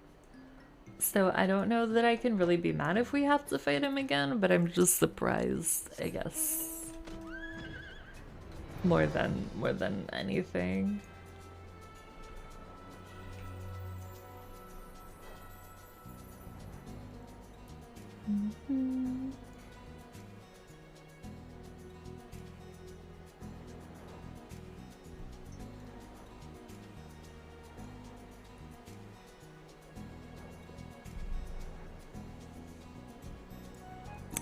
So I don't know that I can really be mad if we have to fight him again, but I'm just surprised, I guess. More than anything.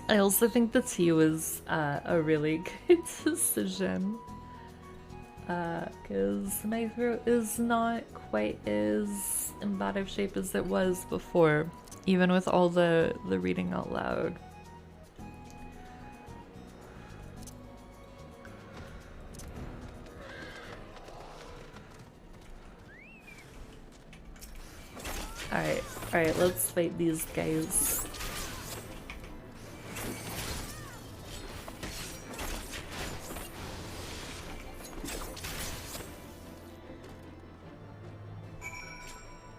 I also think the tea was a really good decision. Because my throat is not quite as in bad of shape as it was before, even with all the reading out loud. Alright, let's fight these guys.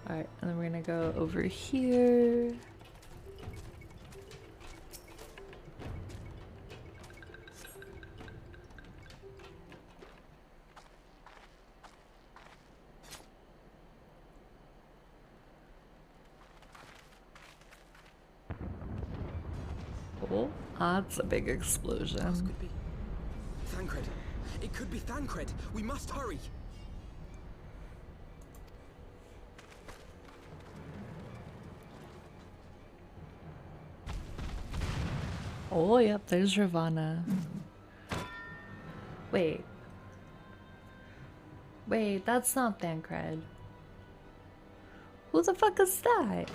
Alright, and then we're gonna go over here. Oh, that's a big explosion. This could be Thancred. It could be Thancred. We must hurry. Oh, yep, there's Ravana. Wait, that's not Thancred. Who the fuck is that?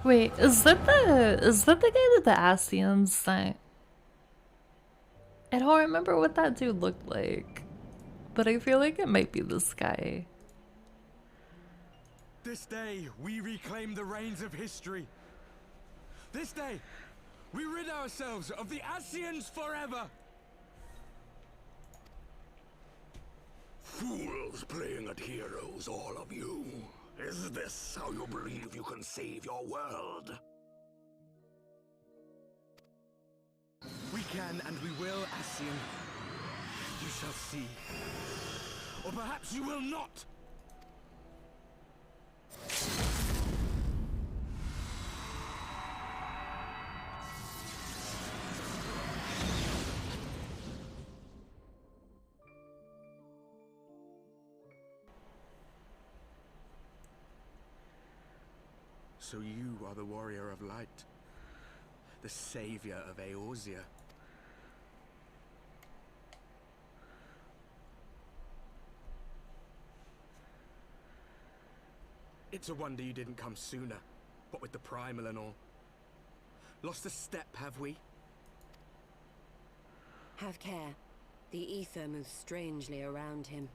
Wait, is that the guy that the Ascians sent? I don't remember what that dude looked like, but I feel like it might be this guy. This day, we reclaim the reins of history. This day, we rid ourselves of the Ascians forever. Fools playing at heroes, all of you. Is this how you believe you can save your world? We can and we will, Ascian. You shall see. Or perhaps you will not! So you are the Warrior of Light, the savior of Eorzea. It's a wonder you didn't come sooner, what with the primal and all. Lost a step, have we? Have care. The ether moves strangely around him.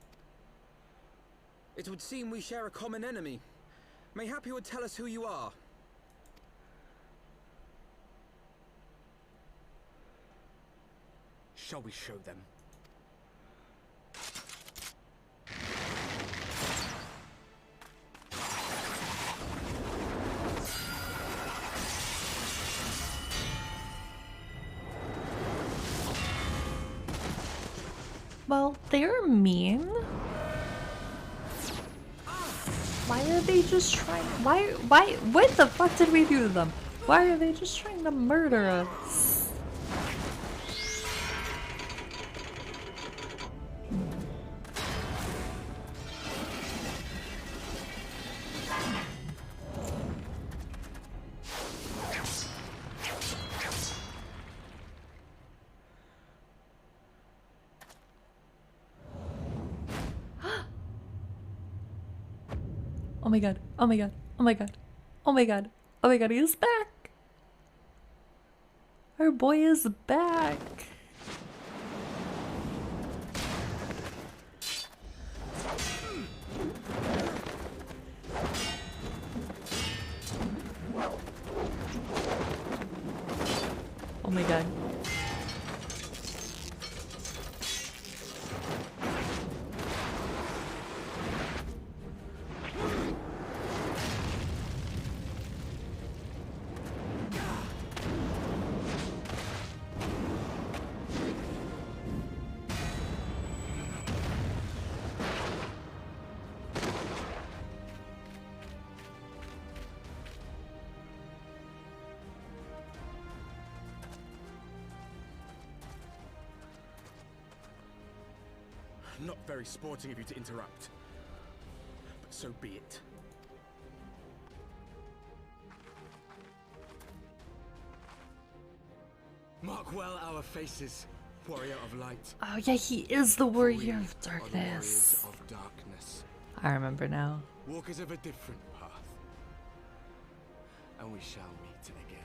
It would seem we share a common enemy. Mayhap you would tell us who you are. Shall we show them? Well, they're mean. Why are they just trying? What the fuck did we do to them? Why are they just trying to murder us? Oh my god, oh my god, oh my god, oh my god, oh my god, he's back! Our boy is back! Oh my god. Not very sporting of you to interrupt, but so be it. Mark well our faces, Warrior of Light. Oh yeah, he is the Warrior of We are the Darkness. Warriors of Darkness. I remember now. Walkers of a different path. And we shall meet again.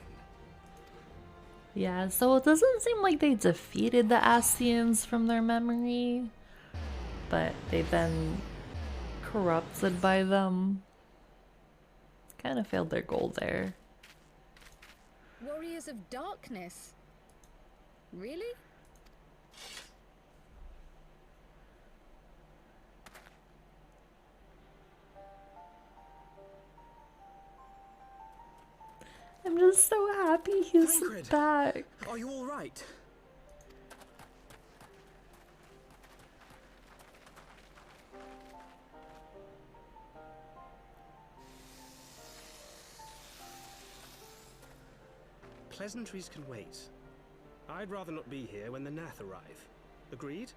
Yeah, so it doesn't seem like they defeated the Ascians from their memory, but they've been corrupted by them. Kind of failed their goal there. Warriors of Darkness? Really? I'm just so happy he's Tancred, back. Are you all right? Pleasantries can wait. I'd rather not be here when the Nath arrive. Agreed?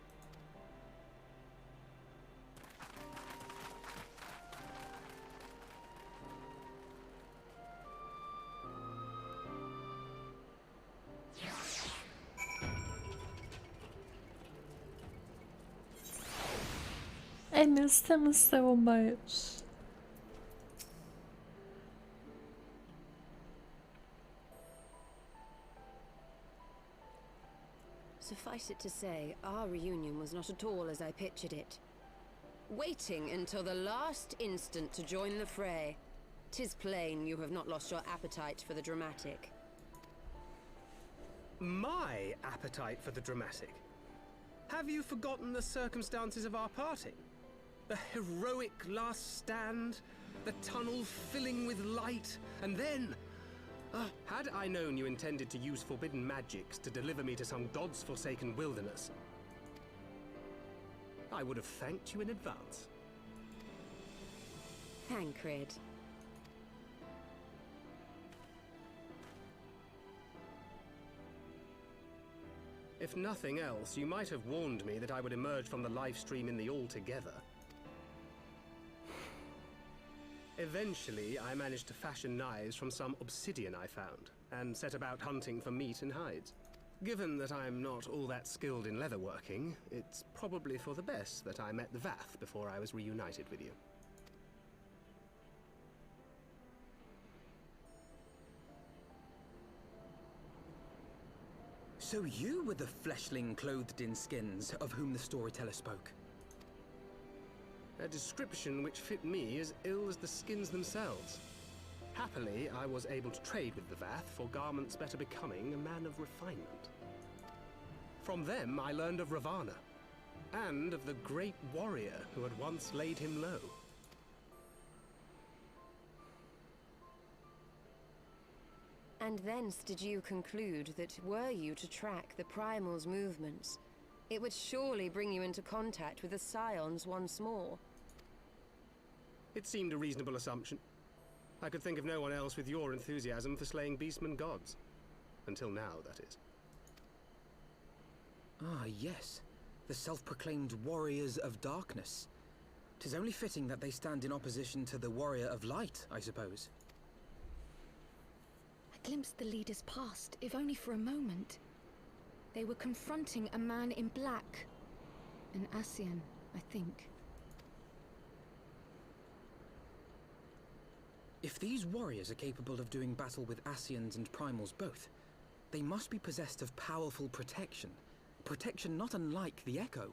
I missed him so much. Suffice it to say, our reunion was not at all as I pictured it. Waiting until the last instant to join the fray. 'Tis plain you have not lost your appetite for the dramatic. My appetite for the dramatic? Have you forgotten the circumstances of our parting? The heroic last stand, the tunnel filling with light, and then... had I known you intended to use forbidden magics to deliver me to some god's forsaken wilderness, I would have thanked you in advance. Tancred. If nothing else, you might have warned me that I would emerge from the live stream in the all together. Eventually, I managed to fashion knives from some obsidian I found, and set about hunting for meat and hides. Given that I'm not all that skilled in leatherworking, it's probably for the best that I met the Vath before I was reunited with you. So you were the fleshling clothed in skins of whom the storyteller spoke? A description which fit me as ill as the skins themselves. Happily, I was able to trade with the Vath for garments better becoming a man of refinement. From them, I learned of Ravana, and of the great warrior who had once laid him low. And thence did you conclude that were you to track the Primal's movements, it would surely bring you into contact with the Scions once more? It seemed a reasonable assumption. I could think of no one else with your enthusiasm for slaying beastmen gods. Until now, that is. Ah, yes. The self-proclaimed Warriors of Darkness. 'Tis only fitting that they stand in opposition to the Warrior of Light, I suppose. I glimpsed the leaders past, if only for a moment. They were confronting a man in black. An Ascian, I think. If these warriors are capable of doing battle with Ascians and Primals both, they must be possessed of powerful protection. Protection not unlike the Echo.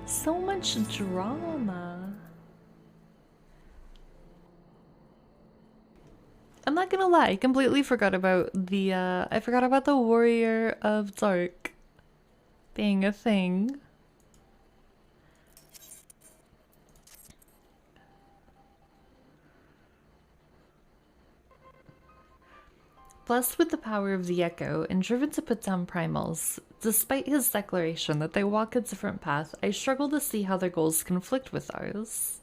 So much drama. I'm not gonna lie, I completely forgot about the I forgot about the Warrior of Dark being a thing. Blessed with the power of the Echo and driven to put down primals, despite his declaration that they walk a different path, I struggle to see how their goals conflict with ours.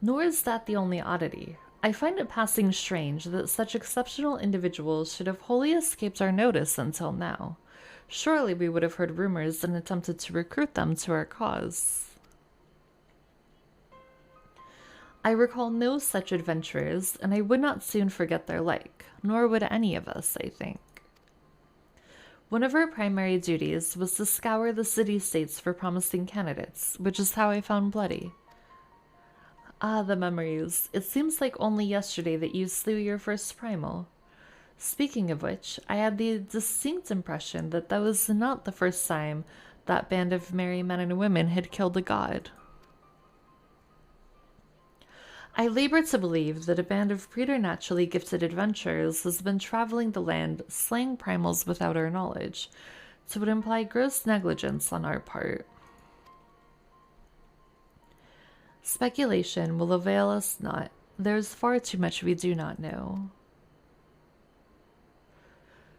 Nor is that the only oddity. I find it passing strange that such exceptional individuals should have wholly escaped our notice until now. Surely we would have heard rumors and attempted to recruit them to our cause. I recall no such adventurers, and I would not soon forget their like, nor would any of us, I think. One of our primary duties was to scour the city-states for promising candidates, which is how I found Bloody. Ah, the memories. It seems like only yesterday that you slew your first primal. Speaking of which, I had the distinct impression that that was not the first time that band of merry men and women had killed a god. I labor to believe that a band of preternaturally gifted adventurers has been traveling the land slaying primals without our knowledge, so it would imply gross negligence on our part. Speculation will avail us not. There is far too much we do not know.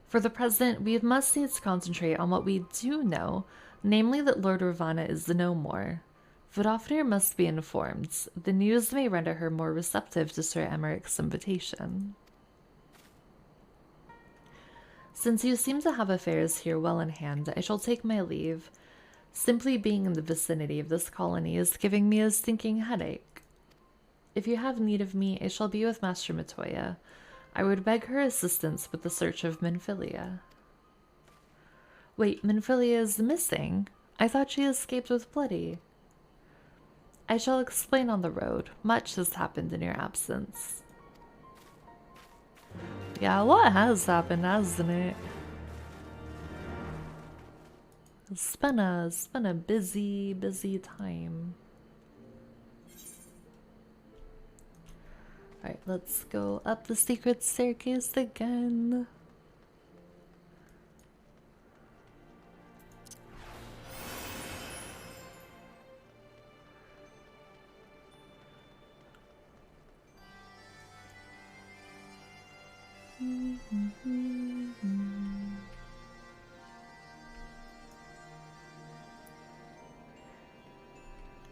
For the present, we must needs concentrate on what we do know, namely that Lord Ravana is no more. Vidofnir must be informed. The news may render her more receptive to Sir Emeric's invitation. Since you seem to have affairs here well in hand, I shall take my leave. Simply being in the vicinity of this colony is giving me a stinking headache. If you have need of me, I shall be with Master Matoya. I would beg her assistance with the search of Minfilia. Wait, Minfilia is missing? I thought she escaped with Bloody. I shall explain on the road. Much has happened in your absence. Yeah, a lot has happened, hasn't it? It's been a busy, busy time. Alright, let's go up the secret staircase again.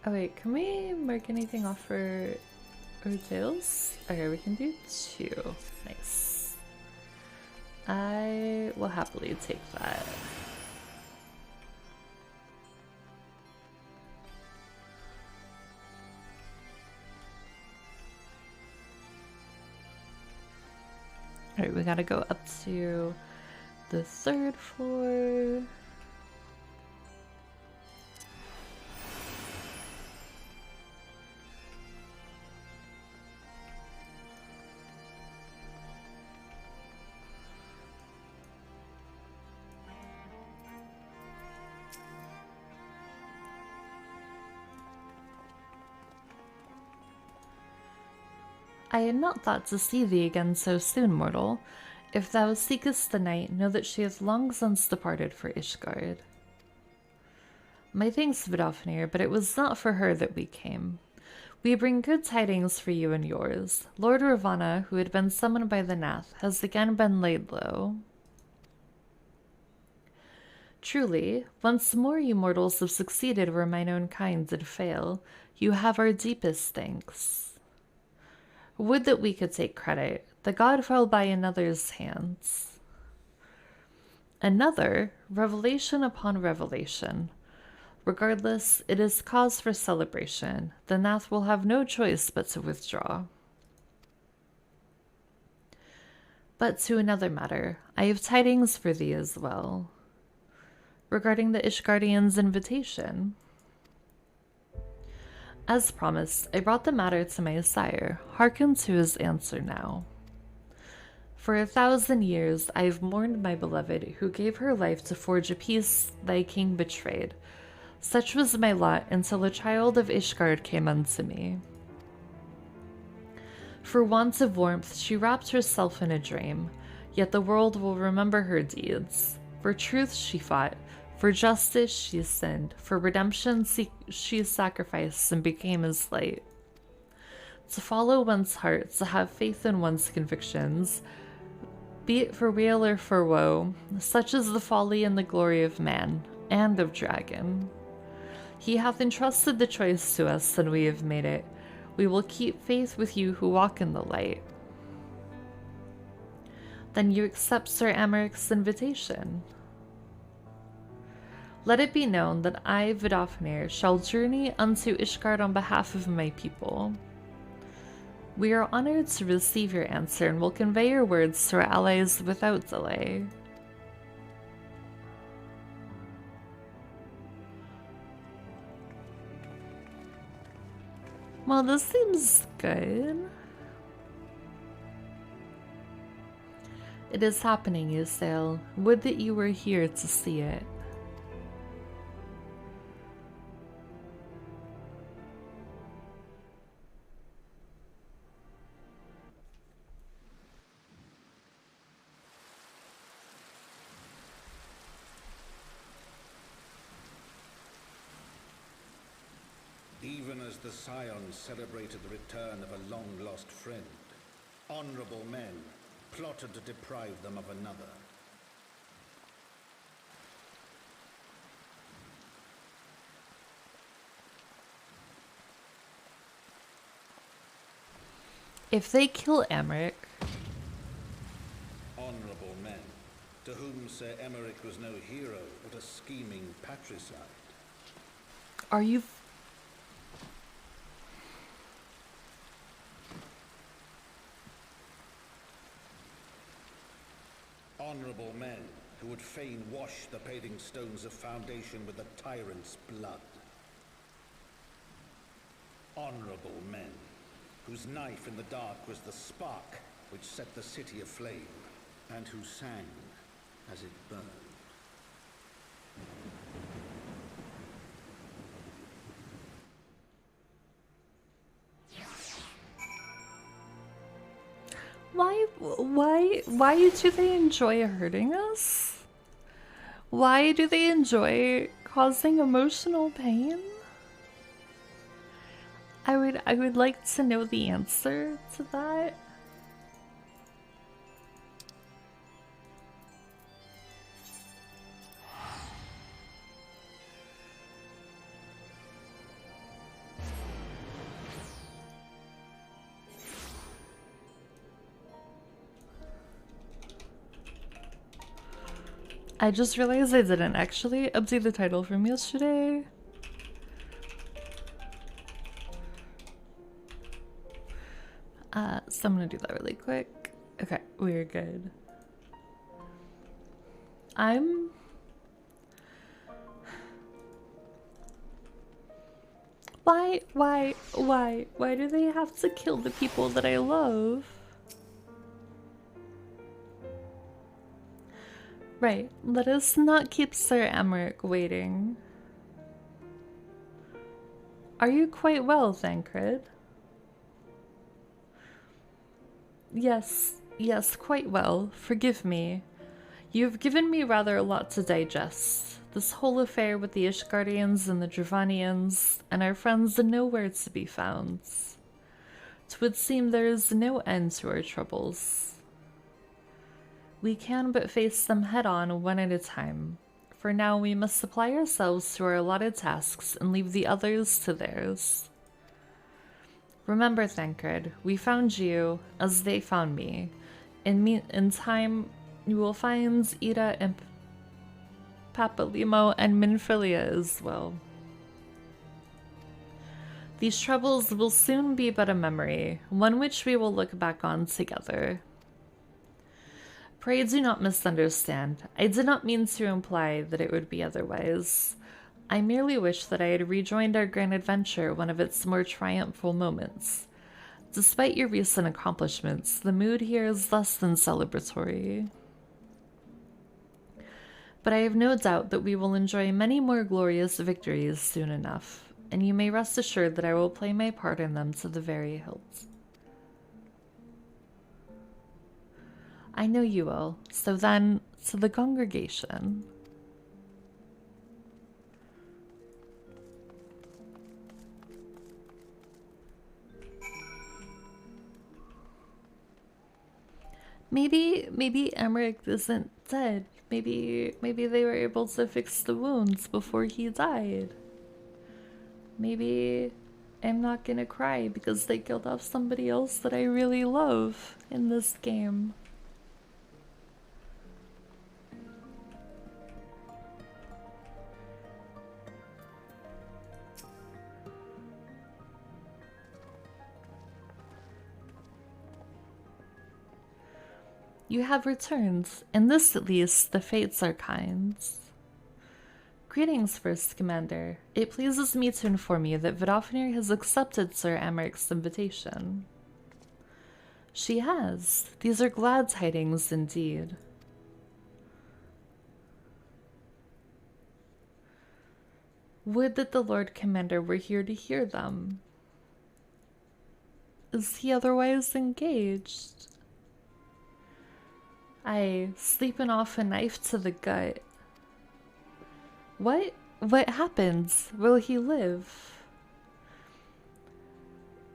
Oh wait, can we mark anything off for our tails? Okay, we can do 2. Nice. I will happily take that. Alright, we gotta go up to the 3rd floor. I had not thought to see thee again so soon, mortal. If thou seekest the night, know that she hath long since departed for Ishgard. My thanks, Vidofnir, but it was not for her that we came. We bring good tidings for you and yours. Lord Ravana, who had been summoned by the Nath, has again been laid low. Truly, once more you mortals have succeeded where mine own kind did fail. You have our deepest thanks. Would that we could take credit. The god fell by another's hands. Another, revelation upon revelation. Regardless, it is cause for celebration. The Nath will have no choice but to withdraw. But to another matter, I have tidings for thee as well. Regarding the Ishgardians' invitation. As promised, I brought the matter to my sire. Hearken to his answer now. For 1,000 years I have mourned my beloved, who gave her life to forge a peace thy king betrayed. Such was my lot until a child of Ishgard came unto me. For want of warmth she wrapped herself in a dream, yet the world will remember her deeds. For truth she fought, for justice she sinned, for redemption she sacrificed and became as light. To follow one's heart, to have faith in one's convictions, be it for weal or for woe, such is the folly and the glory of man, and of dragon. He hath entrusted the choice to us, and we have made it. We will keep faith with you who walk in the light. Then you accept Sir Amaric's invitation. Let it be known that I, Vidofnir, shall journey unto Ishgard on behalf of my people. We are honored to receive your answer and will convey your words to our allies without delay. Well, this seems good. It is happening, Ysael. Would that you were here to see it. Even as the Scions celebrated the return of a long-lost friend, honorable men plotted to deprive them of another. If they kill Amaric... Honorable men, to whom Sir Emeric was no hero, but a scheming patricide. Are you... Honorable men who would fain wash the paving stones of foundation with the tyrant's blood. Honorable men whose knife in the dark was the spark which set the city aflame, and who sang as it burned. Why do they enjoy hurting us? Why do they enjoy causing emotional pain? I would like to know the answer to that. I just realized I didn't actually update the title from yesterday. So I'm gonna do that really quick. Okay, we're good. Why do they have to kill the people that I love? Right, let us not keep Sir Emmerich waiting. Are you quite well, Thancred? Yes, quite well. Forgive me. You've given me rather a lot to digest. This whole affair with the Ishgardians and the Dravanians, and our friends are nowhere to be found. 'Twould seem there is no end to our troubles. We can but face them head-on, one at a time. For now, we must supply ourselves to our allotted tasks and leave the others to theirs. Remember, Thancred, we found you as they found me. In time, you will find Ida and Papalimo and Minfilia as well. These troubles will soon be but a memory, one which we will look back on together. Pray do not misunderstand. I did not mean to imply that it would be otherwise. I merely wish that I had rejoined our grand adventure one of its more triumphal moments. Despite your recent accomplishments, the mood here is less than celebratory. But I have no doubt that we will enjoy many more glorious victories soon enough, and you may rest assured that I will play my part in them to the very hilt. I know you will. So then, to the congregation. Maybe Emmerich isn't dead. Maybe they were able to fix the wounds before he died. Maybe I'm not gonna cry because they killed off somebody else that I really love in this game. You have returned. In this, at least, the fates are kind. Greetings, First Commander. It pleases me to inform you that Vidofnir has accepted Sir Emmerich's invitation. She has. These are glad tidings indeed. Would that the Lord Commander were here to hear them. Is he otherwise engaged? Aye, sleeping off a knife to the gut. What happens? Will he live?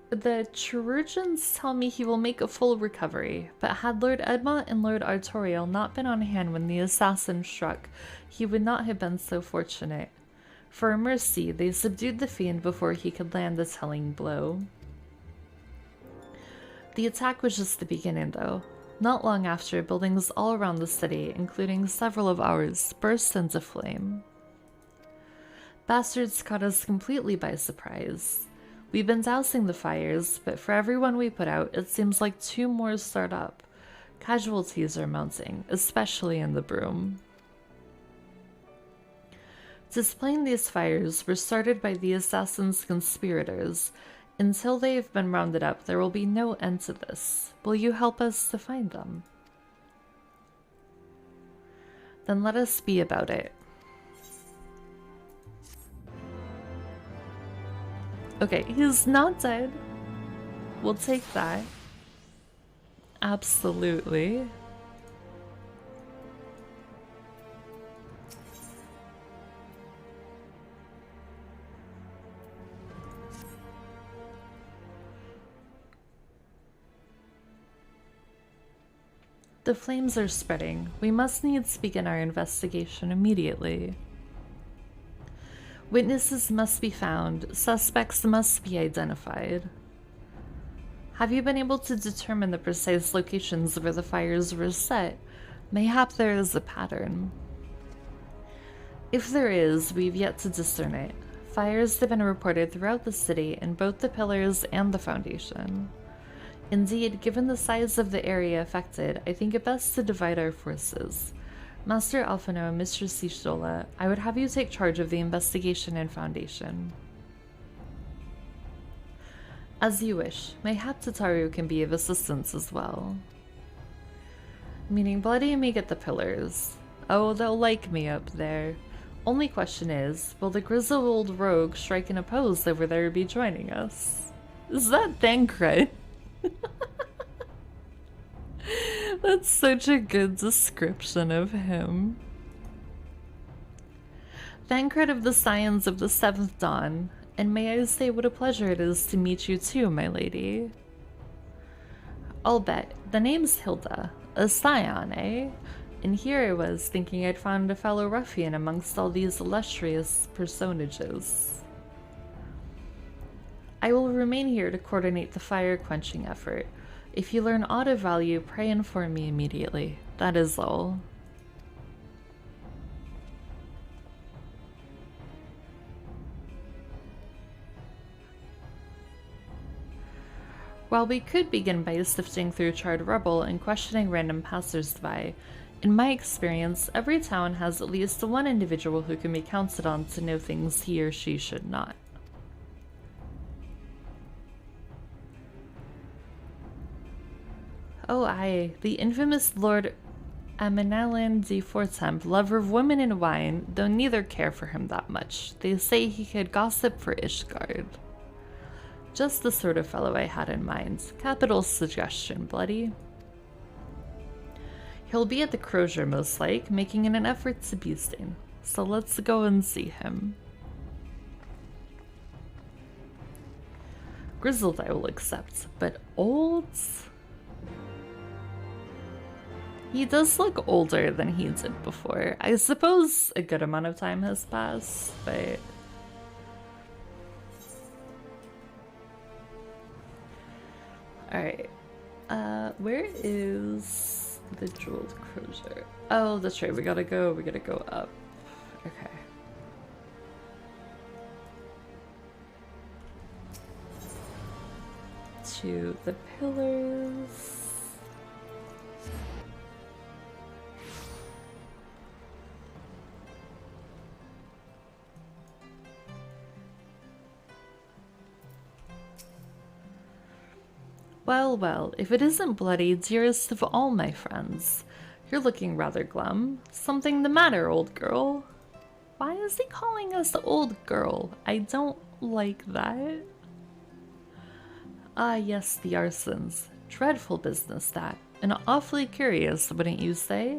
The chirurgeons tell me he will make a full recovery, but had Lord Edmont and Lord Artorial not been on hand when the assassin struck, he would not have been so fortunate. For a mercy, they subdued the fiend before he could land the telling blow. The attack was just the beginning, though. Not long after, buildings all around the city, including several of ours, burst into flame. Bastards caught us completely by surprise. We've been dousing the fires, but for every one we put out, it seems like 2 more start up. Casualties are mounting, especially in the Broom. To explain, these fires were started by the assassin's conspirators. Until they have been rounded up, there will be no end to this. Will you help us to find them? Then let us be about it. Okay, he's not dead. We'll take that. Absolutely. The flames are spreading. We must needs begin our investigation immediately. Witnesses must be found. Suspects must be identified. Have you been able to determine the precise locations where the fires were set? Mayhap there is a pattern. If there is, we've yet to discern it. Fires have been reported throughout the city in both the pillars and the foundation. Indeed, given the size of the area affected, I think it best to divide our forces. Master Alphino and Mistress Shishola, I would have you take charge of the investigation and foundation. As you wish. Mayhap Tataru can be of assistance as well. Meaning Bloody and me get the pillars. Oh, they'll like me up there. Only question is, will the grizzled old rogue strike in a pose over there be joining us? Is that Thancred? That's such a good description of him. Thancred of the Scions of the Seventh Dawn, and may I say what a pleasure it is to meet you too, my lady. I'll bet. The name's Hilda. A scion, eh? And here I was, thinking I'd found a fellow ruffian amongst all these illustrious personages. I will remain here to coordinate the fire-quenching effort. If you learn aught of value, pray inform me immediately. That is all. While we could begin by sifting through charred rubble and questioning random passers-by, in my experience, every town has at least one individual who can be counted on to know things he or she should not. Oh aye, the infamous Lord Amenalin de Fortemp, lover of women and wine, though neither care for him that much. They say he could gossip for Ishgard. Just the sort of fellow I had in mind. Capital suggestion, Bloody. He'll be at the Crozier most like, making an effort to be seen. So let's go and see him. Grizzled I will accept, but old? He does look older than he did before. I suppose a good amount of time has passed, but... Alright. Where is the jeweled crozier? Oh, that's right, we gotta go up. Okay. To the pillars. Well, well, if it isn't Bloody, dearest of all my friends. You're looking rather glum. Something the matter, old girl? Why is he calling us old girl? I don't like that. Ah, yes, the arsons. Dreadful business, that. And awfully curious, wouldn't you say?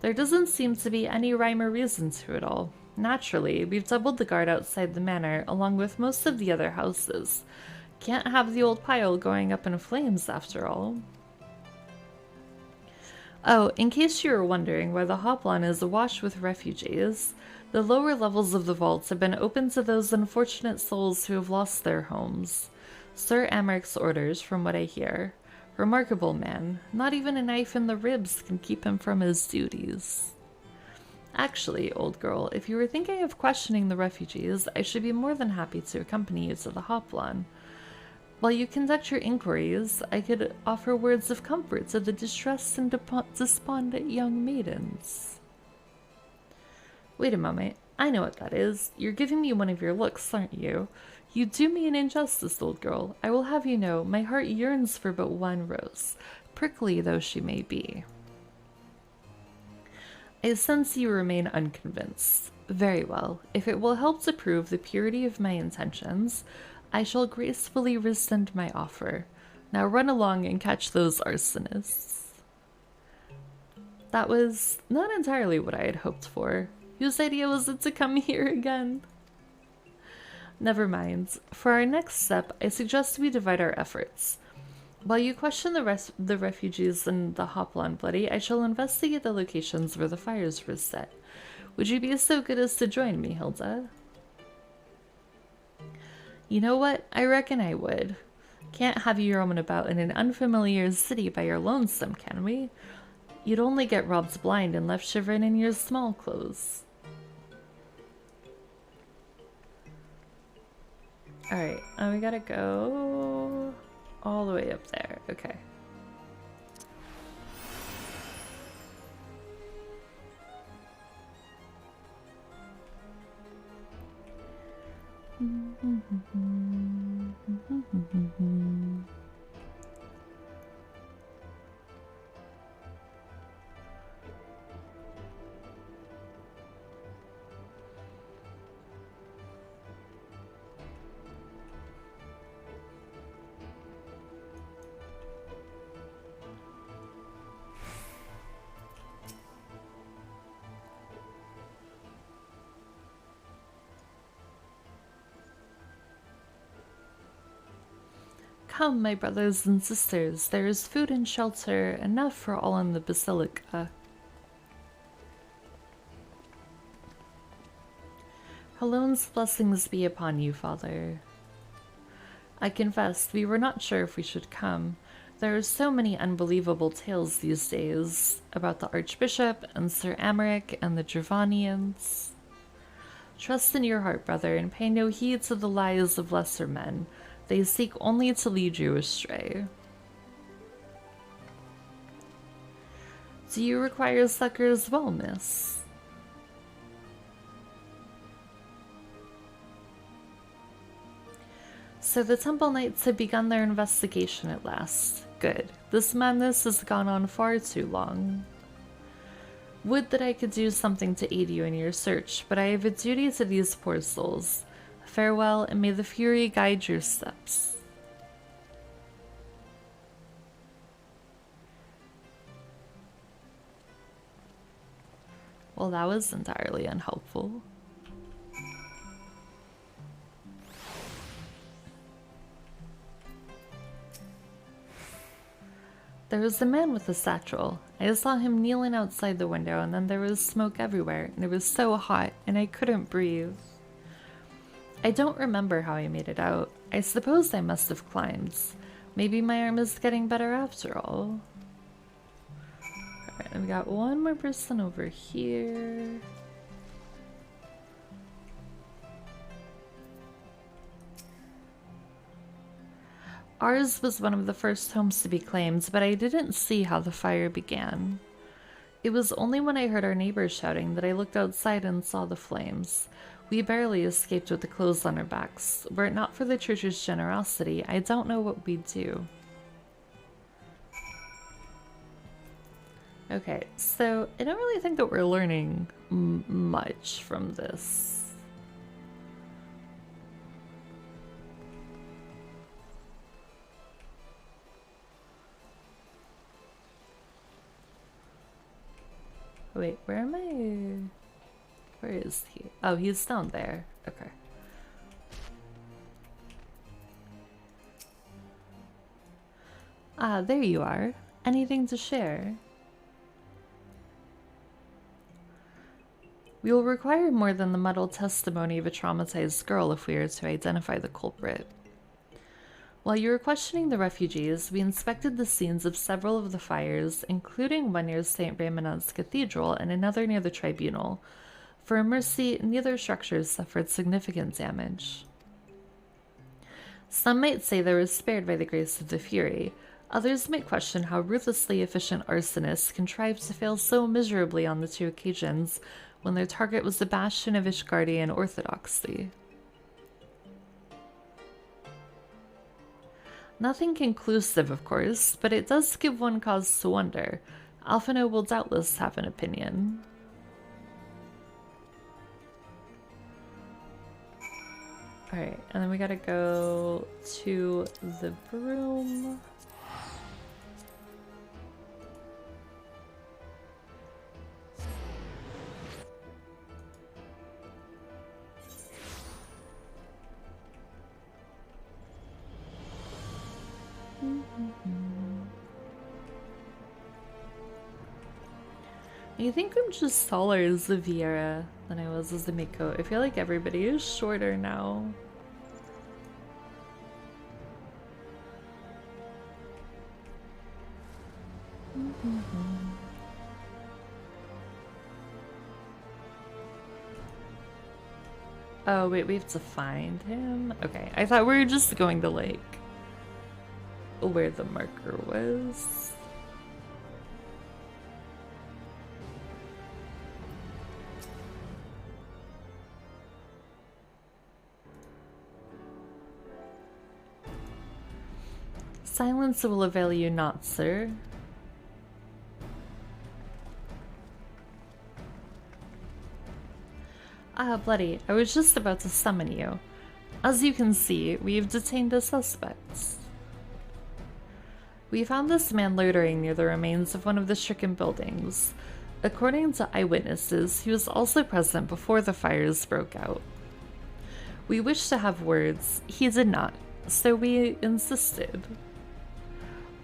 There doesn't seem to be any rhyme or reason to it all. Naturally, we've doubled the guard outside the manor, along with most of the other houses. Can't have the old pile going up in flames, after all. Oh, in case you were wondering why the Hoplon is awash with refugees, the lower levels of the vaults have been opened to those unfortunate souls who have lost their homes. Sir Amaric's orders, from what I hear. Remarkable man. Not even a knife in the ribs can keep him from his duties. Actually, old girl, if you were thinking of questioning the refugees, I should be more than happy to accompany you to the Hoplon. While you conduct your inquiries, I could offer words of comfort to the distressed and despondent young maidens. Wait a moment, I know what that is. You're giving me one of your looks, aren't you? You do me an injustice, old girl. I will have you know, my heart yearns for but one rose, prickly though she may be. I sense you remain unconvinced. Very well. If it will help to prove the purity of my intentions, I shall gracefully rescind my offer. Now run along and catch those arsonists. That was not entirely what I had hoped for. Whose idea was it to come here again? Never mind. For our next step, I suggest we divide our efforts. While you question the refugees in the Hopalon Bloody, I shall investigate the locations where the fires were set. Would you be so good as to join me, Hilda? You know what? I reckon I would. Can't have you roaming about in an unfamiliar city by your lonesome, can we? You'd only get robbed blind and left shivering in your small clothes. Alright, we gotta go all the way up there. Okay. Come, my brothers and sisters, there is food and shelter enough for all in the Basilica. Halone's blessings be upon you, Father. I confess, we were not sure if we should come. There are so many unbelievable tales these days about the Archbishop and Sir Amaric and the Dravanians. Trust in your heart, brother, and pay no heed to the lies of lesser men. They seek only to lead you astray. Do you require succor as well, miss? So the Temple Knights have begun their investigation at last. Good. This madness has gone on far too long. Would that I could do something to aid you in your search, but I have a duty to these poor souls. Farewell, and may the Fury guide your steps. Well, that was entirely unhelpful. There was a man with a satchel. I saw him kneeling outside the window, and then there was smoke everywhere, and it was so hot, and I couldn't breathe. I don't remember how I made it out. I suppose I must have climbed. Maybe my arm is getting better after all. Alright, we got one more person over here. Ours was one of the first homes to be claimed, but I didn't see how the fire began. It was only when I heard our neighbors shouting that I looked outside and saw the flames. We barely escaped with the clothes on our backs. Were it not for the church's generosity, I don't know what we'd do. Okay, so I don't really think that we're learning much from this. Wait, where am I? Where is he? Oh, he's down there. Okay. Ah, there you are. Anything to share? We will require more than the muddled testimony of a traumatized girl if we are to identify the culprit. While you were questioning the refugees, we inspected the scenes of several of the fires, including one near St. Raymond's Cathedral and another near the Tribunal. For a mercy, neither structures suffered significant damage. Some might say they were spared by the grace of the Fury. Others might question how ruthlessly efficient arsonists contrived to fail so miserably on the two occasions when their target was the bastion of Ishgardian orthodoxy. Nothing conclusive, of course, but it does give one cause to wonder. Alphino will doubtless have an opinion. Alright, and then we gotta go to the broom. I think I'm just taller as a Viera than I was as a Miko. I feel like everybody is shorter now. Oh wait, we have to find him? Okay, I thought we were just going to like where the marker was. Silence will avail you not, sir. Ah, bloody, I was just about to summon you. As you can see, we've detained a suspect. We found this man loitering near the remains of one of the stricken buildings. According to eyewitnesses, he was also present before the fires broke out. We wished to have words. He did not, so we insisted.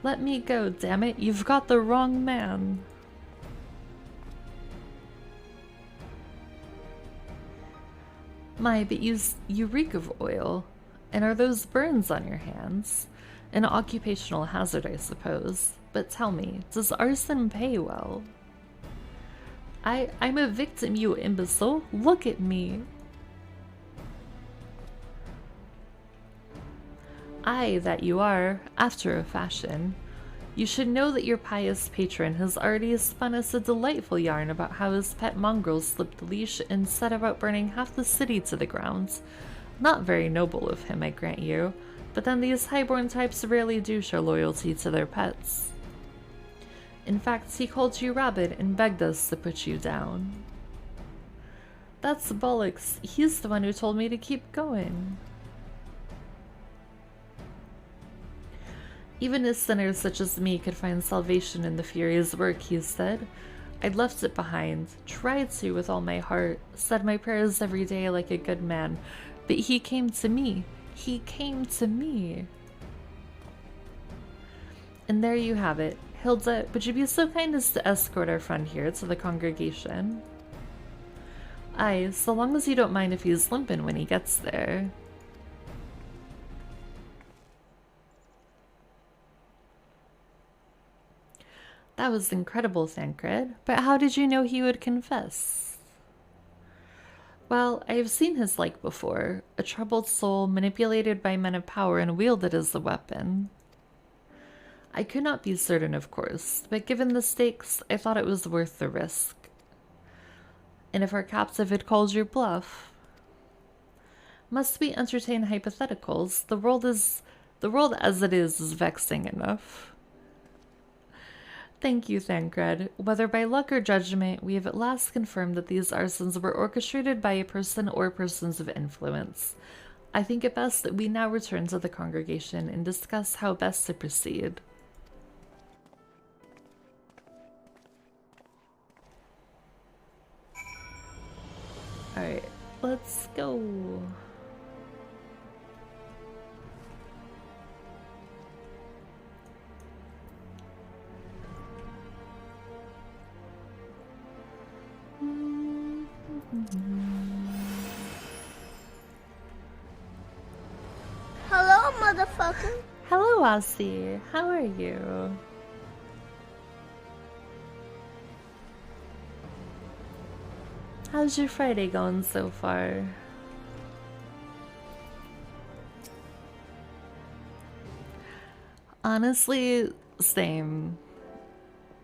Let me go, damn it. You've got the wrong man. My, but you reek of oil. And are those burns on your hands? An occupational hazard, I suppose. But tell me, does arson pay well? I'm a victim, you imbecile. Look at me. Aye, that you are, after a fashion. You should know that your pious patron has already spun us a delightful yarn about how his pet mongrel slipped the leash and set about burning half the city to the ground. Not very noble of him, I grant you, but then these highborn types rarely do show loyalty to their pets. In fact, he called you rabid and begged us to put you down. That's bollocks. He's the one who told me to keep going. Even a sinner such as me could find salvation in the Fury's work, he said. I'd left it behind, tried to with all my heart, said my prayers every day like a good man, but he came to me. He came to me. And there you have it. Hilda, would you be so kind as to escort our friend here to the congregation? Aye, so long as you don't mind if he's limping when he gets there. That was incredible, Thancred, but how did you know he would confess? Well, I have seen his like before, a troubled soul manipulated by men of power and wielded as a weapon. I could not be certain, of course, but given the stakes, I thought it was worth the risk. And if our captive had called your bluff? Must we entertain hypotheticals? The world as it is vexing enough. Thank you, Thancred. Whether by luck or judgment, we have at last confirmed that these arsons were orchestrated by a person or persons of influence. I think it best that we now return to the congregation and discuss how best to proceed. Alright, let's go. Hello, motherfucker. Hello, Aussie. How are you? How's your Friday going so far? Honestly, same.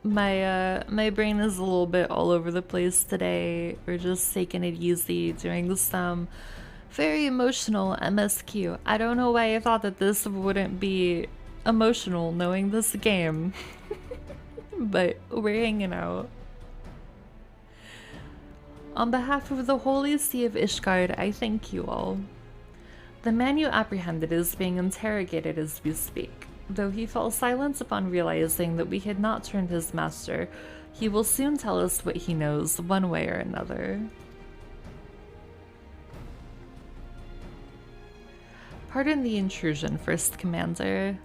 My brain is a little bit all over the place today. We're just taking it easy, doing some very emotional MSQ. I don't know why I thought that this wouldn't be emotional knowing this game. But we're hanging out. On behalf of the Holy See of Ishgard, I thank you all. The man you apprehended is being interrogated as we speak. Though he fell silent upon realizing that we had not turned his master, he will soon tell us what he knows, one way or another. Pardon the intrusion, First Commander.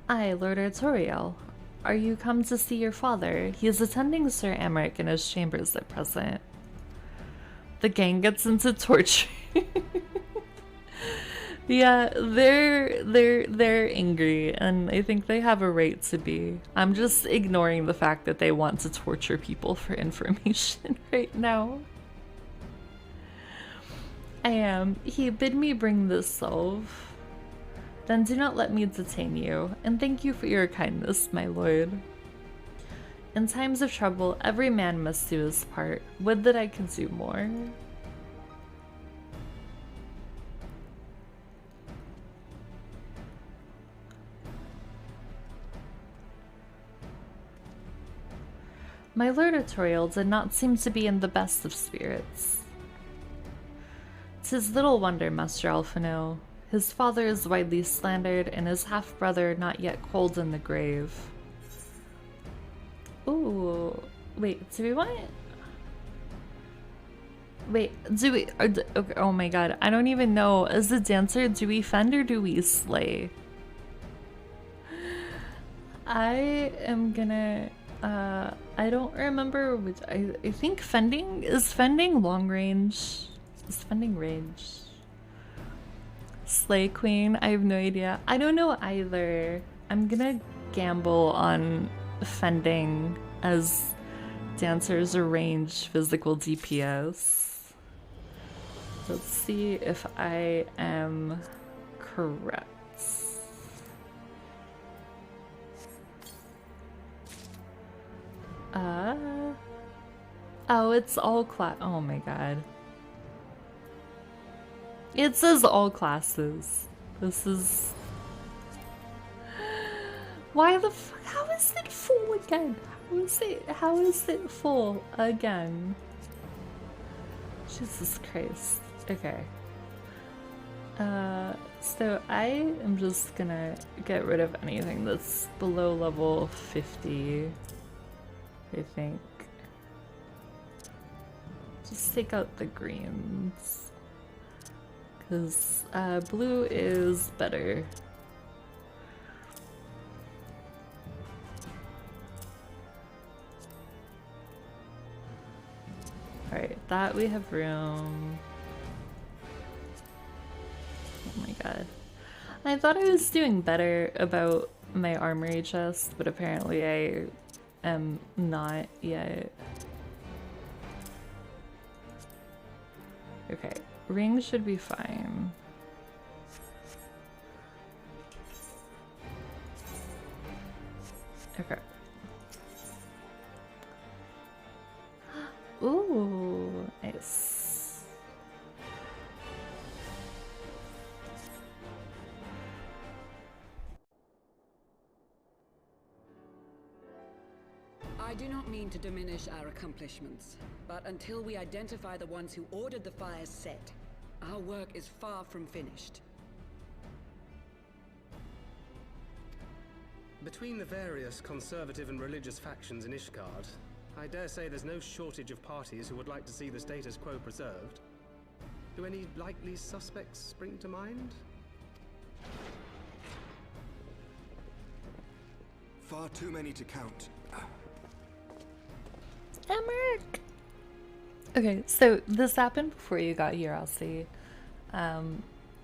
Aye, Lord Artoriel. are you come to see your father? He is attending Sir Amric in his chambers at present. The gang gets into torture. Yeah, they're angry, and I think they have a right to be. I'm just ignoring the fact that they want to torture people for information right now. I am. He bid me bring this salve. Then do not let me detain you, and thank you for your kindness, my lord. In times of trouble, every man must do his part. Would that I could do more. My Lord Artorial did not seem to be in the best of spirits. 'Tis little wonder, Master Alphino. His father is widely slandered, and his half-brother not yet cold in the grave. Ooh, wait, do we want it? Wait, do we, okay, oh my god, I don't even know. As a dancer, do we fend or do we slay? I am gonna, I don't remember which, I think fending, is fending long range? Is fending range? Slay Queen, I have no idea. I don't know either. I'm gonna gamble on fending as dancers or range physical DPS. Let's see if I am correct. Oh, it's all class. Oh my god. It says all classes. This is... Why the fuck? How is it full again? How is it full again? Jesus Christ. Okay. So I am just gonna get rid of anything that's below level 50, I think. Just take out the greens. Because blue is better. Alright, that we have room. Oh my god. I thought I was doing better about my armory chest, but apparently I am not yet. Okay, ring should be fine. Okay. Ooh, nice. I do not mean to diminish our accomplishments, but until we identify the ones who ordered the fires set, our work is far from finished. Between the various conservative and religious factions in Ishgard, I dare say there's no shortage of parties who would like to see the status quo preserved. Do any likely suspects spring to mind? Far too many to count. Emmerich! Okay, so this happened before you got here, Aussie.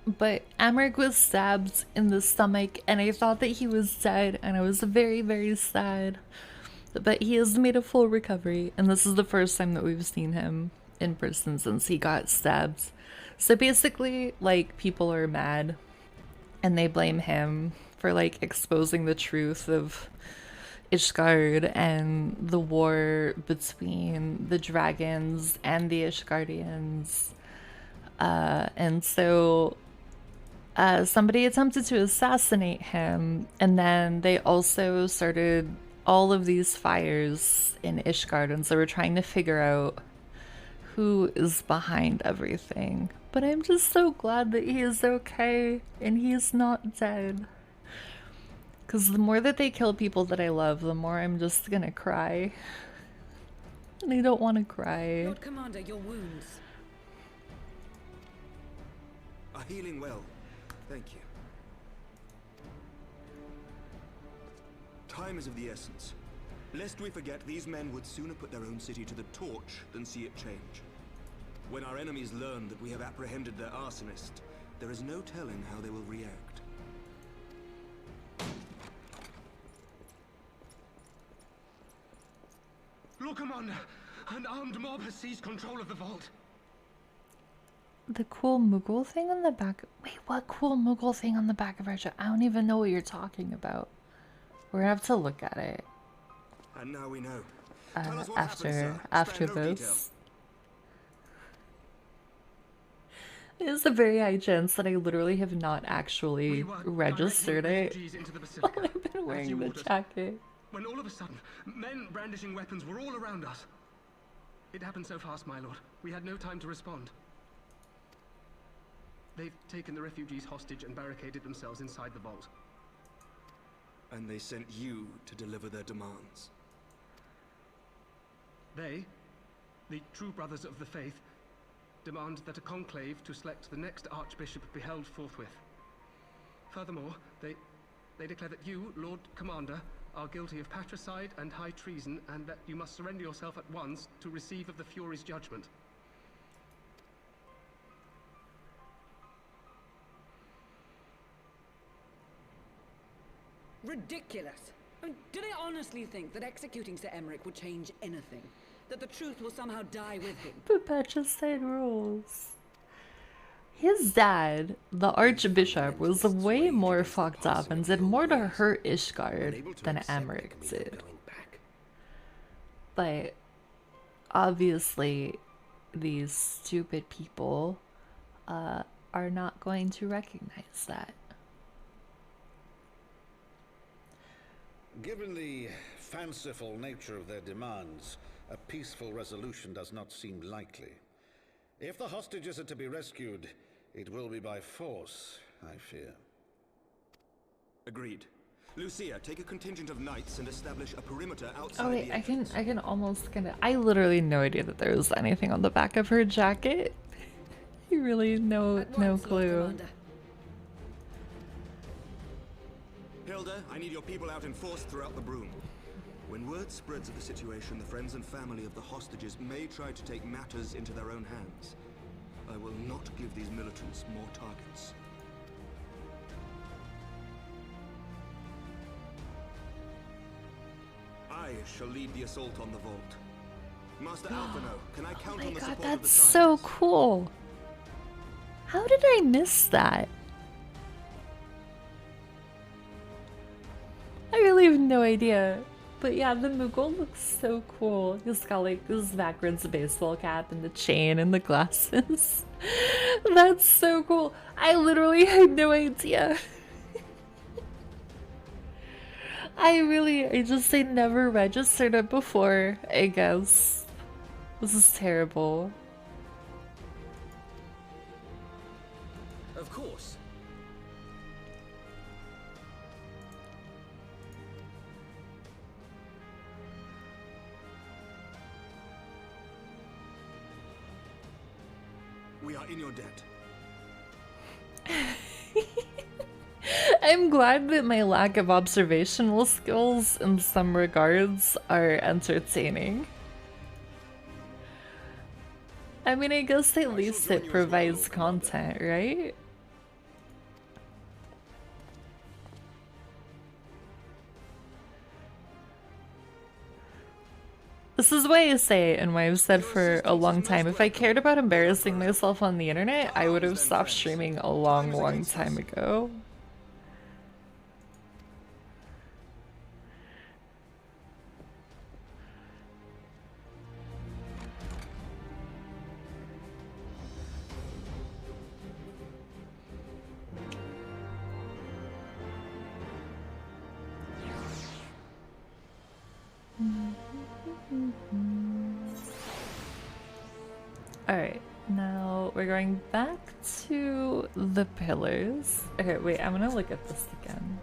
But Emmerich was stabbed in the stomach, and I thought that he was dead, and I was very, very sad. But he has made a full recovery, and this is the first time that we've seen him in person since he got stabbed. So basically, like, people are mad, and they blame him for, like, exposing the truth of Ishgard and the war between the dragons and the Ishgardians. And so somebody attempted to assassinate him, and then they also started all of these fires in Ishgard, and so we're trying to figure out who is behind everything. But I'm just so glad that he is okay and he's not dead. Because the more that they kill people that I love, the more I'm just gonna cry. And I don't want to cry. Lord Commander, your wounds. Are healing well. Thank you. Time is of the essence. Lest we forget, these men would sooner put their own city to the torch than see it change. When our enemies learn that we have apprehended their arsonist, there is no telling how they will react. Lord Commander, an armed mob has seized control of the vault. The cool Moogle thing on the back. Wait, what cool Moogle thing on the back of our ship? I don't even know what you're talking about. We're gonna have to look at it. And now we know. After this. There's a very high chance that I literally have not actually registered it. While I've been wearing the jacket. When all of a sudden, men brandishing weapons were all around us. It happened so fast, my lord. We had no time to respond. They've taken the refugees hostage and barricaded themselves inside the vault. And they sent you to deliver their demands. They, the true brothers of the faith, demand that a conclave to select the next archbishop be held forthwith. Furthermore, they declare that you, Lord Commander, are guilty of patricide and high treason, and that you must surrender yourself at once to receive of the Fury's judgment. Ridiculous! I mean, do they honestly think that executing Sir Emmerich would change anything? That the truth will somehow die with him? But patricide rules. His dad, the Archbishop, was way more fucked up and did more to hurt Ishgard than Emmerich did. But obviously, these stupid people are not going to recognize that. Given the fanciful nature of their demands, a peaceful resolution does not seem likely. If the hostages are to be rescued, it will be by force, I fear. Agreed. Lucia, take a contingent of knights and establish a perimeter outside. Oh wait, the I entrance. can almost kind of. I literally no idea that there was anything on the back of her jacket. You really no clue. Hilda, I need your people out in force throughout the Broom. When word spreads of the situation, the friends and family of the hostages may try to take matters into their own hands. I will not give these militants more targets. I shall lead the assault on the vault. Master Alphino, can I count on the support of the That's so Science? cool. How did I miss that? I really have no idea. But yeah, the Moogle looks so cool. He's got like this backwards baseball cap and the chain and the glasses. That's so cool. I literally had no idea. I just never registered it before, I guess. This is terrible. Of course. We are in your debt. I'm glad that my lack of observational skills in some regards are entertaining. I mean, I guess at least it provides content, right? This is why I say, and why I've said for a long time, if I cared about embarrassing myself on the internet, I would have stopped streaming a long time ago. Alright, now we're going back to the pillars. Okay, wait, I'm gonna look at this again.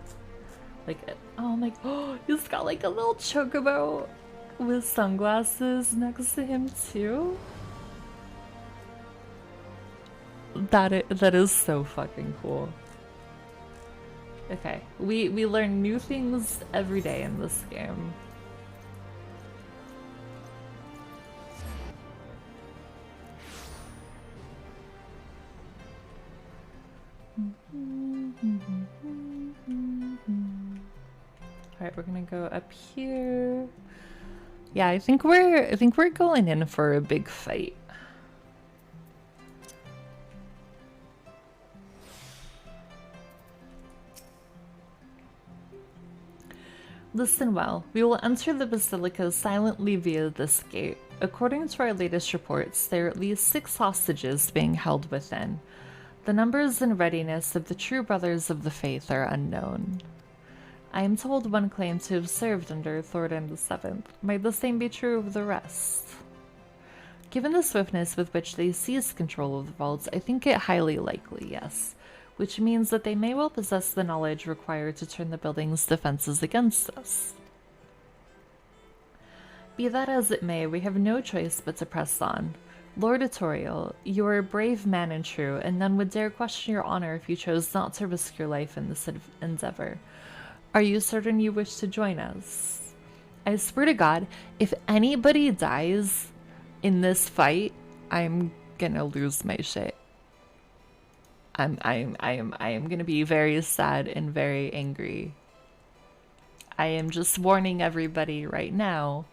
Like, oh my, oh, he's got like a little chocobo with sunglasses next to him too. That is so fucking cool. Okay, we learn new things every day in this game. Alright, we're gonna go up here. Yeah, I think we're going in for a big fight. Listen well, we will enter the Basilica silently via this gate. According to our latest reports, there are at least 6 hostages being held within. The numbers and readiness of the true brothers of the faith are unknown. I am told one claimed to have served under Thordan VII. Might the same be true of the rest? Given the swiftness with which they seized control of the vaults, I think it highly likely, yes. Which means that they may well possess the knowledge required to turn the building's defenses against us. Be that as it may, we have no choice but to press on. Lord Etoriel, you are a brave man and true, and none would dare question your honor if you chose not to risk your life in this endeavor. Are you certain you wish to join us? I swear to God, if anybody dies in this fight, I'm gonna lose my shit. I am gonna be very sad and very angry. I am just warning everybody right now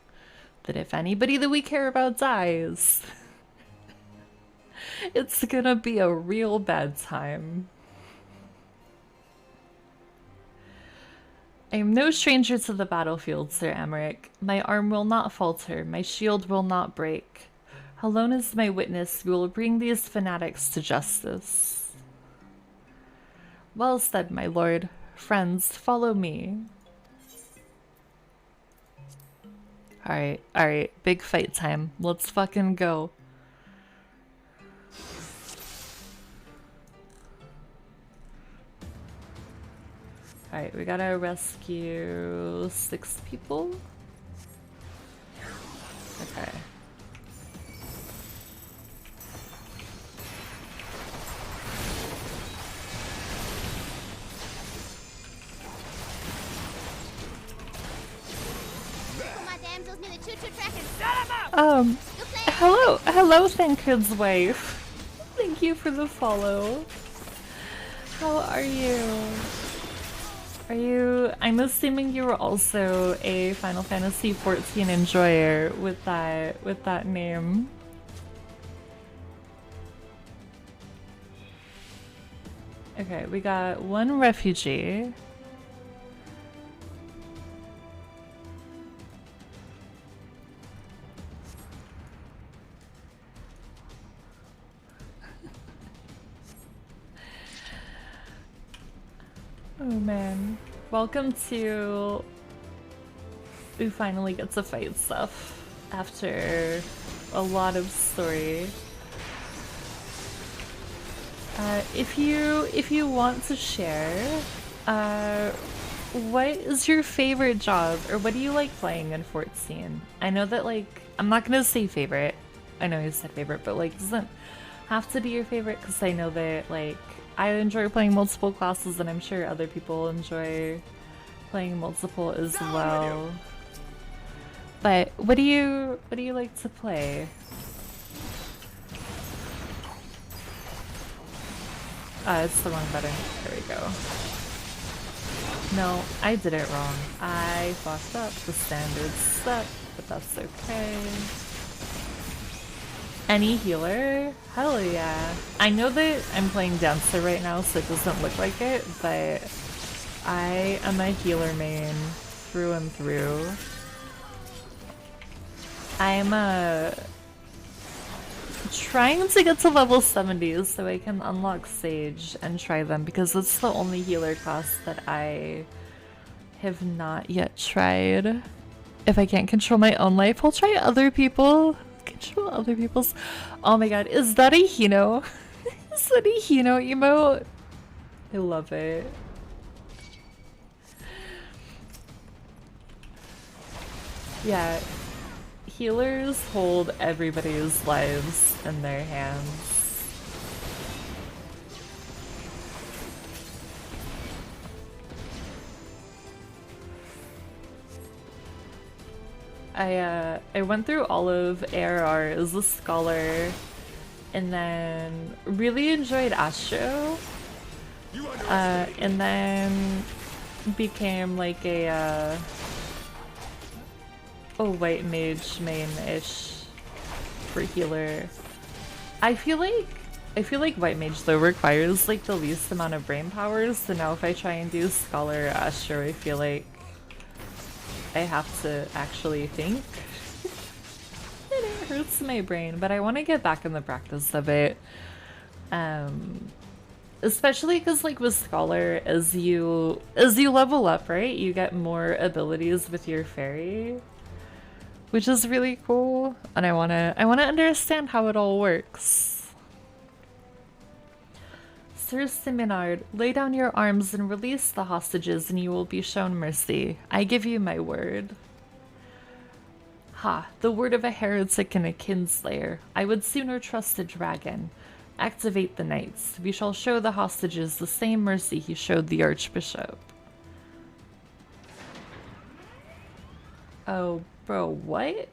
that if anybody that we care about dies, it's gonna be a real bad time. I am no stranger to the battlefield, Sir Amaric. My arm will not falter, my shield will not break. Alone as my witness, we will bring these fanatics to justice. Well said, my lord. Friends, follow me. Alright, big fight time. Let's fucking go. Alright, we gotta rescue 6 people. Okay. Hello, Thancred's wife. Thank you for the follow. How are you? I'm assuming you were also a Final Fantasy XIV enjoyer with that name. Okay, we got 1 refugee. Oh man. Welcome to... We finally get to fight stuff after a lot of story. If you want to share, what is your favorite job, or what do you like playing in 14? I know that, like, I'm not gonna say favorite. I know you said favorite, but like, doesn't have to be your favorite, because I know that, like, I enjoy playing multiple classes, and I'm sure other people enjoy playing multiple as well. But what do you like to play? It's the wrong button. There we go. No, I did it wrong. I fucked up. The standards suck, but that's okay. Any healer? Hell yeah. I know that I'm playing Dancer right now, so it doesn't look like it, but I am a healer main through and through. I'm trying to get to level 70 so I can unlock Sage and try them, because it's the only healer class that I have not yet tried. If I can't control my own life, I'll try other people. Control other people's. Oh my god, is that a Hino? Is that a Hino emote? I love it. Yeah, healers hold everybody's lives in their hands. I went through all of ARR as a scholar, and then really enjoyed Astro, and then became like a white mage main-ish for healer. I feel like white mage though requires like the least amount of brain powers, so now if I try and do scholar or Astro, I feel like I have to actually think. And it hurts my brain, but I want to get back in the practice of it. Especially because like with scholar, as you level up, right, you get more abilities with your fairy, which is really cool, and I wanna understand how it all works. Sir Simonard, lay down your arms and release the hostages, and you will be shown mercy. I give you my word. Ha, the word of a heretic and a kinslayer. I would sooner trust a dragon. Activate the knights. We shall show the hostages the same mercy he showed the archbishop. Oh, bro, what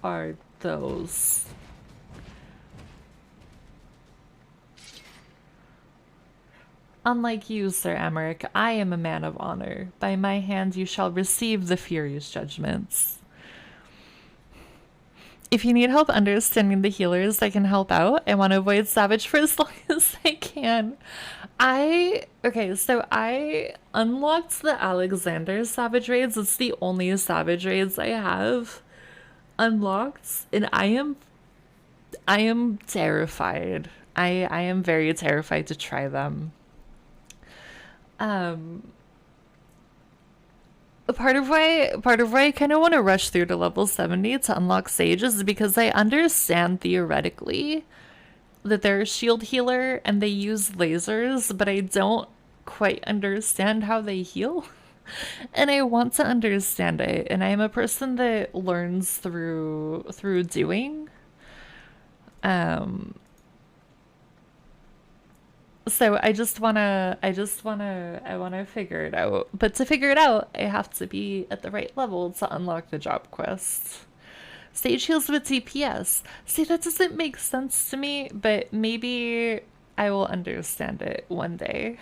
are those? Unlike you, Sir Emmerich, I am a man of honor. By my hand you shall receive the Fury's judgments. If you need help understanding the healers, I can help out. I want to avoid Savage for as long as I can. Okay, so I unlocked the Alexander Savage raids. It's the only Savage raids I have unlocked, and I am terrified. I am very terrified to try them. Part of why I kind of want to rush through to level 70 to unlock Sage is because I understand theoretically that they're a shield healer and they use lasers, but I don't quite understand how they heal. And I want to understand it, and I am a person that learns through doing. So I wanna figure it out. But to figure it out, I have to be at the right level to unlock the job quest. Sage heals with DPS. See, that doesn't make sense to me, but maybe I will understand it one day.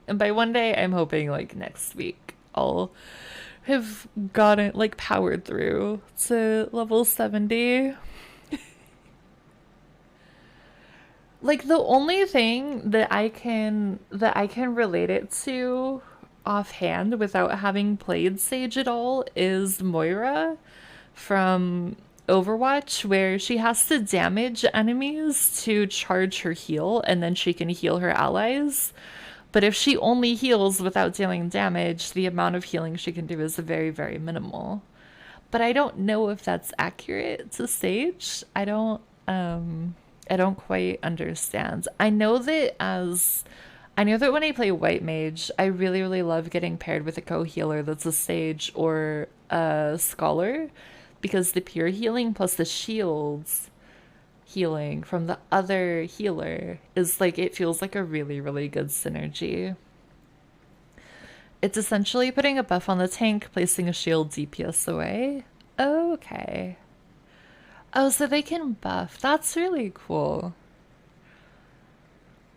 And by one day, I'm hoping like next week I'll have gotten like powered through to level 70. Like the only thing that I can relate it to offhand without having played Sage at all is Moira from Overwatch, where she has to damage enemies to charge her heal, and then she can heal her allies. But if she only heals without dealing damage, the amount of healing she can do is very, very minimal. But I don't know if that's accurate to Sage. I don't quite understand. I know that when I play White Mage, I really, really love getting paired with a co-healer that's a Sage or a Scholar, because the pure healing plus the shields healing from the other healer is like, it feels like a really, really good synergy. It's essentially putting a buff on the tank, placing a shield DPS away. Okay. Oh, so they can buff. That's really cool.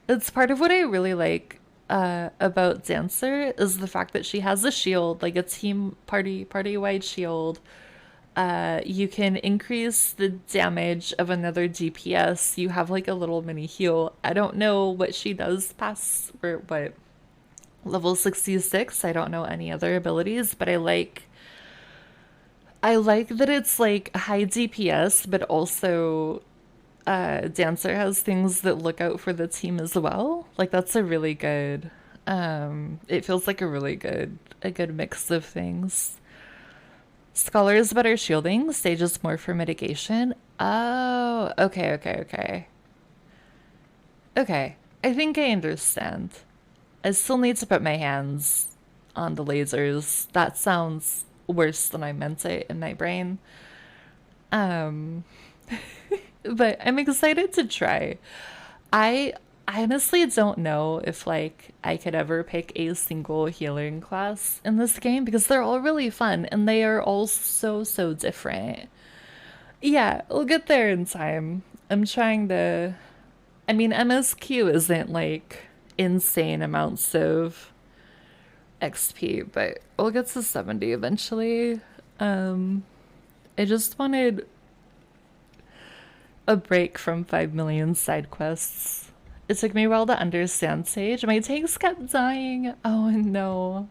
It's part of what I really like about Dancer is the fact that she has a shield, like a team party-wide shield. You can increase the damage of another DPS. You have like a little mini heal. I don't know what she does past what level 66. I don't know any other abilities, but I like that it's like high DPS, but also Dancer has things that look out for the team as well. Like that's a really good, it feels like a good mix of things. Scholar is better shielding, Sage is more for mitigation. Oh, okay. Okay, I think I understand. I still need to put my hands on the lasers. That sounds worse than I meant it in my brain. But I'm excited to try. I I honestly don't know if like I could ever pick a single healing class in this game because they're all really fun and they are all so different. Yeah, we'll get there in time. I'm trying to. I mean, MSQ isn't like insane amounts of XP, but we'll get to 70 eventually. I just wanted a break from 5 million side quests. It took me a while to understand Sage. My tanks kept dying. Oh no.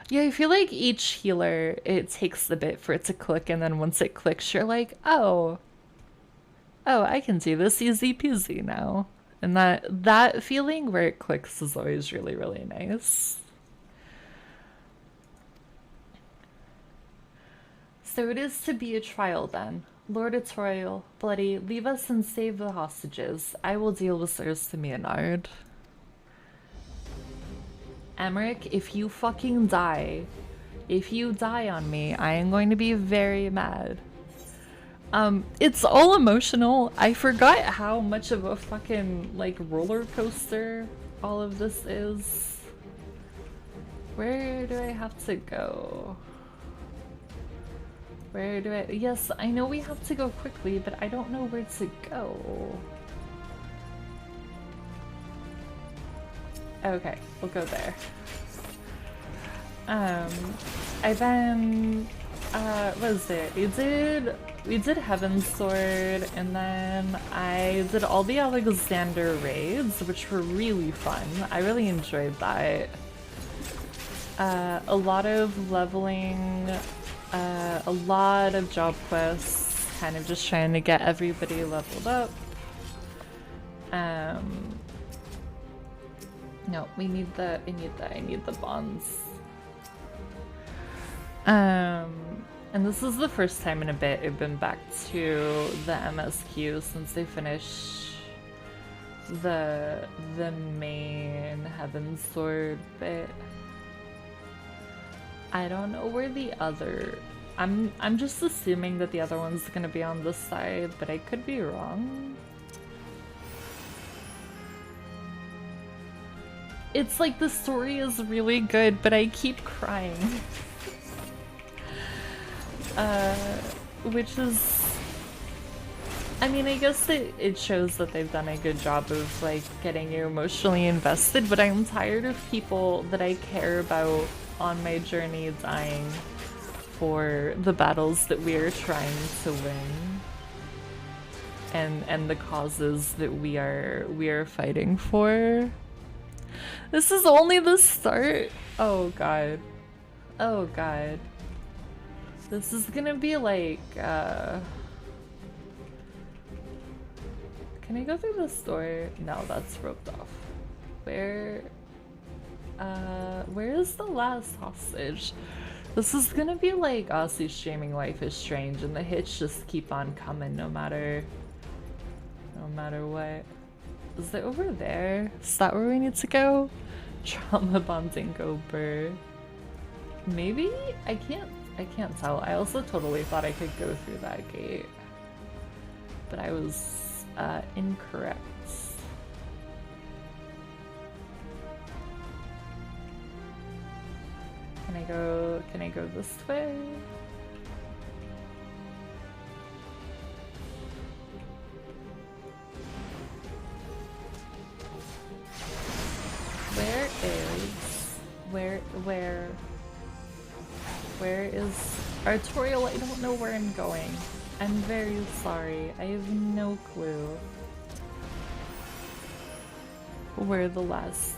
Yeah, I feel like each healer, it takes a bit for it to click, and then once it clicks, you're like, oh, I can do this easy peasy now. And that feeling where it clicks is always really nice. So it is to be a trial then. Lord Etorial, Bloody, leave us and save the hostages. I will deal with Sirs to Leonard. Emmerich, if you fucking die, if you die on me, I am going to be very mad. It's all emotional. I forgot how much of a fucking, like, roller coaster all of this is. Where do I have to go? Where do I... Yes, I know we have to go quickly, but I don't know where to go. Okay, we'll go there. I then... what is it? We did Heaven's Sword, and then I did all the Alexander raids, which were really fun. I really enjoyed that. A lot of leveling, a lot of job quests, kind of just trying to get everybody leveled up. No, I need the bonds. And this is the first time in a bit I've been back to the MSQ since they finished the main Heaven's Sword bit. I don't know where the other... I'm just assuming that the other one's gonna be on this side, but I could be wrong. It's like the story is really good, but I keep crying. Which is... I mean, I guess it shows that they've done a good job of, like, getting you emotionally invested, but I'm tired of people that I care about on my journey dying for the battles that we are trying to win. And the causes that we are fighting for. This is only the start. Oh god. Oh god. This is gonna be like, can I go through this door? No, that's roped off. Where is the last hostage? This is gonna be like Aussie streaming Life is Strange, and the hits just keep on coming no matter what. Is it over there? Is that where we need to go? Trauma bonding Gober. Maybe? I can't tell. I also totally thought I could go through that gate. But I was incorrect. Can I go this way? Where is Artorial? I don't know where I'm going. I'm very sorry. I have no clue where the last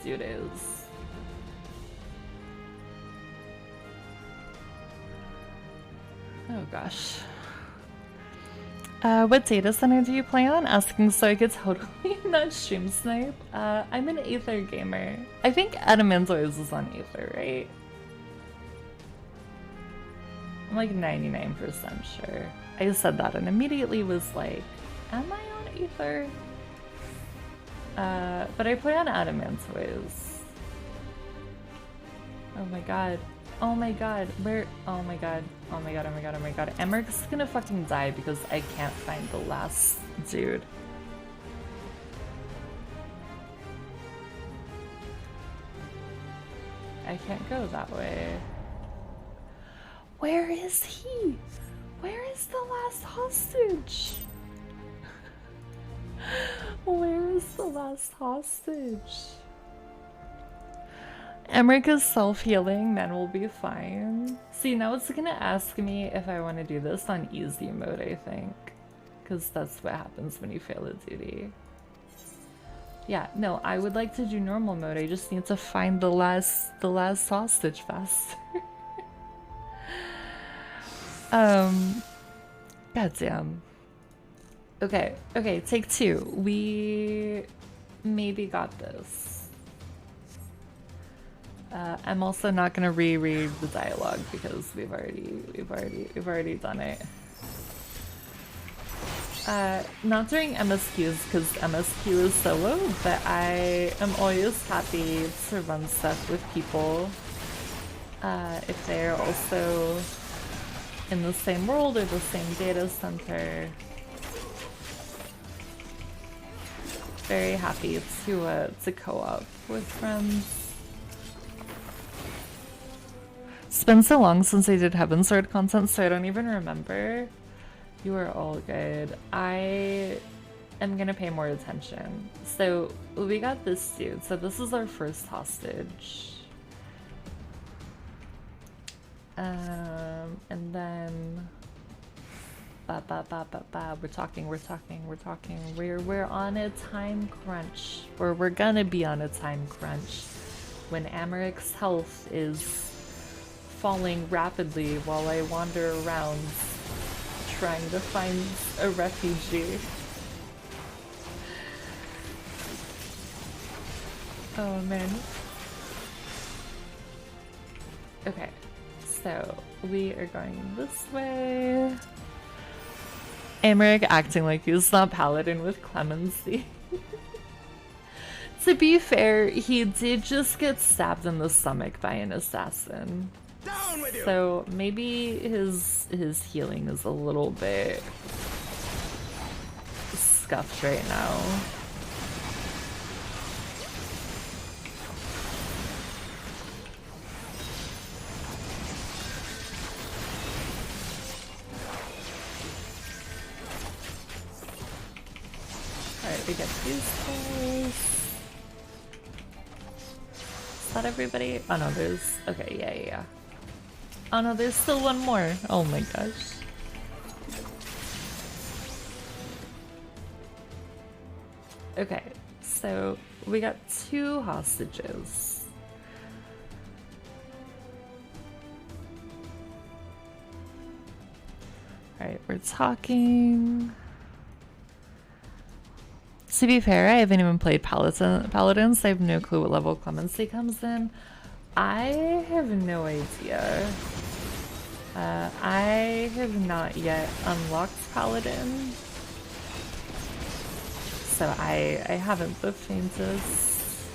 dude is. Oh gosh. What data center do you play on? Asking so I could totally not stream snipe. I'm an Aether gamer. I think Adamantoids is on Aether, right? I'm like 99% sure. I said that and immediately was like, am I on Aether? But I play on Adamantoids. Oh my god. Oh my god. Where? Oh my god. Oh my god, oh my god, oh my god. Emmerich's gonna fucking die because I can't find the last dude. I can't go that way. Where is he? Where is the last hostage? Where is the last hostage? Emmerich is self-healing, men will be fine. See, now it's gonna ask me if I want to do this on easy mode, I think. Because that's what happens when you fail a duty. Yeah, no, I would like to do normal mode. I just need to find the last hostage faster. Goddamn. Okay, take two. We maybe got this. I'm also not gonna reread the dialogue because we've already done it. Not during MSQs because MSQ is solo, but I am always happy to run stuff with people if they're also in the same world or the same data center. Very happy to co-op with friends. It's been so long since I did Heaven Sword content, so I don't even remember. You are all good. I am gonna pay more attention. So we got this dude. So this is our first hostage. And then we're talking. We're on a time crunch. Or we're gonna be on a time crunch when Amarich's health is falling rapidly while I wander around trying to find a refugee. Oh man. Okay, so we are going this way. Aymeric acting like he's not paladin with clemency. To be fair, he did just get stabbed in the stomach by an assassin. Down with you! So maybe his healing is a little bit scuffed right now. Alright, we get these guys. Is that everybody? Oh no, there's... Okay, yeah. Oh no, there's still one more. Oh my gosh. Okay, so we got 2 hostages. Alright, we're talking. To be fair, I haven't even played Paladins. I have no clue what level clemency comes in. I have no idea. I have not yet unlocked Paladin. So I haven't the faintest.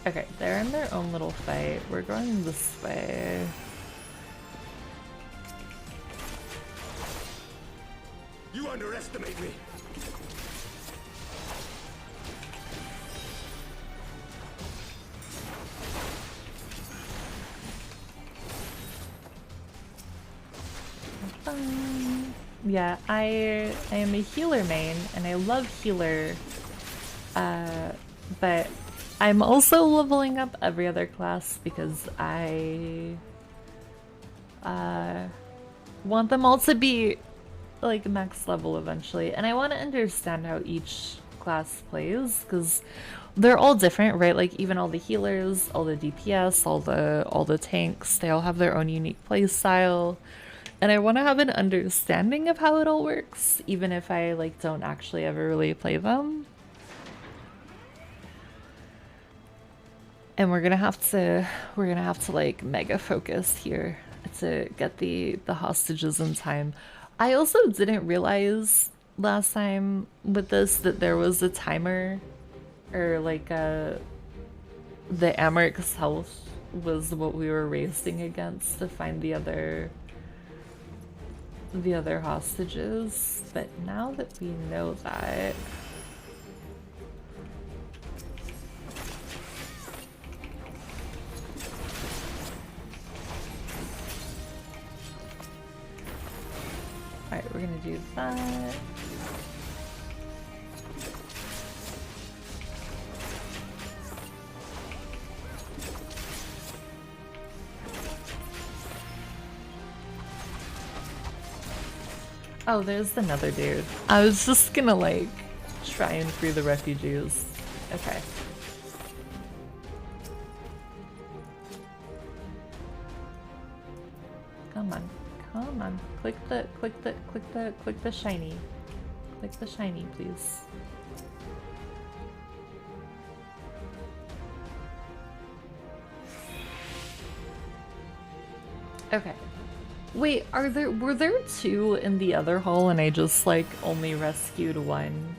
Okay, they're in their own little fight. We're going this way. You underestimate me. Yeah, I am a healer main, and I love healer, but I'm also leveling up every other class because I want them all to be like max level eventually, and I want to understand how each class plays because they're all different, right? Like even all the healers, all the DPS, all the tanks, they all have their own unique play style. And I want to have an understanding of how it all works, even if I like don't actually ever really play them. And we're gonna have to like mega focus here to get the hostages in time. I also didn't realize last time with this that there was a timer, or like the Amarich's health was what we were racing against to find the other the other hostages, but now that we know that... Alright, we're gonna do that. Oh, there's another dude. I was just gonna like try and free the refugees. Okay. Come on. Come on. Click the shiny. Click the shiny, please. Okay. Wait, were there two in the other hole and I just like only rescued one?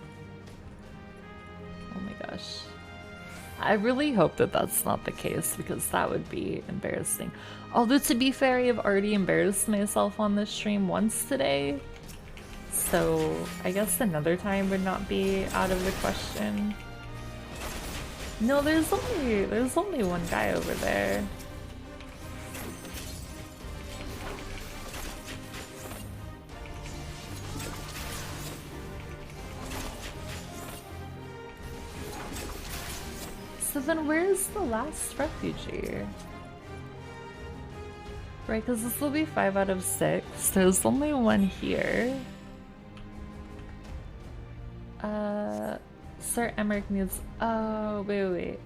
Oh my gosh. I really hope that that's not the case because that would be embarrassing. Although to be fair, I've already embarrassed myself on this stream once today. So I guess another time would not be out of the question. No, there's only one guy over there. So then where's the last refugee? Right, because this will be 5 out of 6. There's only one here. Sir Emmerich needs... Oh, wait.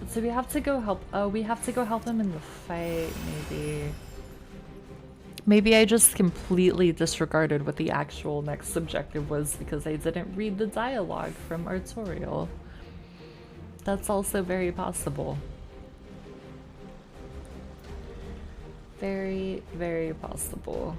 So we have to go help... Oh, we have to go help him in the fight, maybe. Maybe I just completely disregarded what the actual next objective was because I didn't read the dialogue from Artorial. That's also very possible. Very, very possible.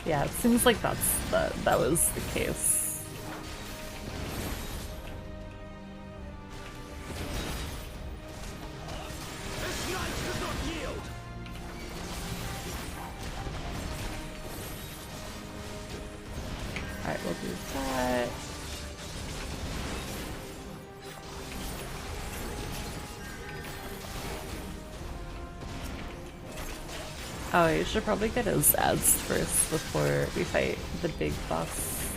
Yeah, it seems like that was the case. This knight does not yield. Alright, we'll do that. Oh, you should probably get his ads first before we fight the big boss.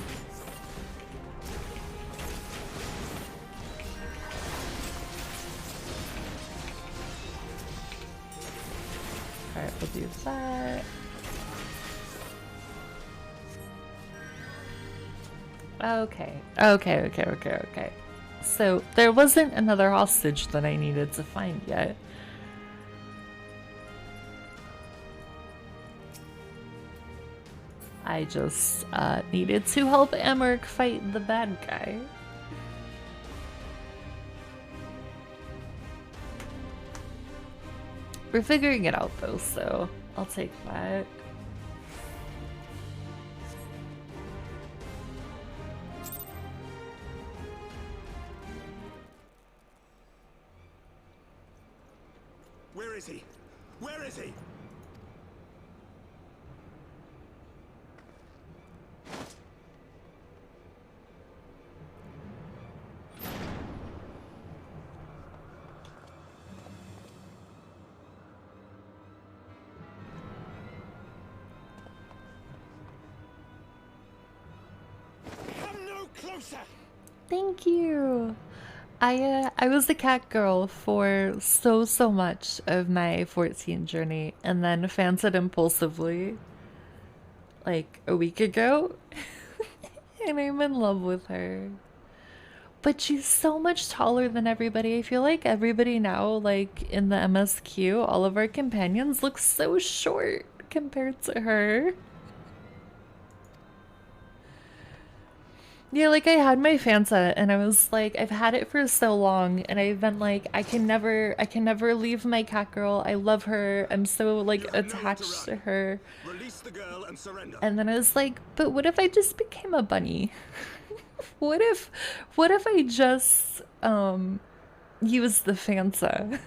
Alright, we'll do that. Okay. So there wasn't another hostage that I needed to find yet. I just needed to help Emmerich fight the bad guy. We're figuring it out though, so I'll take that. Where is he? Where is he? Come no closer. Thank you. I was a cat girl for so much of my 14 journey and then fancied impulsively like a week ago and I'm in love with her. But she's so much taller than everybody. I feel like everybody now, like in the MSQ, all of our companions look so short compared to her. Yeah, like I had my Fanta and I was like, I've had it for so long and I've been like, I can never leave my cat girl. I love her. I'm so like attached to her. Release the girl and surrender. And then I was like, but what if I just became a bunny? what if I just use the Fanta?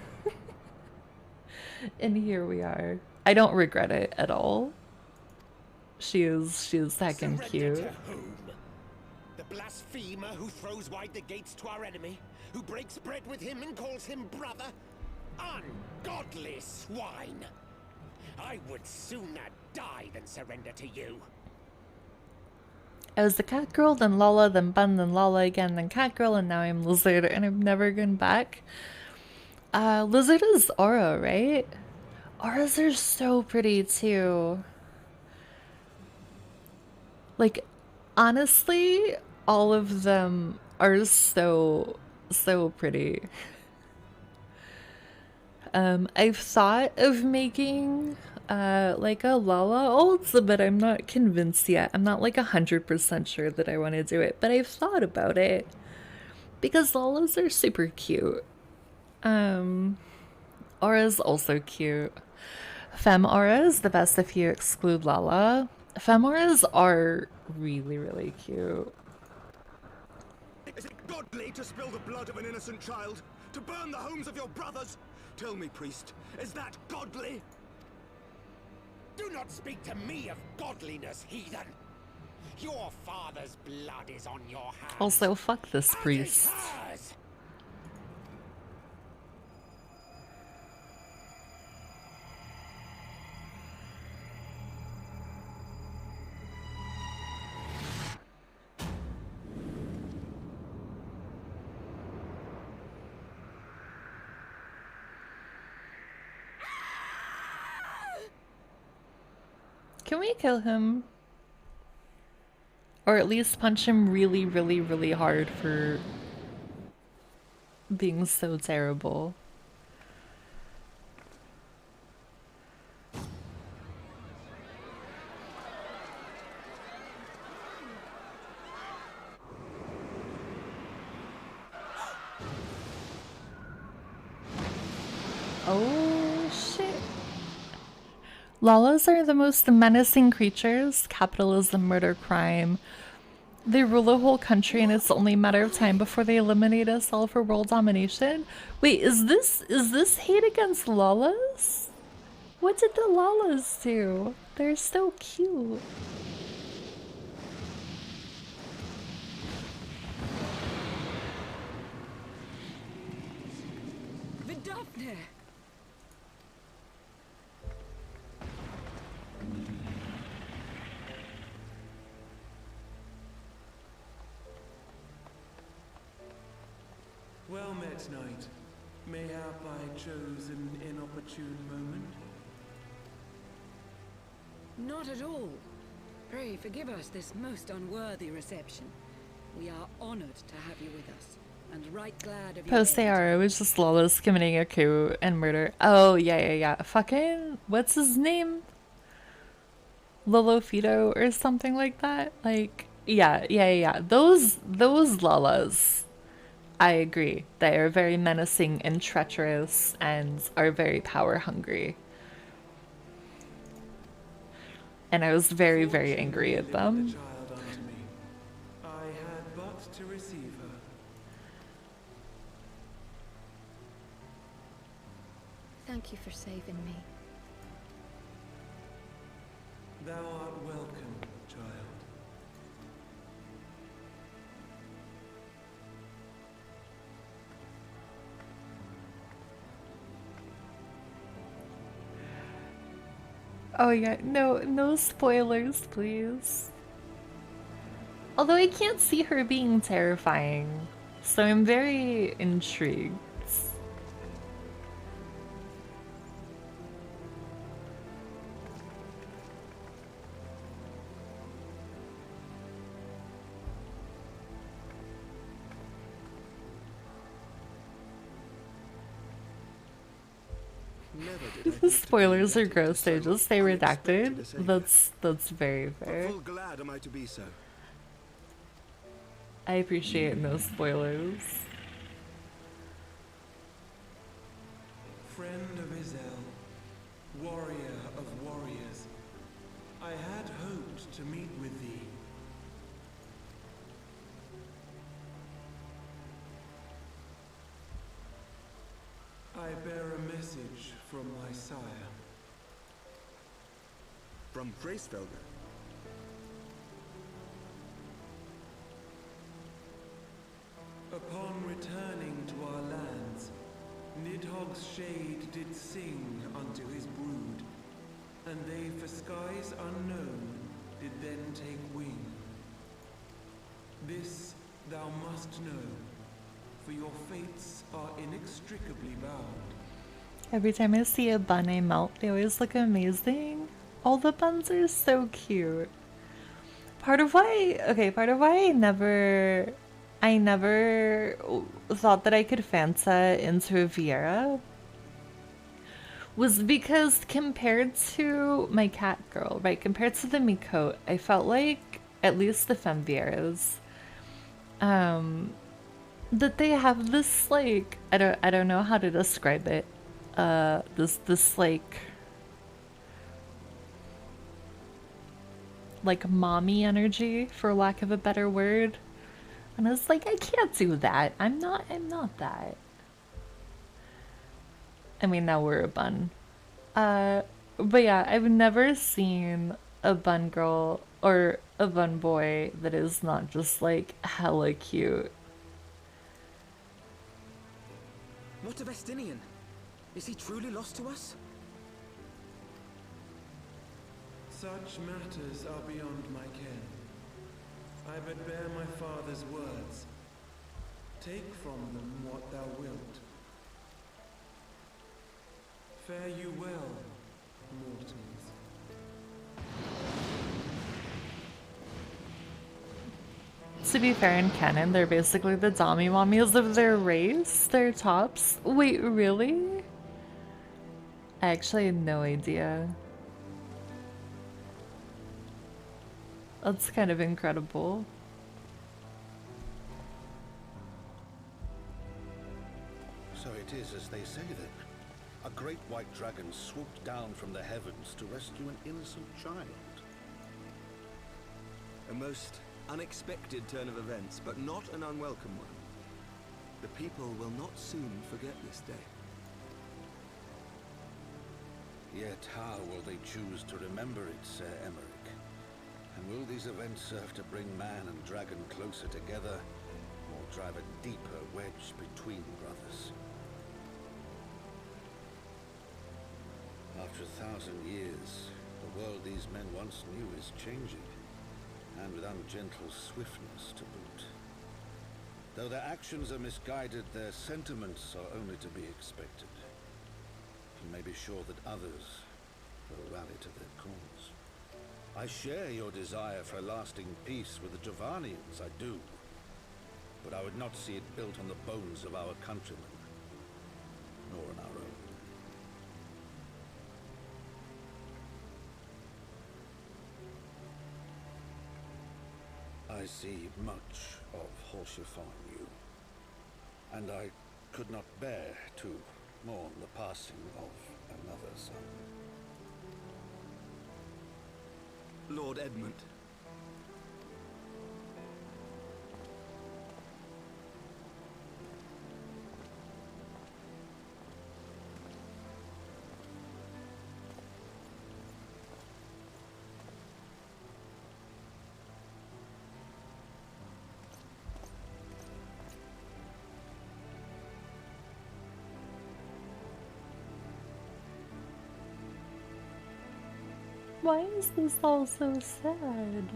And here we are. I don't regret it at all. She is heckin' cute. To whom? The blasphemer who throws wide the gates to our enemy, who breaks bread with him and calls him brother? Ungodly swine! I would sooner die than surrender to you. I was the cat girl, then Lala, then Bun, then Lala again, then cat girl, and now I'm Lizard, and I'm never going back. Lizard is Aura, right? Auras are so pretty too. Like, honestly, all of them are so pretty. I've thought of making like a Lala ult, but I'm not convinced yet. I'm not like 100% sure that I want to do it, but I've thought about it because Lalas are super cute. Aura's also cute. Femme Aura is the best if you exclude Lala. Femme Auras are really cute. Is it godly to spill the blood of an innocent child? To burn the homes of your brothers? Tell me, priest, is that godly? Do not speak to me of godliness, heathen! Your father's blood is on your hands. Also, fuck this priest. Can we kill him? Or at least punch him really hard for being so terrible. Oh shit. Lalas are the most menacing creatures. Capitalism, murder, crime. They rule a whole country and it's only a matter of time before they eliminate us all for world domination. Wait, is this hate against Lalas? What did the Lalas do? They're so cute. Vidofne! Well met, knight. Mayhap I chose an inopportune moment? Not at all. Pray forgive us this most unworthy reception. We are honored to have you with us, and right glad of your Post AR, it was just Lalas committing a coup and murder. Oh, yeah. Fucking, what's his name? Lolo Fido or something like that? Like, yeah. Those Lalas. I agree. They are very menacing and treacherous and are very power hungry. And I was very angry at them. I had but to receive her. Thank you for saving me. Thou art welcome, child. Oh yeah, no spoilers, please. Although I can't see her being terrifying, so I'm very intrigued. Spoilers are gross, they just stay redacted. That's very fair. Full glad am I to be so. I appreciate no spoilers. Friend of Izel, warrior of warriors, I had hoped to meet with thee. from my sire. From Bracefelder? Upon returning to our lands, Nidhogg's shade did sing unto his brood, and they for skies unknown did then take wing. This thou must know, for your fates are inextricably bound. Every time I see a bun I melt, they always look amazing. All the buns are so cute. Part of why I never thought that I could fansa into Viera was because compared to my cat girl, right? Compared to the Mikote, I felt like, at least the Femme Vieras, that they have this like I don't know how to describe it. This like mommy energy, for lack of a better word. And I was like, I can't do that. I'm not that. I mean, now we're a bun. But yeah, I've never seen a bun girl or a bun boy that is not just like hella cute. What of Estinian? Is he truly lost to us? Such matters are beyond my ken. I but bear my father's words. Take from them what thou wilt. Fare you well, mortals. To be fair, in canon, they're basically the Dami mommies of their race. They're tops. Wait, really? I actually had no idea. That's kind of incredible. So it is as they say then. A great white dragon swooped down from the heavens to rescue an innocent child. A most unexpected turn of events, but not an unwelcome one. The people will not soon forget this day. Yet how will they choose to remember it, Sir Emmerich? And will these events serve to bring man and dragon closer together, or drive a deeper wedge between brothers? After 1,000 years, the world these men once knew is changing, and with ungentle swiftness to boot. Though their actions are misguided, their sentiments are only to be expected. You may be sure that others will rally to their cause. I share your desire for a lasting peace with the Javanians, I do. But I would not see it built on the bones of our countrymen, nor on our own. I see much of Horsefon you, and I could not bear to mourn the passing of another son. Lord Edmund. Why is this all so sad?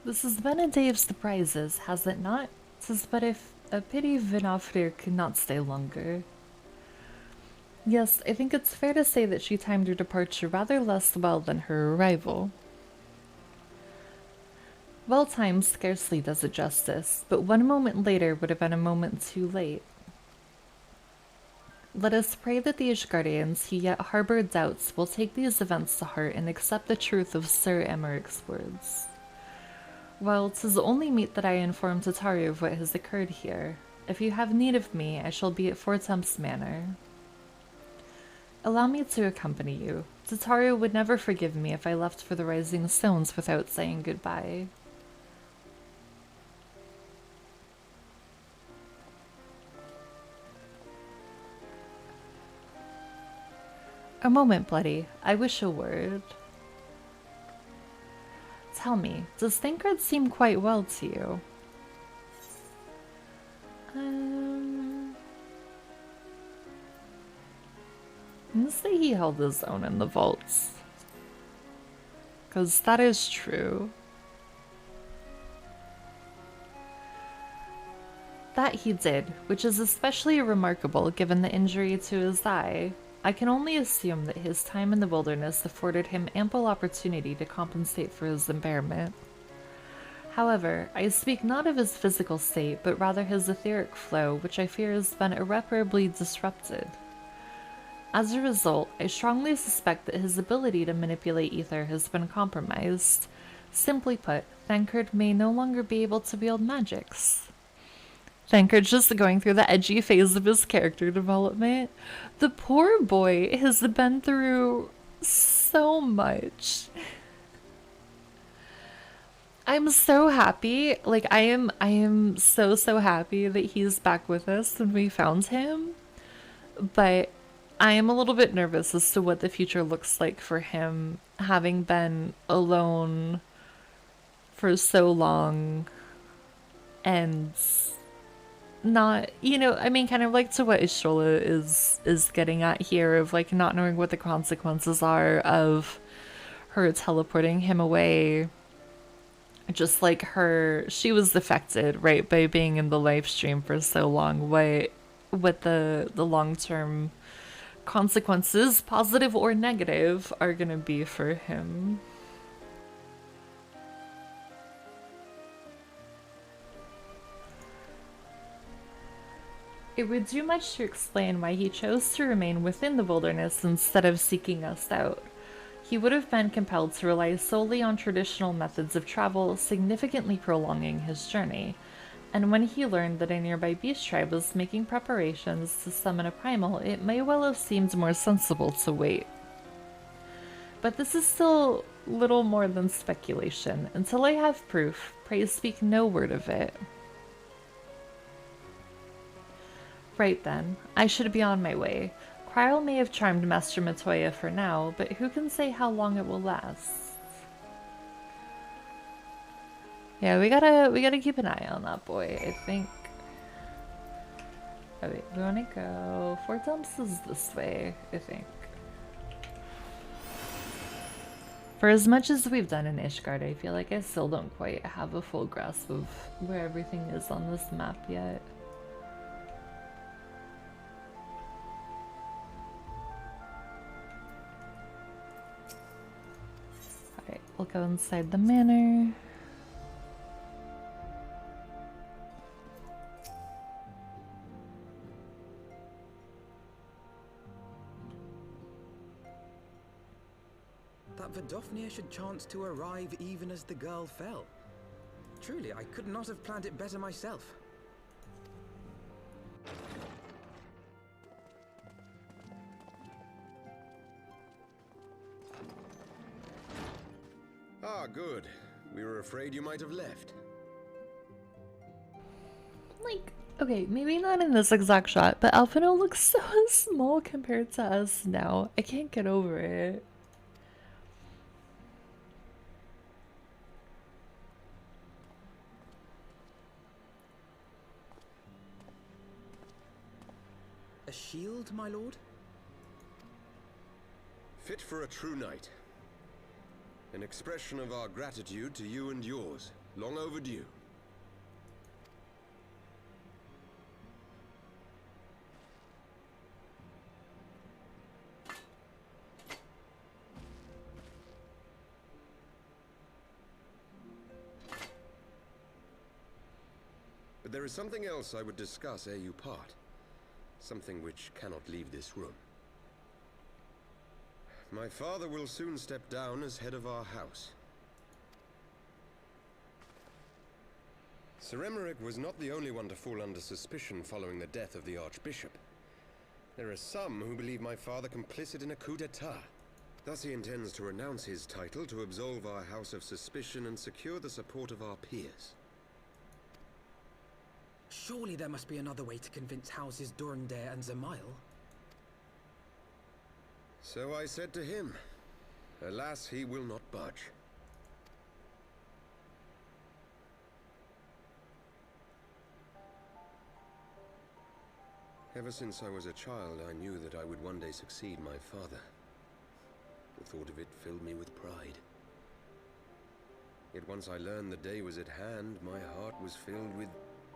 This has been a day of surprises, has it not? 'Tis but if a pity Vinofrir could not stay longer. Yes, I think it's fair to say that she timed her departure rather less well than her arrival. Well timed scarcely does it justice, but 1 moment later would have been a moment too late. Let us pray that the Ishgardians who yet harbor doubts will take these events to heart and accept the truth of Sir Emmerich's words. While 'tis only meet that I inform Tataru of what has occurred here, if you have need of me, I shall be at Four Temps Manor. Allow me to accompany you. Tataru would never forgive me if I left for the Rising Stones without saying goodbye. A moment, Bloody. I wish a word. Tell me, does Thancred seem quite well to you? I'm gonna say he held his own in the vaults. Because that is true. That he did, which is especially remarkable given the injury to his eye. I can only assume that his time in the wilderness afforded him ample opportunity to compensate for his impairment. However, I speak not of his physical state, but rather his etheric flow, which I fear has been irreparably disrupted. As a result, I strongly suspect that his ability to manipulate ether has been compromised. Simply put, Thancred may no longer be able to wield magics. Thancred's just going through the edgy phase of his character development. The poor boy has been through so much. I'm so happy. Like, I am so happy that he's back with us when we found him. But I am a little bit nervous as to what the future looks like for him, having been alone for so long and not, you know, I mean, kind of like to what Ishola is getting at here, of like not knowing what the consequences are of her teleporting him away. Just like she was affected, right, by being in the live stream for so long. What the long-term consequences, positive or negative, are gonna be for him. It would do much to explain why he chose to remain within the wilderness instead of seeking us out. He would have been compelled to rely solely on traditional methods of travel, significantly prolonging his journey. And when he learned that a nearby beast tribe was making preparations to summon a primal, it may well have seemed more sensible to wait. But this is still little more than speculation. Until I have proof, pray speak no word of it. Right then, I should be on my way. Kryl may have charmed Master Matoya for now, but who can say how long it will last? Yeah, we gotta keep an eye on that boy, I think. Oh wait, we wanna go... Fort Dumps is this way, I think. For as much as we've done in Ishgard, I feel like I still don't quite have a full grasp of where everything is on this map yet. Alright, we'll go inside the manor. That Vidofnir should chance to arrive even as the girl fell. Truly, I could not have planned it better myself. Ah, good. We were afraid you might have left. Like, okay, maybe not in this exact shot, but Alphino looks so small compared to us now. I can't get over it. A shield, my lord? Fit for a true knight. An expression of our gratitude to you and yours. Long overdue. But there is something else I would discuss ere you part. Something which cannot leave this room. My father will soon step down as head of our house. Sir Emmerich was not the only one to fall under suspicion following the death of the Archbishop. There are some who believe my father complicit in a coup d'etat. Thus he intends to renounce his title to absolve our house of suspicion and secure the support of our peers. Surely there must be another way to convince houses Durandare and Zamail. So I said to him. Alas, he will not budge. Ever since I was a child, I knew that I would one day succeed my father. The thought of it filled me with pride. Yet once I learned the day was at hand, my heart was filled with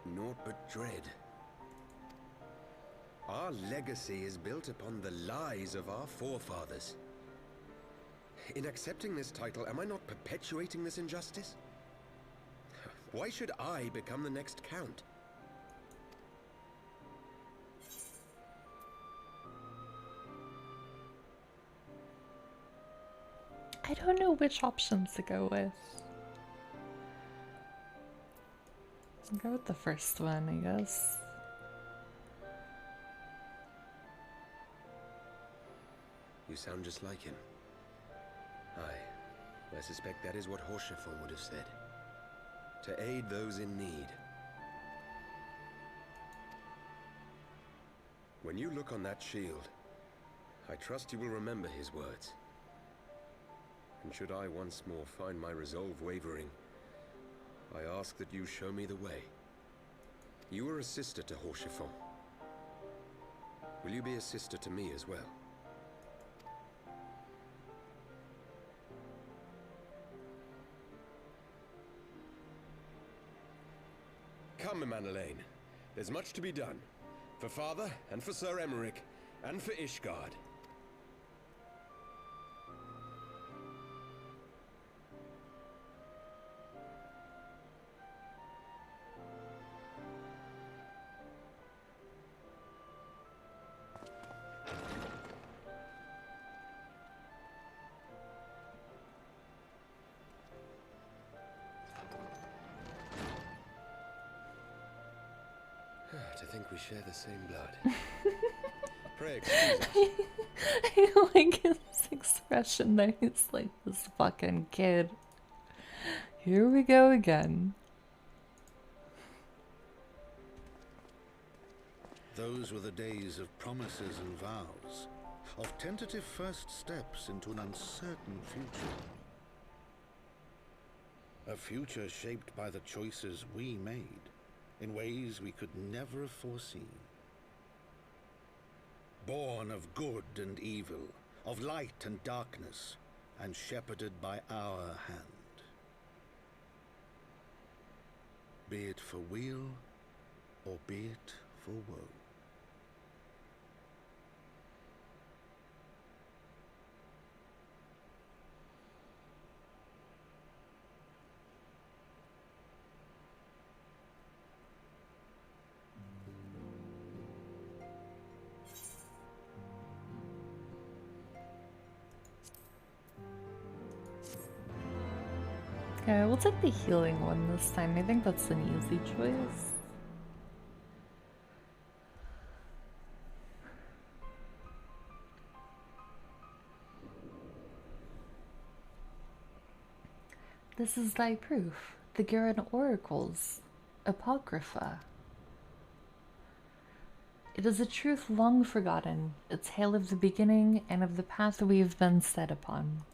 naught but dread. Our legacy is built upon the lies of our forefathers. In accepting this title, am I not perpetuating this injustice? Why should I become the next count? I don't know which options to go with. I'll go with the first one, I guess. You sound just like him. I suspect that is what Horschiffon would have said. To aid those in need. When you look on that shield, I trust you will remember his words. And should I once more find my resolve wavering, I ask that you show me the way. You are a sister to Horschiffon. Will you be a sister to me as well? Come, Manelaine. There's much to be done. For Father, and for Sir Emmerich, and for Ishgard. To think we share the same blood. Pray excuse us. I like his expression there. He's like, this fucking kid. Here we go again. Those were the days of promises and vows, of tentative first steps into an uncertain future. A future shaped by the choices we made, in ways we could never have foreseen. Born of good and evil, of light and darkness, and shepherded by our hand. Be it for weal, or be it for woe. Okay, we'll take the healing one this time. I think that's an easy choice. This is thy proof, the Garen Oracles, Apocrypha. It is a truth long forgotten, a tale of the beginning and of the path we have been set upon.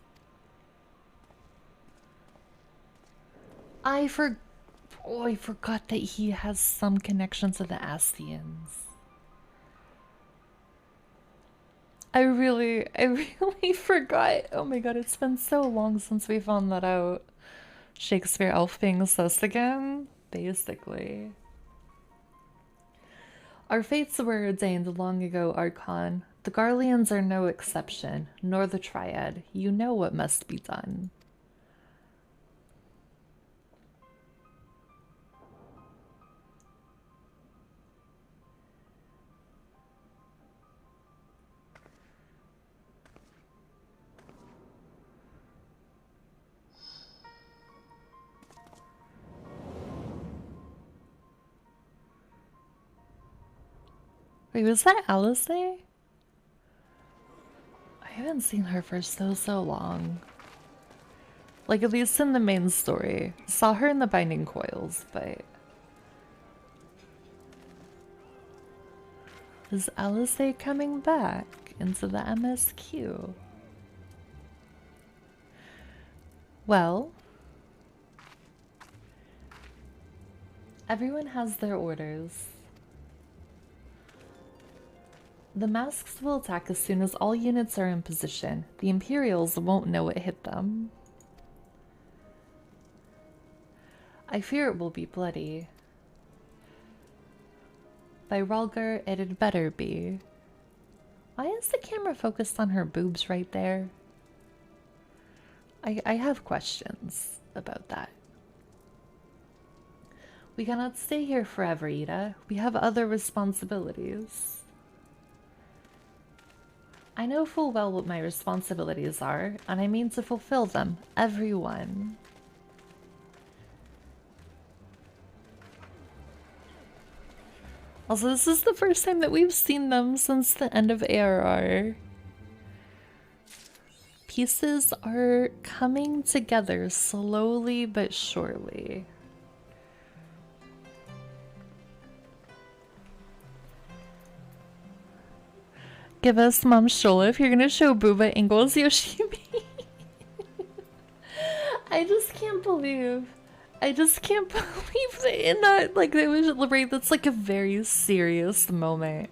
I forgot that he has some connection to the Astians. I really forgot. Oh my god, it's been so long since we found that out. Shakespeare elf being sus again, basically. Our fates were ordained long ago, Archon. The Garleans are no exception, nor the Triad. You know what must be done. Wait, was that Alice there? haven't seen her for so long. Like, at least in the main story. Saw her in the Binding Coils, but... Is Alisaie coming back into the MSQ? Well... Everyone has their orders. The masks will attack as soon as all units are in position. The Imperials won't know it hit them. I fear it will be bloody. By Rhalgr, it had better be. Why is the camera focused on her boobs right there? I have questions about that. We cannot stay here forever, Ida. We have other responsibilities. I know full well what my responsibilities are, and I mean to fulfill them. Everyone. Also, this is the first time that we've seen them since the end of ARR. Pieces are coming together slowly but surely. Give us Mom Shola if you're gonna show booba angles, Yoshimi. I just can't believe that in that, like, they was right, that's like a very serious moment.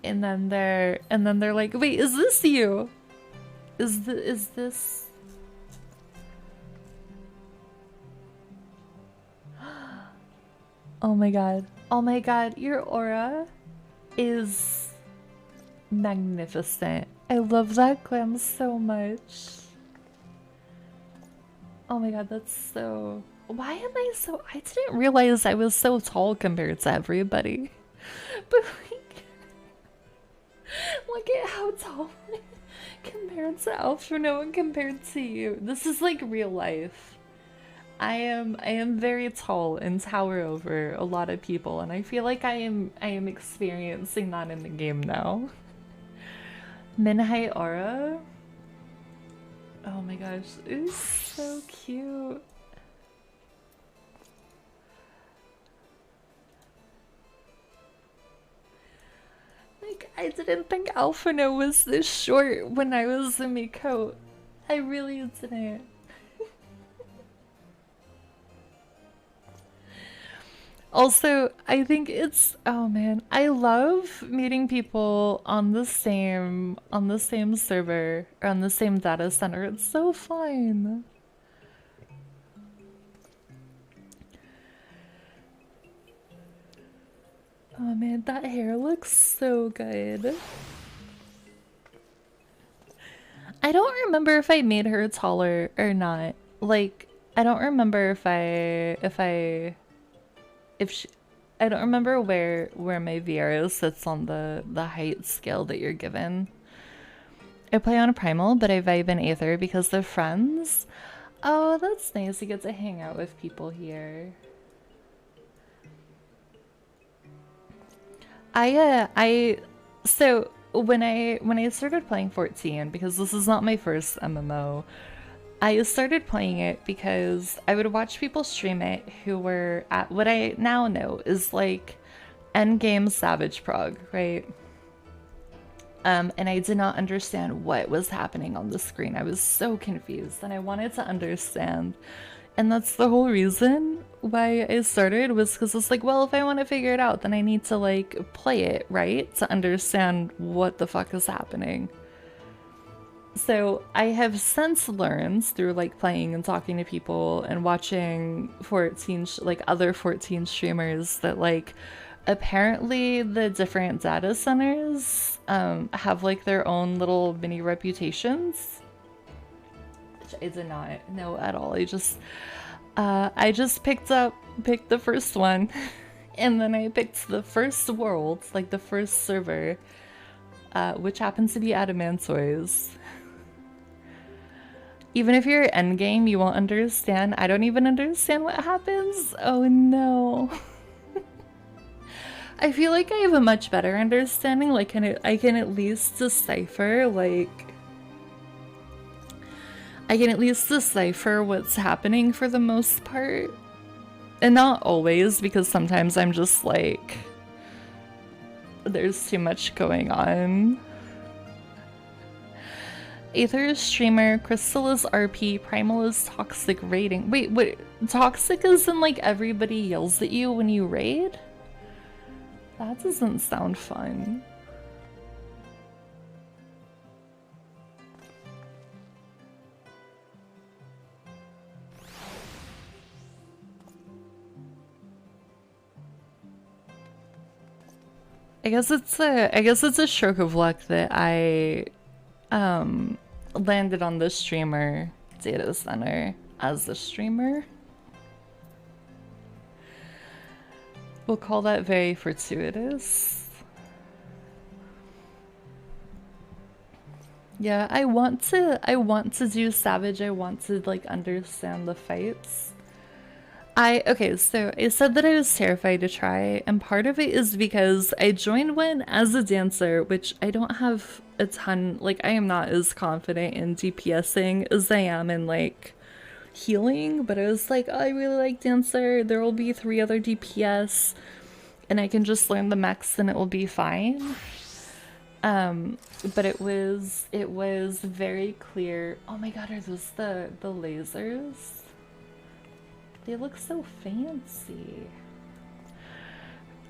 And then they're like, wait, is this you? Is this? Oh my god, your aura is magnificent. I love that glam so much. Oh my god, that's so... Why am I so... I didn't realize I was so tall compared to everybody. But like... Look at how tall I am compared to Alphino and compared to you. This is like real life. I am very tall and tower over a lot of people, and I feel like I am experiencing that in the game now. Minhai Aura? Oh my gosh, it's so cute. Like, I didn't think Alphino was this short when I was in Miko. I really didn't. Also, I think it's, oh man, I love meeting people on the same server or on the same data center. It's so fun. Oh man, that hair looks so good. I don't remember if I made her taller or not. Like, I don't remember I don't remember where my Viera sits on the height scale that you're given. I play on a primal, but I vibe in Aether because they're friends. Oh, that's nice. You get to hang out with people here. So when I started playing 14, because this is not my first MMO, I started playing it because I would watch people stream it who were at what I now know is like endgame Savage Prog, right? And I did not understand what was happening on the screen. I was so confused and I wanted to understand. And that's the whole reason why I started, was because it's like, well, if I want to figure it out, then I need to like play it, right? To understand what the fuck is happening. So I have since learned through like playing and talking to people and watching other 14 streamers that like apparently the different data centers have like their own little mini reputations, which I did not know at all. I just picked the first one and then I picked the first world, like the first server, which happens to be Adamantoise. Even if you're endgame, you won't understand. I don't even understand what happens. Oh no. I feel like I have a much better understanding. Like, I can at least decipher, like, I can at least decipher what's happening for the most part. And not always, because sometimes I'm just like, there's too much going on. Aether is streamer, Crystal is RP, Primal is toxic raiding. Wait, what? Toxic is in like everybody yells at you when you raid? That doesn't sound fun. I guess it's a stroke of luck that I landed on the streamer data center as the streamer. We'll call that very fortuitous. Yeah, I want to do Savage. I want to like understand the fights. Okay, so I said that I was terrified to try, and part of it is because I joined one as a dancer, which I don't have a ton, like I am not as confident in DPSing as I am in like healing, but I was like, oh, I really like dancer, there will be 3 other DPS, and I can just learn the mechs and it will be fine. But it was very clear. Oh my god, are those the lasers? They look so fancy.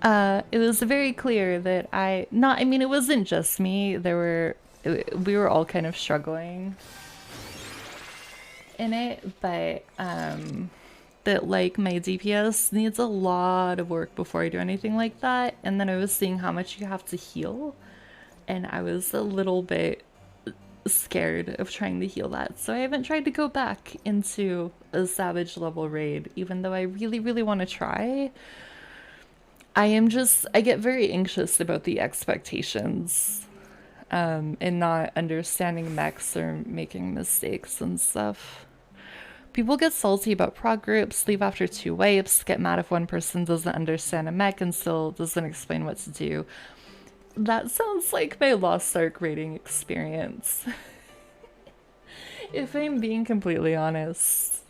It was very clear that I mean, it wasn't just me. We were all kind of struggling in it, but that like my DPS needs a lot of work before I do anything like that. And then I was seeing how much you have to heal, and I was a little bit scared of trying to heal that, so I haven't tried to go back into a Savage level raid, even though I really, really want to try. I get very anxious about the expectations, and not understanding mechs or making mistakes and stuff. People get salty about prog groups, leave after 2 wipes, get mad if one person doesn't understand a mech and still doesn't explain what to do. That sounds like my Lost Ark raiding experience. If I'm being completely honest.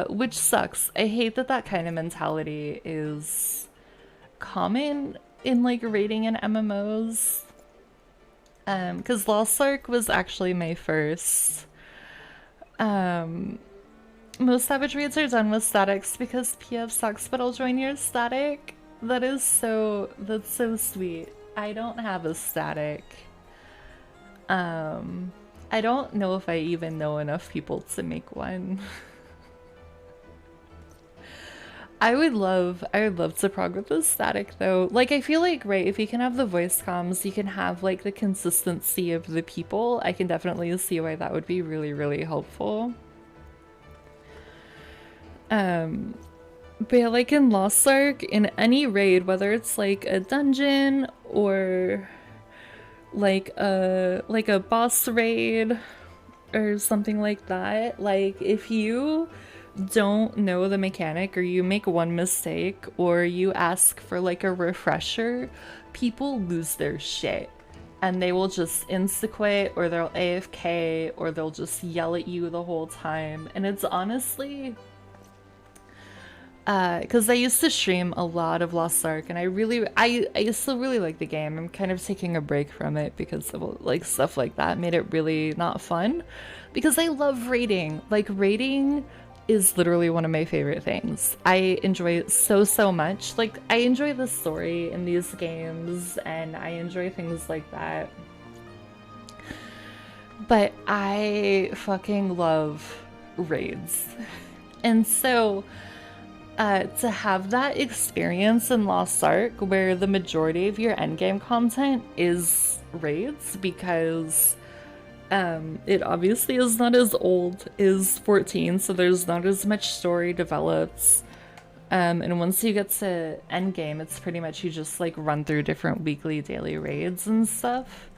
Which sucks. I hate that kind of mentality is common in like raiding and MMOs. Because Lost Ark was actually my first. Most Savage raids are done with statics because PF sucks, but I'll join your static. That's so sweet. I don't have a static. I don't know if I even know enough people to make one. I would love to prog with the static though. Like I feel like, right, if you can have the voice comms, you can have like the consistency of the people. I can definitely see why that would be really, really helpful. But yeah, like in Lost Ark, in any raid, whether it's like a dungeon or like a boss raid or something like that, like if you don't know the mechanic or you make one mistake or you ask for like a refresher, people lose their shit and they will just insta-quit or they'll AFK or they'll just yell at you the whole time. And it's honestly because I used to stream a lot of Lost Ark, and I still really like the game. I'm kind of taking a break from it because of like stuff like that made it really not fun. Because I love raiding. Like raiding is literally one of my favorite things. I enjoy it so much. Like I enjoy the story in these games, and I enjoy things like that. But I fucking love raids, and so. To have that experience in Lost Ark where the majority of your endgame content is raids because it obviously is not as old as 14, so there's not as much story developed. And once you get to endgame, it's pretty much you just like run through different weekly, daily raids and stuff.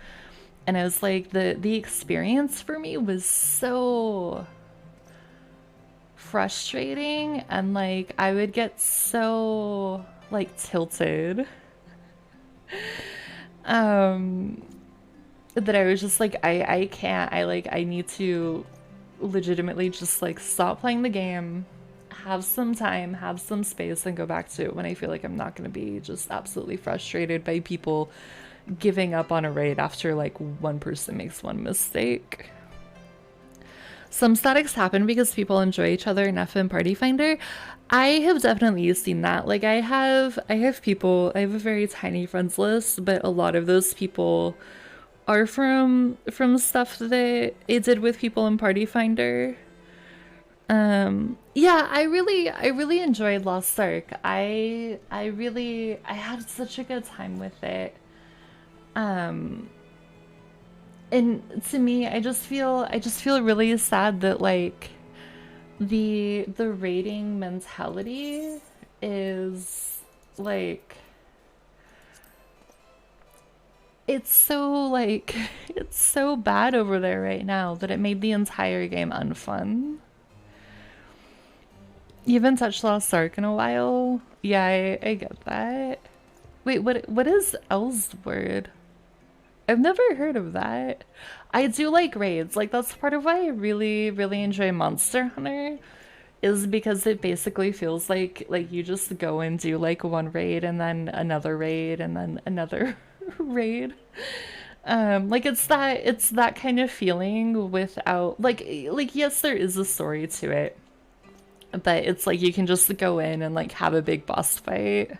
And I was like, the experience for me was so frustrating, and like I would get so like tilted that I was just like I can't, I need to legitimately just like stop playing the game, have some time, have some space, and go back to it when I feel like I'm not going to be just absolutely frustrated by people giving up on a raid after like one person makes one mistake. Some statics happen because people enjoy each other enough in Party Finder. I have definitely seen that. Like I have people, I have a very tiny friends list, but a lot of those people are from stuff that it did with people in Party Finder. Yeah, I really enjoyed Lost Ark. I had such a good time with it. And to me, I just feel really sad that like the rating mentality is like it's so bad over there right now that it made the entire game unfun. You haven't touched Lost Ark in a while? Yeah, I get that. Wait, what is L's word? I've never heard of that. I do like raids. Like that's part of why I really enjoy Monster Hunter, is because it basically feels like you just go and do like one raid and then another raid and then another raid. Like it's that kind of feeling without like yes, there is a story to it, but it's like you can just go in and like have a big boss fight,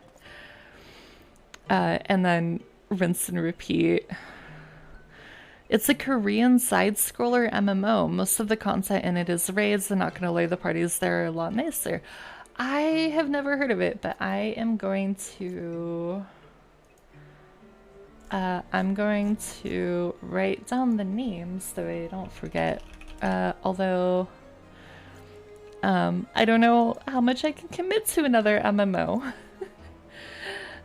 and then rinse and repeat. It's a Korean side-scroller MMO. Most of the content in it is raids. I'm not gonna lie, the parties there are a lot nicer. I have never heard of it, but I am going to I'm going to write down the names so I don't forget. Although I don't know how much I can commit to another MMO.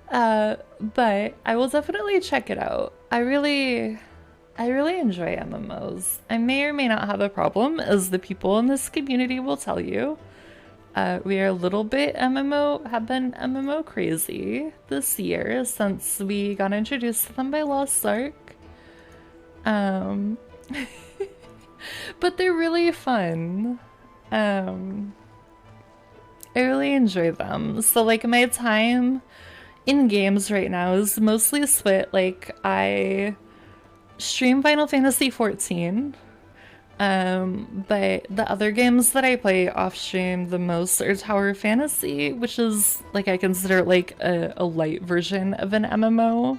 But I will definitely check it out. I really enjoy MMOs. I may or may not have a problem, as the people in this community will tell you. We are a little bit have been MMO crazy this year since we got introduced to them by Lost Ark. But they're really fun. I really enjoy them. So like my time in games right now is mostly split. Like I stream Final Fantasy 14, but the other games that I play off stream the most are Tower Fantasy, which is like I consider it like a light version of an MMO,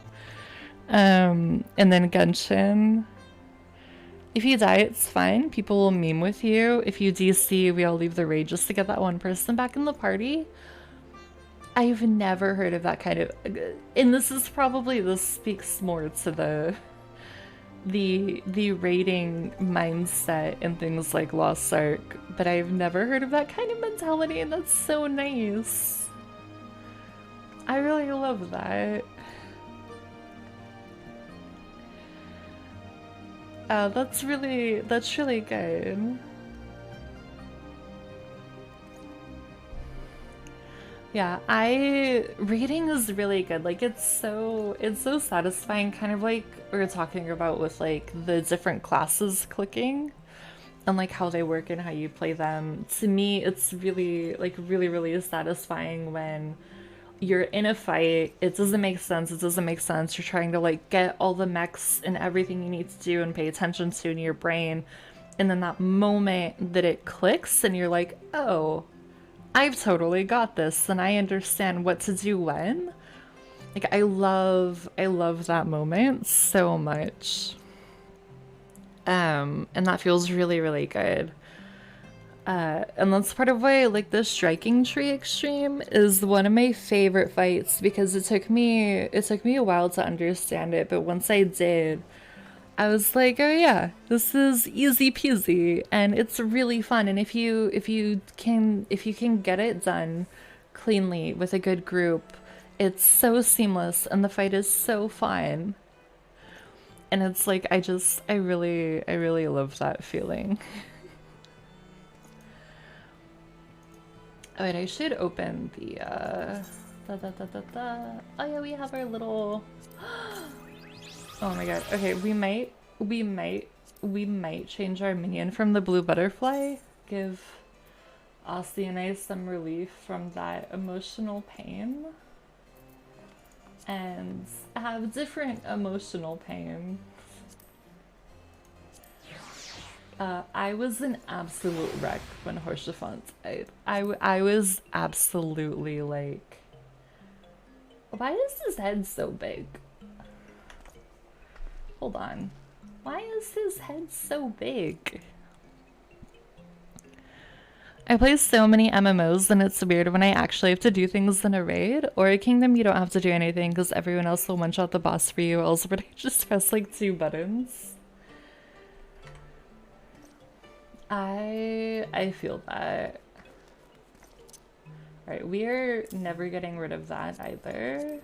and then Genshin. If you die, it's fine. People will meme with you. If you DC, we all leave the raid just to get that one person back in the party. I've never heard of that kind of, and this speaks more to the rating mindset and things like Lost Ark, but I've never heard of that kind of mentality, and that's so nice. I really love that. That's really good. Yeah, reading is really good. Like it's so satisfying, kind of like we were talking about with like the different classes clicking and like how they work and how you play them. To me, it's really really satisfying when you're in a fight, it doesn't make sense, you're trying to like get all the mechs and everything you need to do and pay attention to in your brain, and then that moment that it clicks and you're like, oh, I've totally got this and I understand what to do when. Like I love that moment so much. And that feels really, really good. And that's part of why like the striking tree extreme is one of my favorite fights, because it took me a while to understand it, but once I did, I was like, oh yeah, this is easy peasy and it's really fun. And if you can get it done cleanly with a good group, it's so seamless and the fight is so fun. And it's like I really love that feeling. Alright, I should open the oh yeah, we have our little oh my god. Okay, we might we might change our minion from the blue butterfly. Give Aussie and I some relief from that emotional pain. And have different emotional pain. I was an absolute wreck when Horsefant died. I was absolutely like, why is his head so big? Hold on. Why is his head so big? I play so many MMOs and it's weird when I actually have to do things in a raid. Or a kingdom you don't have to do anything because everyone else will one-shot the boss for you, else but I just press like 2 buttons. I feel that. Alright, we are never getting rid of that either.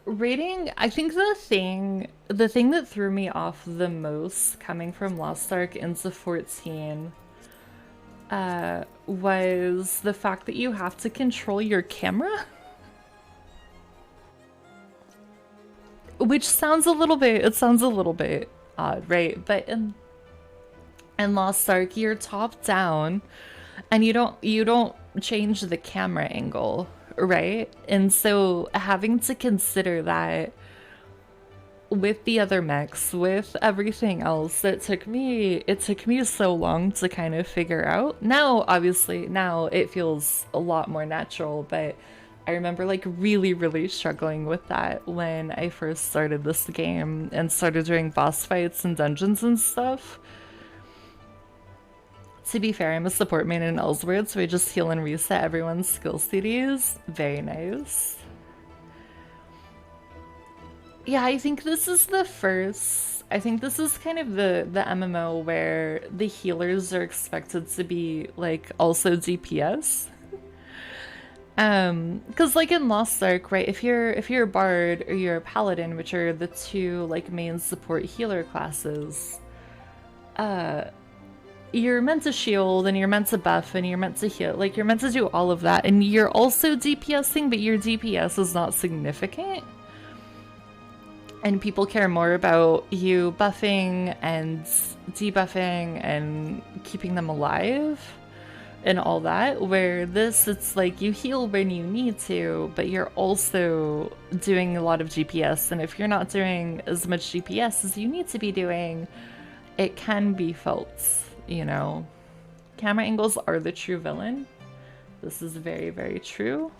Rating, I think the thing that threw me off the most coming from Lost Ark into 14 was the fact that you have to control your camera. Which sounds a little bit odd, right? But in Lost Ark, you're top down and you don't change the camera angle, right? And so having to consider that with the other mechs, with everything else, it took me so long to kind of figure out. Now, obviously, now it feels a lot more natural, but I remember like really struggling with that when I first started this game and started doing boss fights and dungeons and stuff. To be fair, I'm a support main in Ellsworth, so I just heal and reset everyone's skill CDs. Very nice. Yeah, I think this is the first... I think this is kind of the MMO where the healers are expected to be, like, also DPS. Because like in Lost Ark, right, if you're a bard or you're a paladin, which are the two like main support healer classes, you're meant to shield and you're meant to buff and you're meant to heal, like you're meant to do all of that, and you're also DPSing, but your DPS is not significant. And people care more about you buffing and debuffing and keeping them alive and all that, where this, it's like you heal when you need to, but you're also doing a lot of DPS, and if you're not doing as much DPS as you need to be doing, it can be felt, you know. Camera angles are the true villain. This is very true.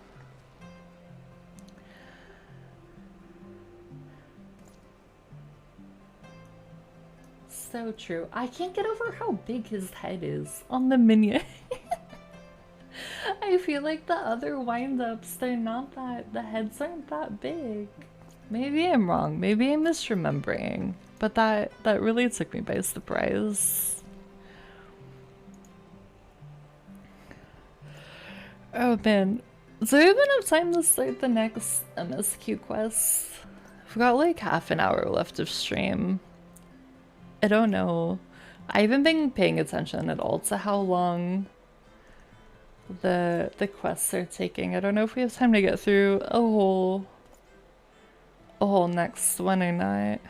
So true. I can't get over how big his head is on the minion. I feel like the other wind-ups, they're not that, the heads aren't that big. Maybe I'm wrong, maybe I'm misremembering, but that really took me by surprise. Oh man, do we have enough time to start the next MSQ quest? I've got like half an hour left of stream. I don't know. I haven't been paying attention at all to how long the quests are taking. I don't know if we have time to get through a whole next one or not.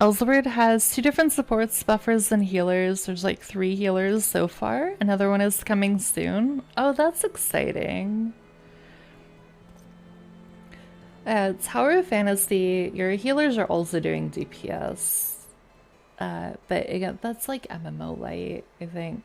Ellsworth has 2 different supports, buffers, and healers. There's like 3 healers so far. Another one is coming soon. Oh, that's exciting. Tower of Fantasy, your healers are also doing DPS. But again, that's like MMO light, I think.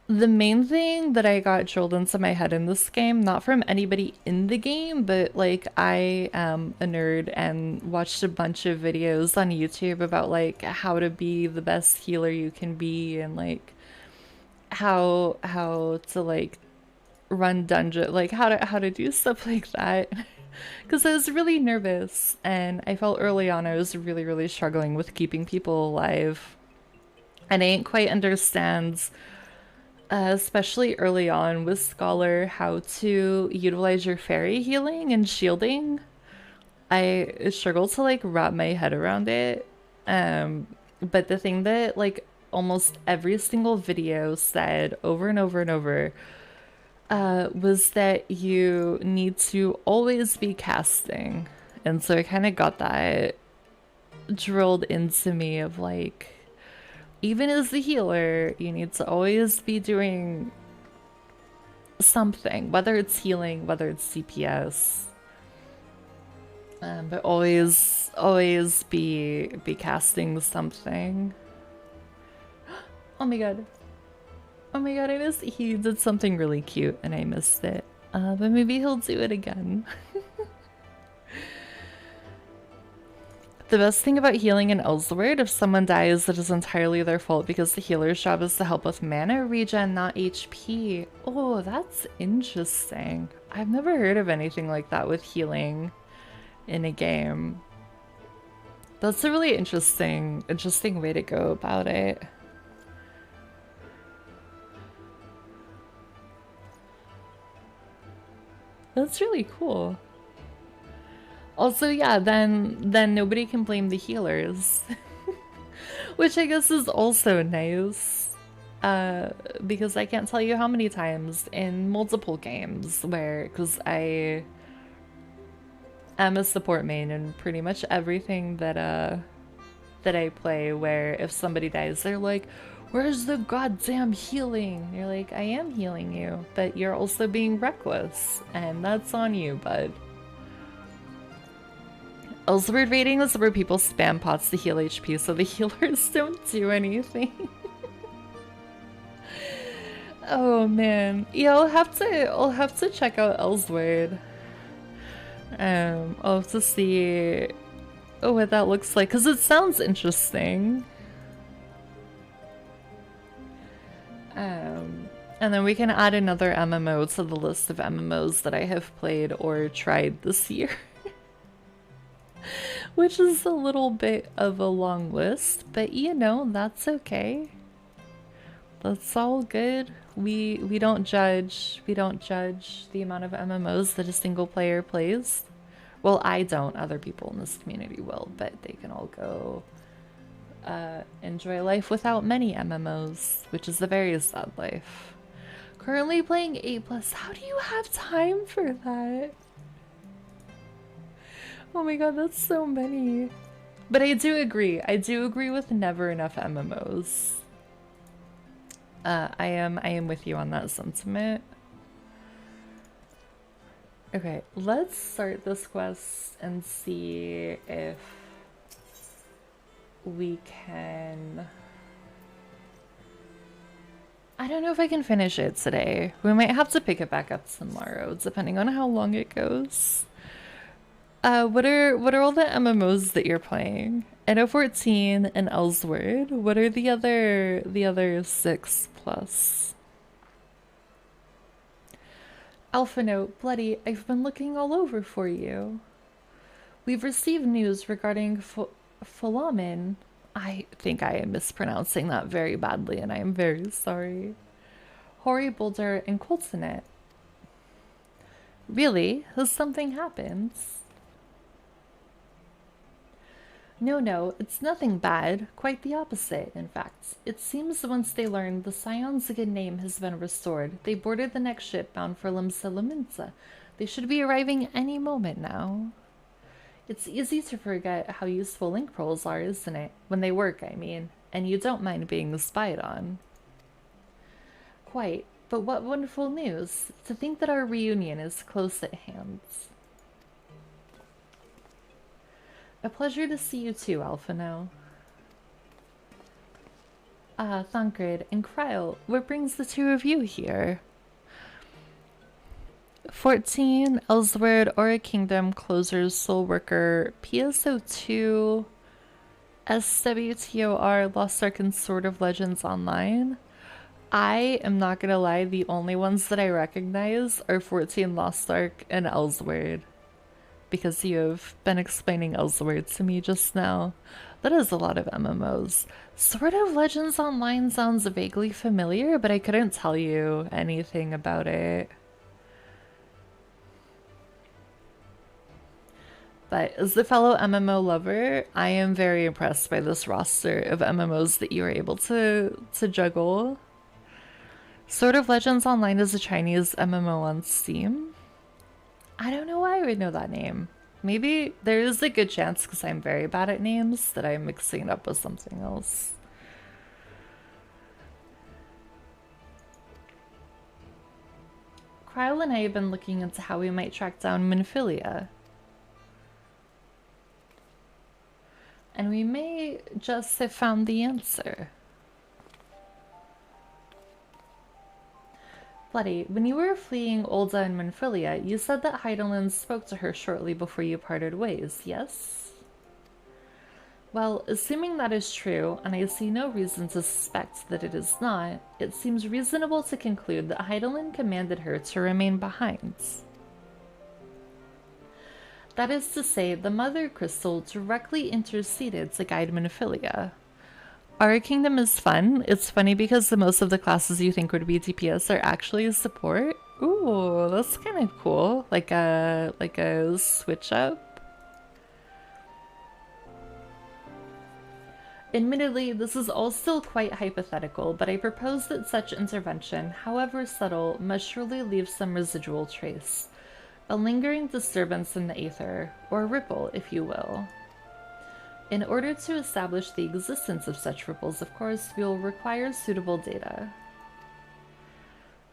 The main thing that I got drilled into my head in this game, not from anybody in the game, but like I am a nerd and watched a bunch of videos on YouTube about like how to be the best healer you can be, and like how to like run dungeon, like how to do stuff like that. Because I was really nervous, and I felt early on I was really struggling with keeping people alive, and I didn't quite understand, especially early on with Scholar, how to utilize your fairy healing and shielding. I struggled to like wrap my head around it. But the thing that like almost every single video said over and over and over was that you need to always be casting. And so I kind of got that drilled into me of like, even as the healer, you need to always be doing something, whether it's healing, whether it's CPS, but always be casting something. Oh my god. Oh my god, I missed it. He did something really cute and I missed it. But maybe he'll do it again. The best thing about healing in Elsword, if someone dies, it is entirely their fault because the healer's job is to help with mana regen, not HP. Oh, that's interesting. I've never heard of anything like that with healing in a game. That's a really interesting way to go about it. That's really cool. Also, yeah, then nobody can blame the healers. Which I guess is also nice. Because I can't tell you how many times in multiple games where, because I am a support main in pretty much everything that I play, where if somebody dies, they're like, where's the goddamn healing? And you're like, I am healing you, but you're also being reckless, and that's on you, bud. Elsword raiding is where people spam pots to heal HP, so the healers don't do anything. Oh man, yeah, I'll have to check out Elsword. I'll have to see what that looks like, because it sounds interesting. And then we can add another MMO to the list of MMOs that I have played or tried this year. Which is a little bit of a long list, but you know, that's okay. That's all good. We don't judge the amount of MMOs that a single player plays. Well, I don't. Other people in this community will, but they can all go enjoy life without many MMOs, which is a very sad life. Currently playing 8+. How do you have time for that? Oh my god, that's so many. But I do agree. I do agree with never enough MMOs. I am with you on that sentiment. Okay, let's start this quest and see if we can... I don't know if I can finish it today. We might have to pick it back up tomorrow, depending on how long it goes. What are all the MMOs that you're playing? NO14 and Elsword. What are the other 6+? Alpha Note, Bloody, I've been looking all over for you. We've received news regarding Folamin. I think I am mispronouncing that very badly, and I am very sorry. Hori Boulder and Colsonet. Really? Has something happened? No, it's nothing bad. Quite the opposite, in fact. It seems once they learned the Scion's good name has been restored, they boarded the next ship bound for Limsa. They should be arriving any moment now. It's easy to forget how useful link pearls are, isn't it? When they work, I mean. And you don't mind being spied on. Quite. But what wonderful news. To think that our reunion is close at hand. A pleasure to see you too, Alphino. Thancred and Kryl, what brings the two of you here? 14, Elsword, Aura Kingdom, Closers, Soul Worker, PSO2, SWTOR, Lost Ark and Sword of Legends Online. I am not gonna lie, the only ones that I recognize are 14, Lost Ark, and Elsword. Because you have been explaining Elsword to me just now. That is a lot of MMOs. Sword of Legends Online sounds vaguely familiar, but I couldn't tell you anything about it. But as a fellow MMO lover, I am very impressed by this roster of MMOs that you were able to juggle. Sword of Legends Online is a Chinese MMO on Steam. I don't know why I would know that name. Maybe there is a good chance because I'm very bad at names that I'm mixing it up with something else. Kryle and I have been looking into how we might track down Minfilia. And we may just have found the answer. Bloody, when you were fleeing Olda and Minfilia, you said that Heidelin spoke to her shortly before you parted ways, yes? Well, assuming that is true, and I see no reason to suspect that it is not, it seems reasonable to conclude that Heidelin commanded her to remain behind. That is to say, the Mother Crystal directly interceded to guide Minfilia. Our Kingdom is fun. It's funny because most of the classes you think would be DPS are actually support. Ooh, that's kind of cool. Like a switch up. Admittedly, this is all still quite hypothetical, but I propose that such intervention, however subtle, must surely leave some residual trace. A lingering disturbance in the aether, or ripple, if you will. In order to establish the existence of such ripples, of course, we will require suitable data.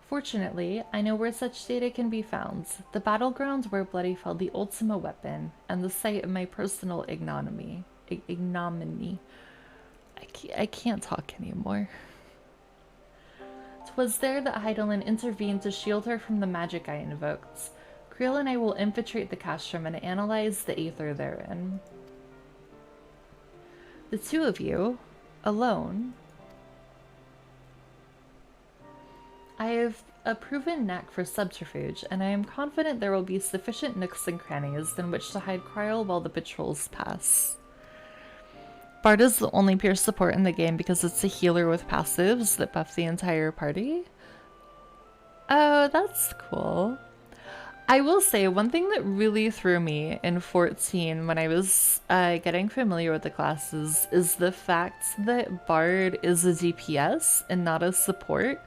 Fortunately, I know where such data can be found, the battleground where Bloody fell the Ultima weapon, and the site of my personal ignominy. I can't talk anymore. 'Twas there that Heidelin intervened to shield her from the magic I invoked. Creel and I will infiltrate the castrum and analyze the aether therein. The two of you, alone. I have a proven knack for subterfuge, and I am confident there will be sufficient nooks and crannies in which to hide Cryle while the patrols pass. Bard is the only pure support in the game because it's a healer with passives that buff the entire party. Oh, that's cool. I will say, one thing that really threw me in 14 when I was getting familiar with the classes is the fact that Bard is a DPS and not a support.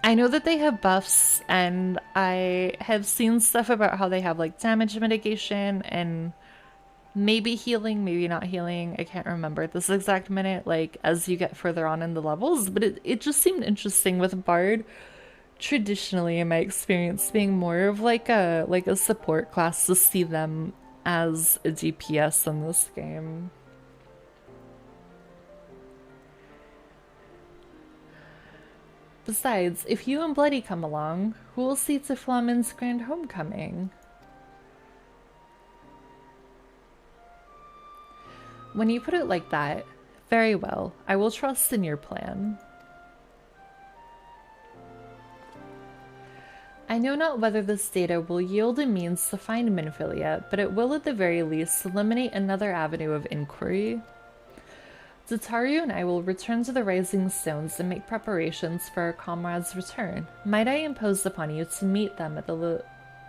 I know that they have buffs, and I have seen stuff about how they have like damage mitigation and maybe healing, maybe not healing. I can't remember at this exact minute, like as you get further on in the levels, but it just seemed interesting with Bard. Traditionally, in my experience, being more of like a support class, to see them as a DPS in this game. Besides, if you and Bloody come along, who will see to Flamin's grand homecoming? When you put it like that, very well, I will trust in your plan. I know not whether this data will yield a means to find Minfilia, but it will at the very least eliminate another avenue of inquiry. Zataru and I will return to the Rising Stones and make preparations for our comrades' return. Might I impose upon you to meet them at the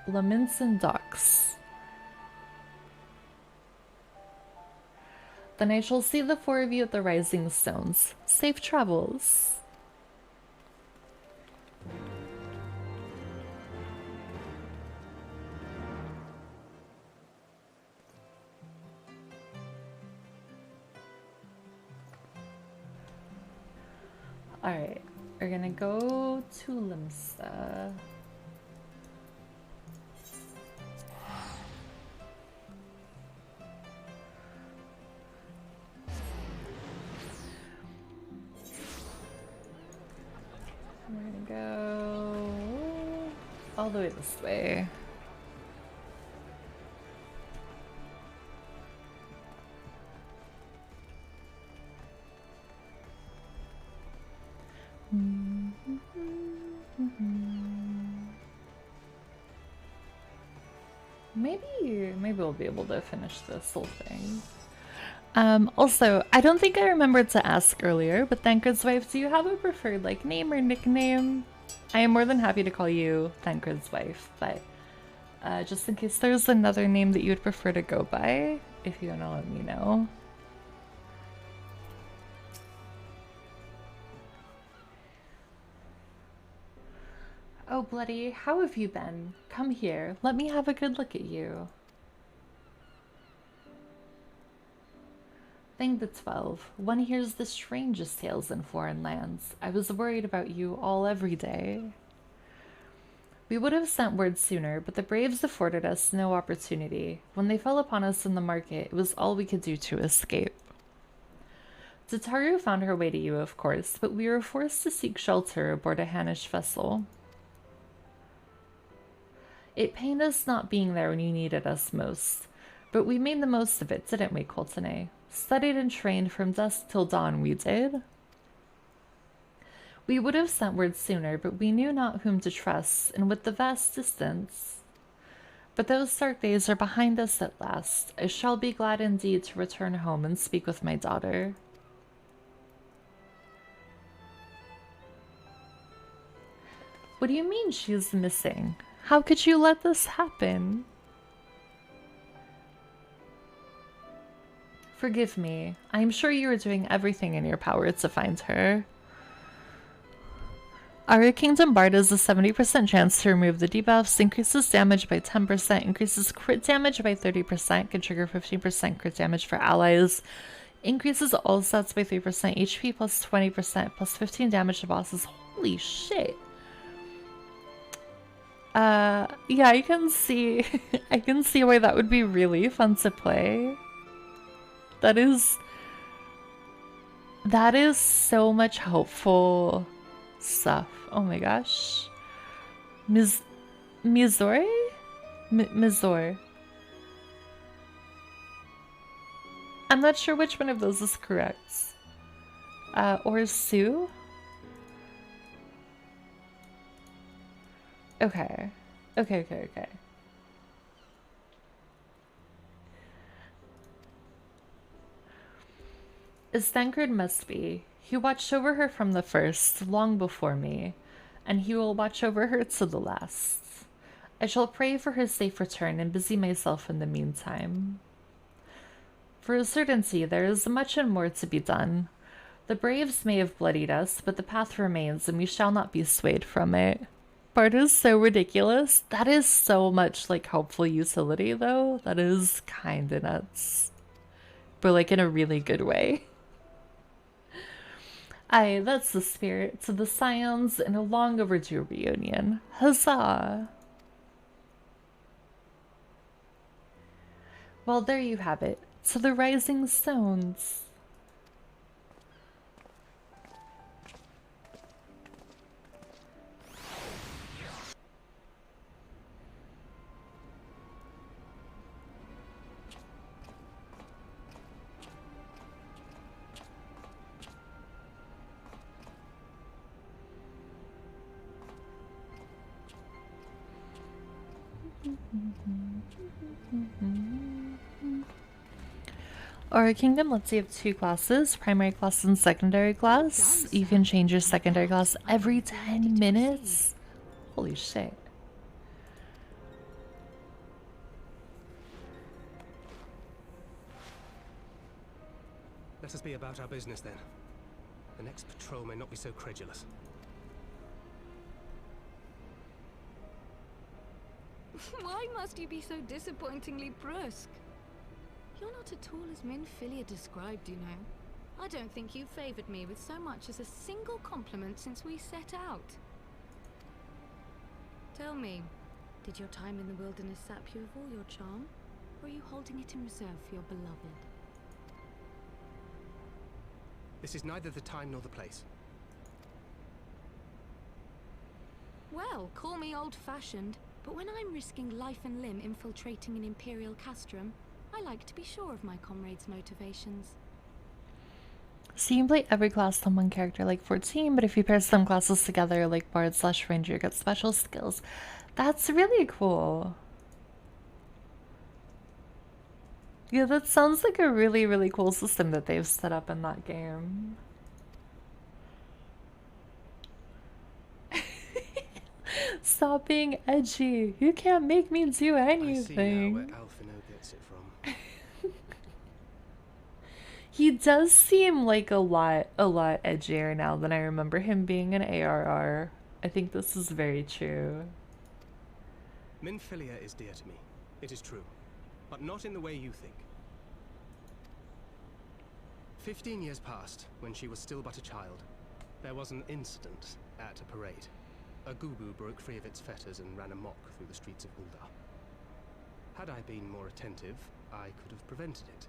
Laminson docks? Then I shall see the four of you at the Rising Stones. Safe travels! Alright, we're gonna go to Limsa. We're gonna go all the way this way. Maybe we'll be able to finish this whole thing. Also, I don't think I remembered to ask earlier, but Thancred's wife, do you have a preferred like name or nickname? I am more than happy to call you Thancred's wife, but just in case there's another name that you would prefer to go by, if you want to let me know. Oh, Bloody, how have you been? Come here, let me have a good look at you. Thing the 12. One hears the strangest tales in foreign lands. I was worried about you all every day. We would have sent word sooner, but the braves afforded us no opportunity. When they fell upon us in the market, it was all we could do to escape. Tataru found her way to you, of course, but we were forced to seek shelter aboard a Hannish vessel. It pained us not being there when you needed us most, but we made the most of it, didn't we, Coltene? Studied and trained from dusk till dawn, we did. We would have sent word sooner, but we knew not whom to trust, and with the vast distance. But those dark days are behind us at last. I shall be glad indeed to return home and speak with my daughter. What do you mean she's missing? How could you let this happen? Forgive me. I am sure you are doing everything in your power to find her. Our Kingdom Bard has a 70% chance to remove the debuffs, increases damage by 10%, increases crit damage by 30%, can trigger 15% crit damage for allies, increases all stats by 3%, HP plus 20%, plus 15 damage to bosses. Holy shit. Yeah, I can see I can see why that would be really fun to play. That is so much helpful stuff. Oh my gosh. Mizore? Mizor. I'm not sure which one of those is correct. Or Sue? Okay. Okay. As Thancred must be. He watched over her from the first, long before me, and he will watch over her to the last. I shall pray for her safe return and busy myself in the meantime. For a certainty, there is much and more to be done. The braves may have bloodied us, but the path remains, and we shall not be swayed from it. Part is so ridiculous. That is so much, like, helpful utility, though. That is kinda nuts. But, like, in a really good way. Aye, that's the spirit. To the Scions in a long overdue reunion. Huzzah! Well, there you have it. To the Rising Stones. Aura Kingdom lets you have two classes, primary class and secondary class. You can change your secondary class every 10 minutes. Holy shit. Let us be about our business then. The next patrol may not be so credulous. Why must you be so disappointingly brusque? You're not at all as Minfilia described, you know. I don't think you've favored me with so much as a single compliment since we set out. Tell me, did your time in the wilderness sap you of all your charm? Or are you holding it in reserve for your beloved? This is neither the time nor the place. Well, call me old-fashioned, but when I'm risking life and limb infiltrating an Imperial castrum, I like to be sure of my comrades' motivations. So you can play every class on one character like 14, but if you pair some classes together like Bard / Ranger, you get special skills. That's really cool. Yeah, that sounds like a really, really cool system that they've set up in that game. Stop being edgy. You can't make me do anything. I see now where Alphino gets it from. He does seem like a lot edgier now than I remember him being an ARR. I think this is very true. Minfilia is dear to me. It is true. But not in the way you think. 15 years passed, when she was still but a child. There was an incident at a parade. A Gubu broke free of its fetters and ran amok through the streets of Ul'dah. Had I been more attentive, I could have prevented it.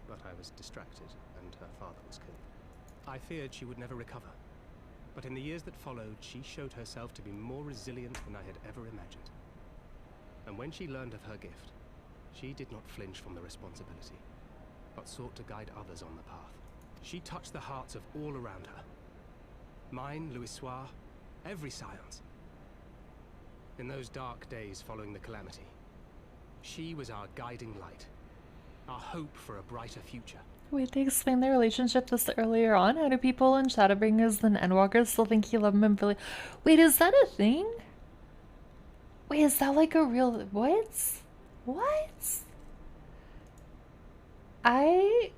But I was distracted, and her father was killed. I feared she would never recover. But in the years that followed, she showed herself to be more resilient than I had ever imagined. And when she learned of her gift, she did not flinch from the responsibility, but sought to guide others on the path. She touched the hearts of all around her. Mine, Louisoire, every Scions. In those dark days following the calamity, she was our guiding light, our hope for a brighter future. Wait, they explained their relationship this earlier on? How do people in Shadowbringers and Endwalkers still think he loved Minfilia? Wait, is that a thing? Wait, is that like a real... What? What? I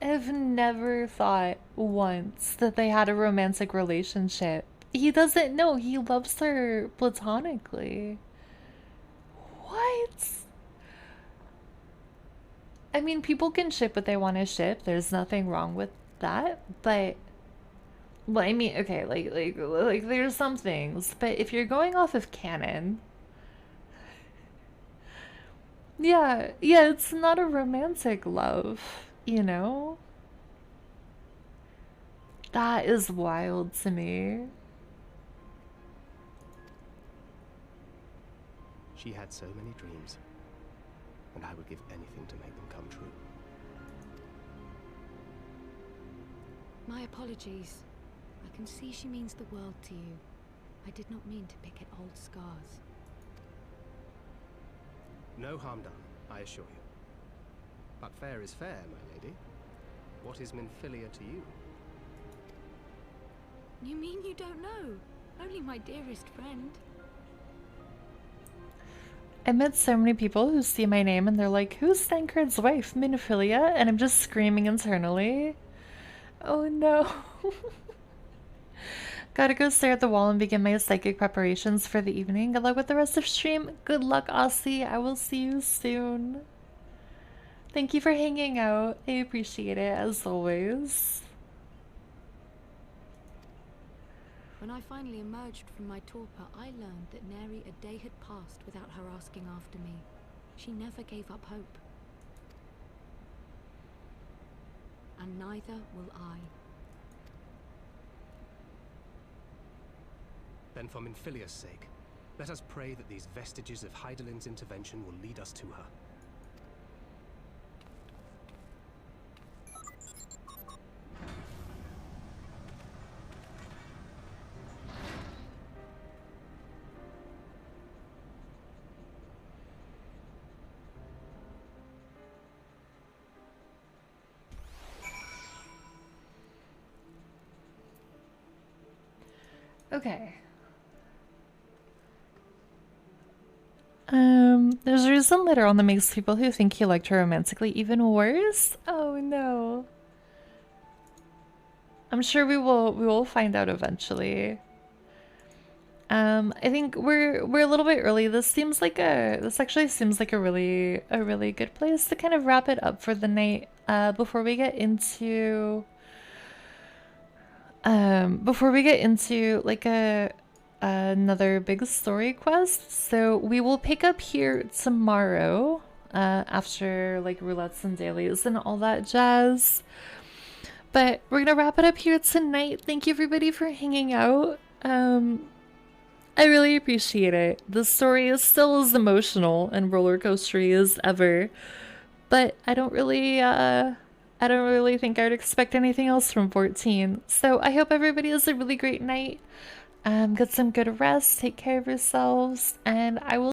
have never thought once that they had a romantic relationship. He doesn't know. He loves her platonically. What? I mean, people can ship what they want to ship. There's nothing wrong with that. But, well, I mean, okay, like there's some things. But if you're going off of canon, yeah, it's not a romantic love, you know? That is wild to me. She had so many dreams, and I would give anything to make them come true. My apologies. I can see she means the world to you. I did not mean to pick at old scars. No harm done, I assure you. But fair is fair, my lady. What is Minfilia to you? You mean you don't know? Only my dearest friend. I met so many people who see my name and they're like, who's Thancred's wife, Minfilia? And I'm just screaming internally. Oh no. Gotta go stare at the wall and begin my psychic preparations for the evening. Good luck with the rest of stream. Good luck, Aussie. I will see you soon. Thank you for hanging out. I appreciate it, as always. When I finally emerged from my torpor, I learned that nary a day had passed without her asking after me. She never gave up hope. And neither will I. Then for Minfilia's sake, let us pray that these vestiges of Hydaelyn's intervention will lead us to her. Okay. There's a reason later on that makes people who think he liked her romantically even worse. Oh no. I'm sure we will find out eventually. I think we're a little bit early. This actually seems like a really good place to kind of wrap it up for the night. Before we get into like another big story quest. So we will pick up here tomorrow, after like roulettes and dailies and all that jazz. But we're gonna wrap it up here tonight. Thank you everybody for hanging out. I really appreciate it. The story is still as emotional and roller coastery as ever, but I don't really think I would expect anything else from 14. So I hope everybody has a really great night. Get some good rest, take care of yourselves, and I will